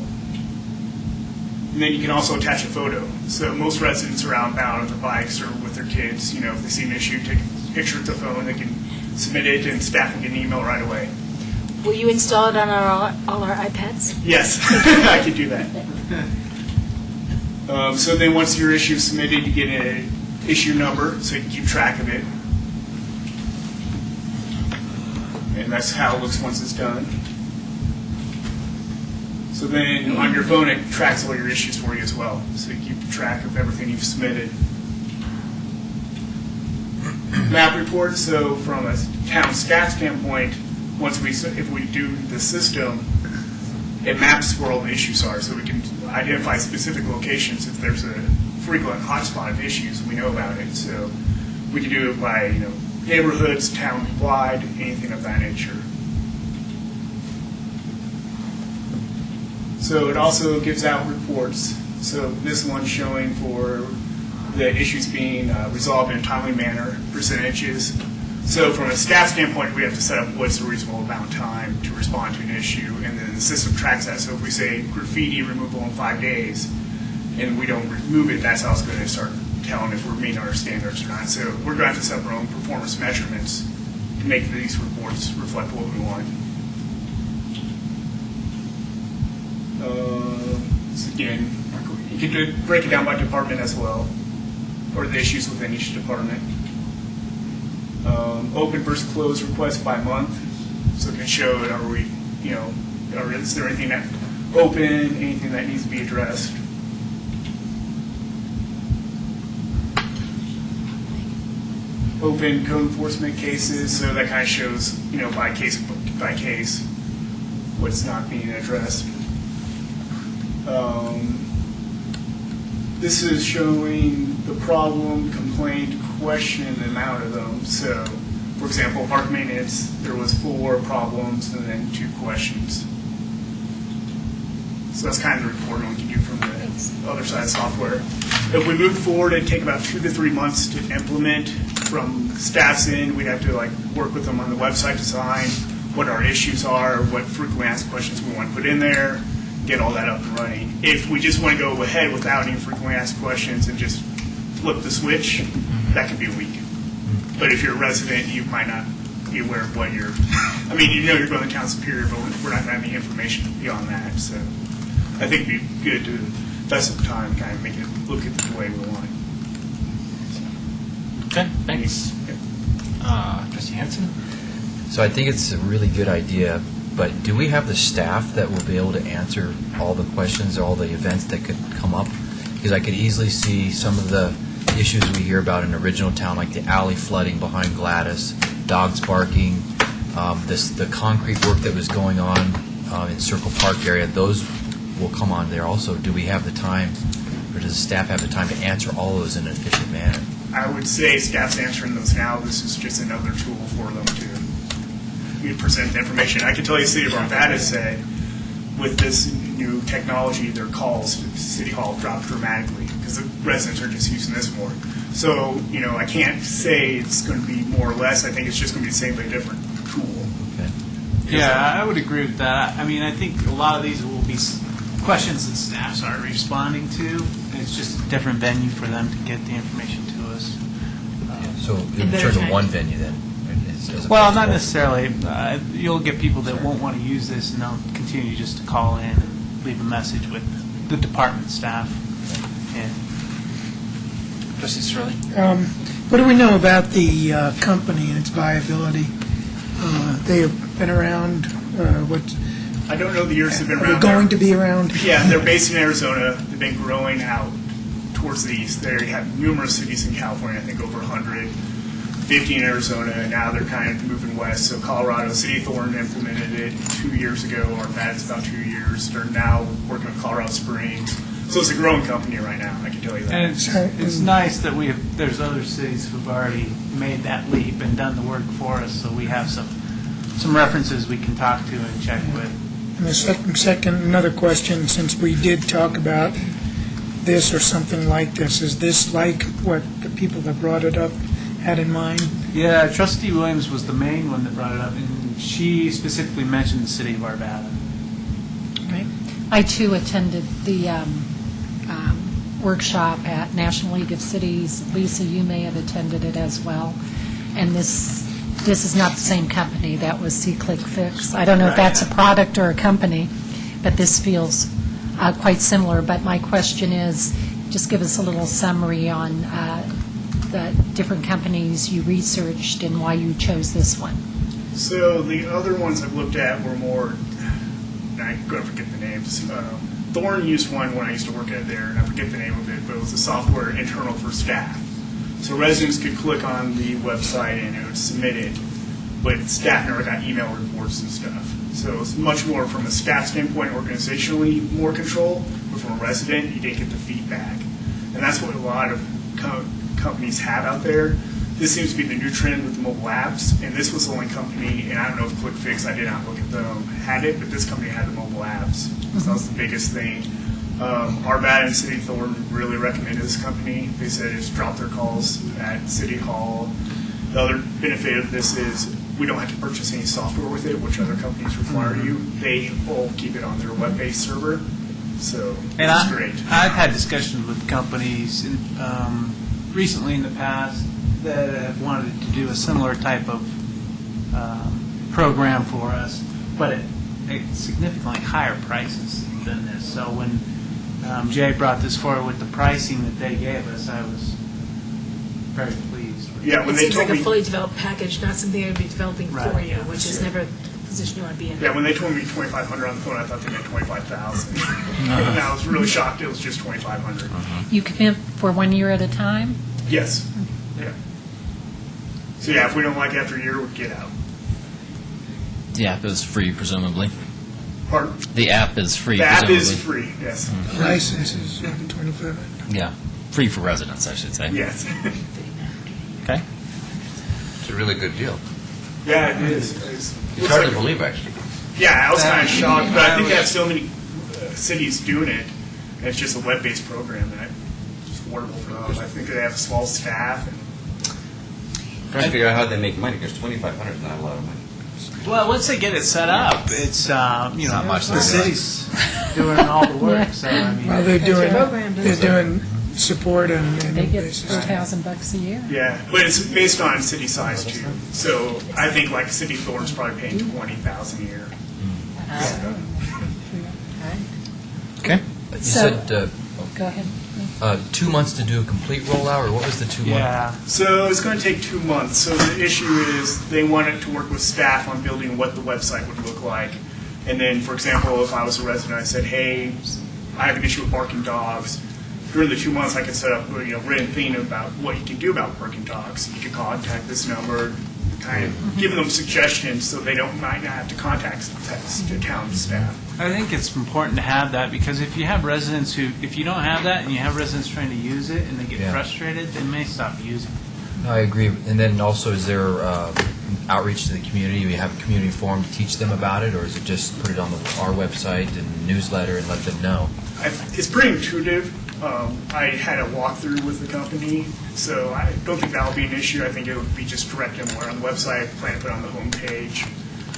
And then you can also attach a photo. So most residents are outbound on their bikes or with their kids. You know, if they see an issue, take a picture with the phone, they can submit it, and staff can get an email right away. Will you install it on all our iPads? Yes, I can do that. So then once your issue is submitted, you get an issue number so you can keep track of it. And that's how it looks once it's done. So then on your phone, it tracks all your issues for you as well. So you keep track of everything you've submitted. Map report, so from a town staff standpoint, if we do the system, it maps where all the issues are, so we can identify specific locations. If there's a frequent hotspot of issues, we know about it. So we can do it by neighborhoods, town-wide, anything of that nature. So it also gives out reports. So this one's showing for the issues being resolved in a timely manner, percentages. So from a staff standpoint, we have to set up what's the reasonable amount of time to respond to an issue, and then the system tracks that. So if we say graffiti removal in 5 days, and we don't remove it, that's how it's going to start telling if we're meeting our standards or not. So we're going to have to set up our own performance measurements to make these reports reflect what we want. So again, you can break it down by department as well, or the issues within each department. Open versus closed requests by month, so it can show or is there anything that open, anything that needs to be addressed. Open code enforcement cases, so that kind of shows by case what's not being addressed. This is showing the problem, complaint, question, and the amount of them. So, for example, park maintenance, there was 4 problems and then 2 questions. So that's kind of the reporting we can do from the other side of software. If we move forward, it'd take about 2 to 3 months to implement. From staff's end, we'd have to work with them on the website design, what our issues are, what frequently asked questions we want to put in there, get all that up and running. If we just want to go ahead without any frequently asked questions and just flip the switch, that could be a week. But if you're a resident, you might not be aware of what you're, you're going to town superior, but we're not going to have any information beyond that. So I think it'd be good to invest some time and kind of make it look at the way we want. Okay, thanks. Trustee Hanson? So I think it's a really good idea, but do we have the staff that will be able to answer all the questions, all the events that could come up? Because I could easily see some of the issues we hear about in original town, like the alley flooding behind Gladys, dogs barking, the concrete work that was going on in Circle Park area. Those will come on there also. Do we have the time, or does the staff have the time to answer all those in an efficient manner? I would say staff's answering those now. This is just another tool for them to present the information. I can tell you, City of Arvada said, with this new technology, their calls to City Hall dropped dramatically because the residents are just using this more. So, I can't say it's going to be more or less. I think it's just going to be the same but a different tool. Okay. Yeah, I would agree with that. I think a lot of these will be questions that staffs are responding to. It's just a different venue for them to get the information to us. So in terms of one venue then? Well, not necessarily. You'll get people that won't want to use this, and they'll continue just to call in and leave a message with the department staff. Yeah. Trustee Sterling? What do we know about the company and its viability? They have been around, I don't know the years they've been are around. they going to be around? Yeah, they're based in Arizona. They've been growing out towards the east. They have numerous cities in California, I think over 100, 50 in Arizona, and now they're kind of moving west. So Colorado, City of Thornton implemented it 2 years ago. Arvada's about 2 years. They're now working with Colorado Springs. So it's a growing company right now, I can tell you that. And it's nice that there's other cities who've already made that leap and done the work for us, so we have some references we can talk to and check with. And the another question, since we did talk about this or something like this, is this like what the people that brought it up had in mind? Yeah, Trustee Williams was the main one that brought it up, and she specifically mentioned the City of Arvada. I, too, attended the workshop at National League of Cities. Lisa, you may have attended it as well. And this is not the same company. That was C-Click Fix. I don't know if that's a product or a company, but this feels quite similar. But my question is, just give us a little summary on the different companies you researched and why you chose this one. So the other ones I've looked at were more, I'm going to forget the names. Thorne used one when I used to work at there, and I forget the name of it, but it was a software internal for staff. So residents could click on the website and it would submit it, but staff never got email reports and stuff. So it's much more from a staff standpoint, organizationally more control, but from a resident, you didn't get the feedback. And that's what a lot of companies have out there. This seems to be the new trend with the mobile apps, and this was the only company, and I don't know if QuickFix, I did not look at them, had it, but this company had the mobile apps. So that was the biggest thing. Arvada and City Thornton really recommended this company. They said it's dropped their calls at City Hall. The other benefit of this is we don't have to purchase any software with it, which other companies require you. They all keep it on their web-based server, so it's great. I've had discussions with companies recently in the past that have wanted to do a similar type of program for us, but at significantly higher prices than this. So when Jay brought this forward with the pricing that they gave us, I was very pleased. Yeah, when It they seems told like me, a fully developed package, not something they would be developing for Right. you, which is never the position you want to be in. yeah, when they told me 2,500 on the phone, I thought they meant 25,000. And I was really shocked it was just 2,500. You commit for 1 year at a time? Yes. Yeah. So yeah, if we don't like it after a year, we'd get out. The app is free, presumably. Pardon? The app is free, The app presumably. is free, yes. License is $25. Yeah, free for residents, I should say. Yes. Okay. It's a really good deal. Yeah, it is. It's looks hard like- to believe, actually. Yeah, I was kind of shocked, but I think they have so many cities doing it, and it's just a web-based program that it's affordable for them. I think they have a small staff, and Trying to figure out how they make money, because 2,500 is not a lot of money. Well, once they get it set up, it's, not much the to do. city's doing all the work, so I mean. Well, they're doing support on an They annual get basis. $4,000 a year. yeah, but it's based on city size too. So I think like City Thornton's probably paying 20,000 a year. Okay. You So- said Go ahead. 2 months to do a complete rollout, or what was the 2 month? Yeah. So it's going to take 2 months. So the issue is they wanted to work with staff on building what the website would look like. And then, for example, if I was a resident, I said, hey, I have an issue with barking dogs. During the 2 months, I could set up a written thing about what you can do about barking dogs. You could contact this number, kind of giving them suggestions so they might not have to contact the town staff. I think it's important to have that, because if you have residents who, if you don't have that and you have residents trying to use it and they get Yeah. frustrated, they may stop using it. No, I agree. And then also, is there outreach to the community? We have a community forum to teach them about it, or is it just put it on our website and newsletter and let them know? It's pretty intuitive. I had a walkthrough with the company, so I don't think that'll be an issue. I think it would be just direct them where on the website, plan to put it on the homepage.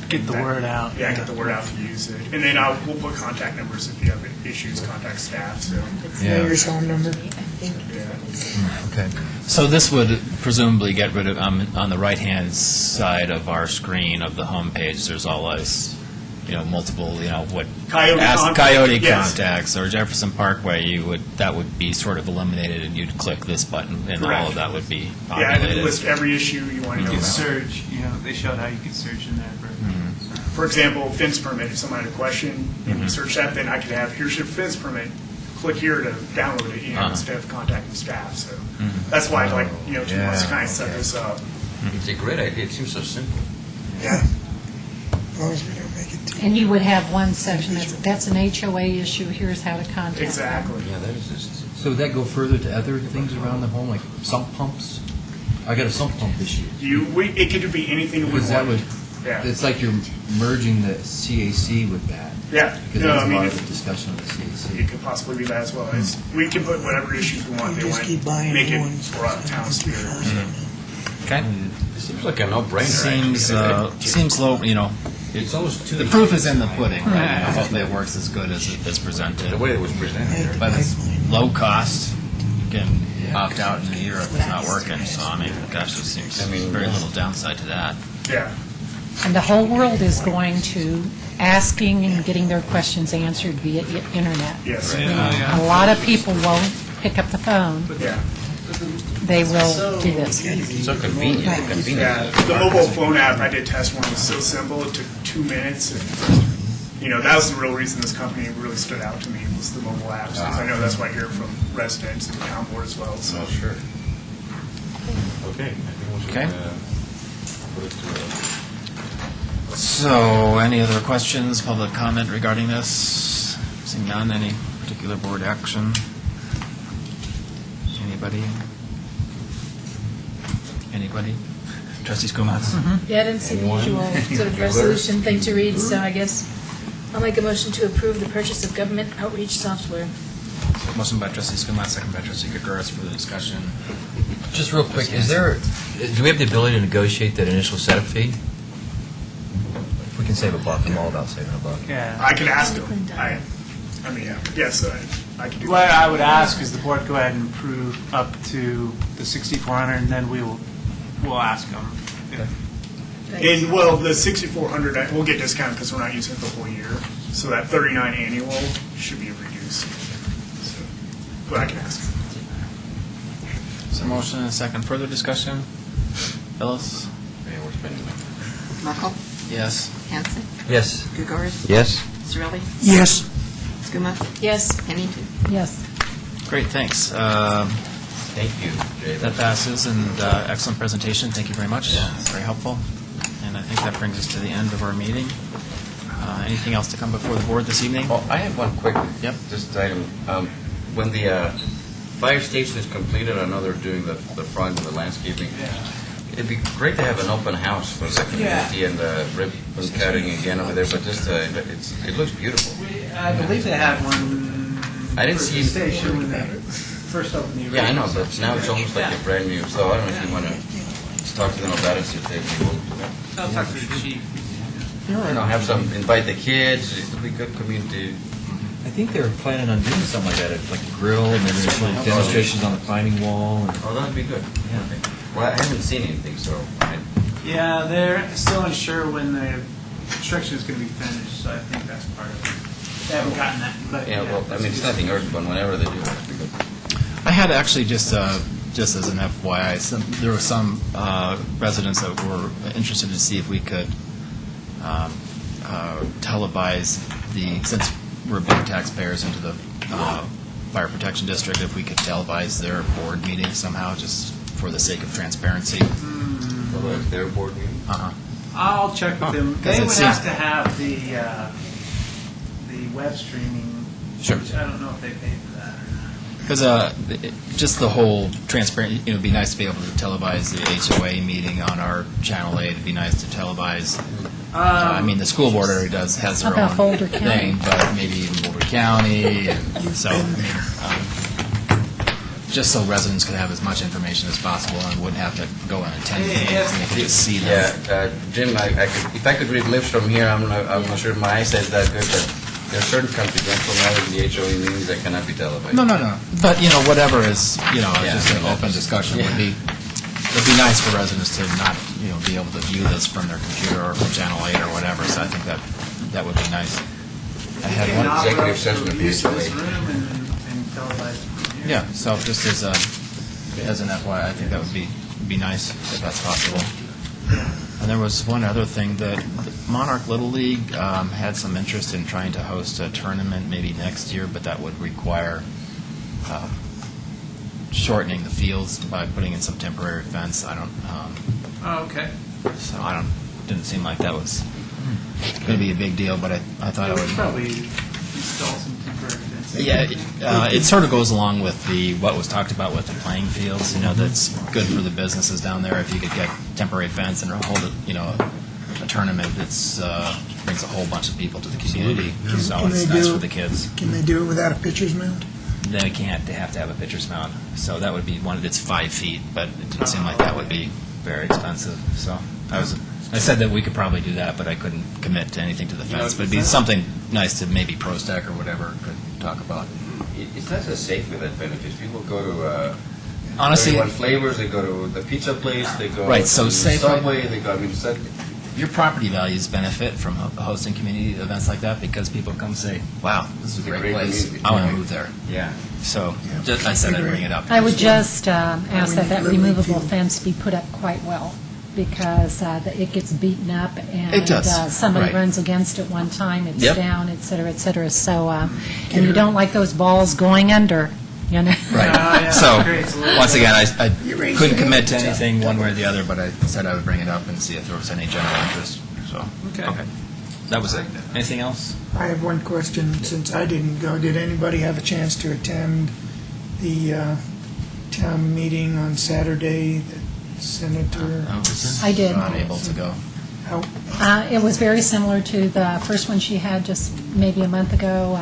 Get the word out. Yeah, get the word out to use it. And then we'll put contact numbers if you have issues, contact staff, so. Mayor's phone number. Yeah. Okay. So this would presumably get rid of, on the right-hand side of our screen of the homepage, there's always, multiple, what. Coyote Yes. contacts, or Jefferson Parkway, that would be sort of eliminated, and you'd click this button, and all Correct. of that would be Yeah, and then populated. list every issue you want to You know could about. search, they showed how you could search in there for. For example, fence permit, if somebody had a question, and you search that, then I could have, here's your fence permit, click here to download it, instead of contacting staff, so. That's why, 2 months to kind of set this up. It's a great idea. It seems so simple. Yeah. As long as we don't make it too. And you would have one section, that's an HOA issue, here's how to contact them. Exactly. Yeah, that is just. So would that go further to other things around the home, like sump pumps? I got a sump pump issue. It could be anything we Because that want. would, Yeah. it's like you're merging the CAC with that. Yeah. Because No, there's I a mean, lot if- of discussion of the CAC. It could possibly be that as well. We can put whatever issues we want. They Just want keep buying make new it ones. for out of town spirit. Okay. It seems like a no-brainer. Seems actually. seems low. It's almost too. The proof is in the pudding, right? You know, hopefully it works as good as it is presented. The way it was presented. But it's low cost. You can opt out in a year if it's not working. So, I mean, gosh, there seems very little downside to that. Yeah. And the whole world is going to asking and getting their questions answered via internet. Yes. You know, a lot of people won't pick up the phone. Yeah. They will do this. So convenient. Yeah, the mobile phone app, I did test one, was so simple, it took 2 minutes. And, you know, that was the real reason this company really stood out to me, was the mobile apps. 'Cause I know that's what I hear from residents and town board as well, so. Oh, sure. Okay. Okay. So, any other questions, public comment regarding this? Seeing none, any particular board action? Anybody? Anybody? Trustee Skumatz? Yeah, I didn't see the usual sort of resolution thing to read, so I guess I'll make a motion to approve the purchase of government outreach software. Motion by Trustee Skumatz, second by Trustee Gagouras for the discussion. Just real quick, do we have the ability to negotiate that initial setup fee? If we can save $1, I'm all about saving $1. Yeah. I could ask them. I mean, yes, I could do What that. I would ask is the board go ahead and approve up to the 6,400, and then we'll ask them. And, well, the 6,400, we'll get discounted because we're not using it the whole year. So that 39 annual should be reduced. So, but I can ask. So motion and a second. Further discussion? Phyllis? Yeah, we're spending money. Merkel? Yes. Hanson? Yes. Gregorius? Yes. Cirilli? Yes. Skumatz? Yes. Pennington? Yes. Great, thanks. Thank you, Jay. That passes, and excellent presentation. Thank you very much. Very helpful. And I think that brings us to the end of our meeting. Anything else to come before the board this evening? Oh, I have one quick, Yep. just item. When the fire station is completed, I know they're doing the front and the landscaping. It'd be great to have an open house for the community and the ribbon cutting again over there, but just, it looks beautiful. I believe they had one. I didn't for see the station when they first opened the. Yeah, I know, but now it's almost like a brand new, so I don't know if you want to talk to them about it, see if they'd be able to. I'll talk to the chief. Have some, invite the kids, it'll be good community. I think they were planning on doing something like that, like a grill, and maybe there's little demonstrations on the climbing wall. And Oh, that'd be good. Okay. Well, I haven't seen anything, so Yeah, they're still unsure when the construction is going to be finished, so I think that's part of it. They haven't gotten that, but. yeah, well, I mean, it's nothing urgent, but whenever they do, that'd be good. I had actually just as an FYI, there were some residents that were interested to see if we could televise since we're big taxpayers into the fire protection district, if we could televise their board meeting somehow, just for the sake of transparency. Well, their board meeting? I'll check with them. 'Cause They it would seems- have to have the web streaming. Sure. Which I don't know if they pay for that or not. Because just the whole transparent, it'd be nice to be able to televise the HOA meeting on our Channel 8. It'd be nice to televise. I mean, the school board already has How their about own Boulder County? thing, but maybe even Boulder County. And so, just so residents could have as much information as possible and wouldn't have to go and attend meetings, and they could just see them. Yeah, Jim, if I could read lips from here, I'm not sure my eyesight's that good, but there are certain confidential matters in the HOA meetings that cannot be televised. No. But, whatever is, Yeah. just an open discussion would be, it'd be nice for residents to not, be able to view this from their computer or from Channel 8 or whatever, so I think that would be nice. I had And one offer executive up session the at the use of HOA. this room and televise it from here. Yeah, so just as an FYI, I think that would be nice if that's possible. And there was one other thing that Monarch Little League had some interest in trying to host a tournament maybe next year, but that would require shortening the fields by putting in some temporary fence. Oh, okay. So didn't seem like that was going to be a big deal, but I thought Yeah, it we would. should probably install some temporary fencing. Yeah, it sort of goes along with what was talked about with the playing fields. That's good for the businesses down there if you could get temporary fence and hold a tournament that brings a whole bunch of people to the community. So Can it's they nice do- for the kids. Can they do it without a pitcher's mound? They can't. They have to have a pitcher's mound. So that would be one. It's 5 feet, but it didn't seem like that would be very expensive. So I was. I said that we could probably do that, but I couldn't commit to anything to the fence. But it'd be something nice to maybe ProStack or whatever could talk about. It's not so safe with that benefits. People go to Honestly, 31 Flavors, they go to the pizza place, they go Right, so to say- Subway, they go, I mean, it's not, your property values benefit from hosting community events like that because people come say, wow, this is a great place. community. I want to Right. move there. yeah. So I said I'd bring it up. I would just ask that that removable fence be put up quite well, because it gets beaten up, and It does, somebody right. runs against it one time, it's Yep. down, et cetera, et cetera. So, and you don't like those balls going under, you know? Right. yeah, So, great. So once again, I raise couldn't your commit to hand. anything one way or the other, but I said I would bring it up and see if there was any general interest. So, Okay. That was it. Anything else? I have one question, since I didn't go. Did anybody have a chance to attend the town meeting on Saturday that Senator? I did. Not able to go. How- It was very similar to the first one she had just maybe a month ago.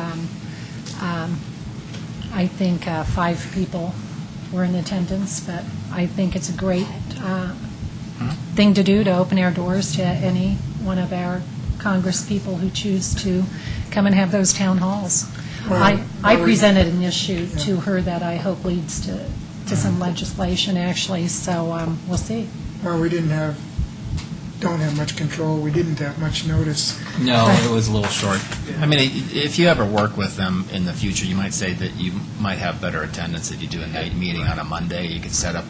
I think 5 people were in attendance, but I think it's a great thing to do, to open our doors to any one of our Congress people who choose to come and have those town halls. I presented an issue to her that I hope leads to some legislation, actually, so we'll see. Well, we don't have much control. We didn't have much notice. No, it was a little short. I mean, if you ever work with them in the future, you might say that you might have better attendance if you do a night meeting on a Monday. You could set up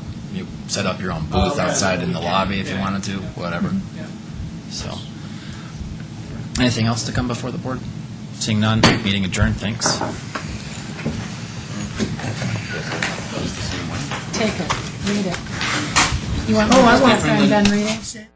your own booth outside in the lobby if you wanted to, whatever. So, anything else to come before the board? Seeing none, meeting adjourned. Thanks. Take it, read it. You want me to I want after I'm done reading?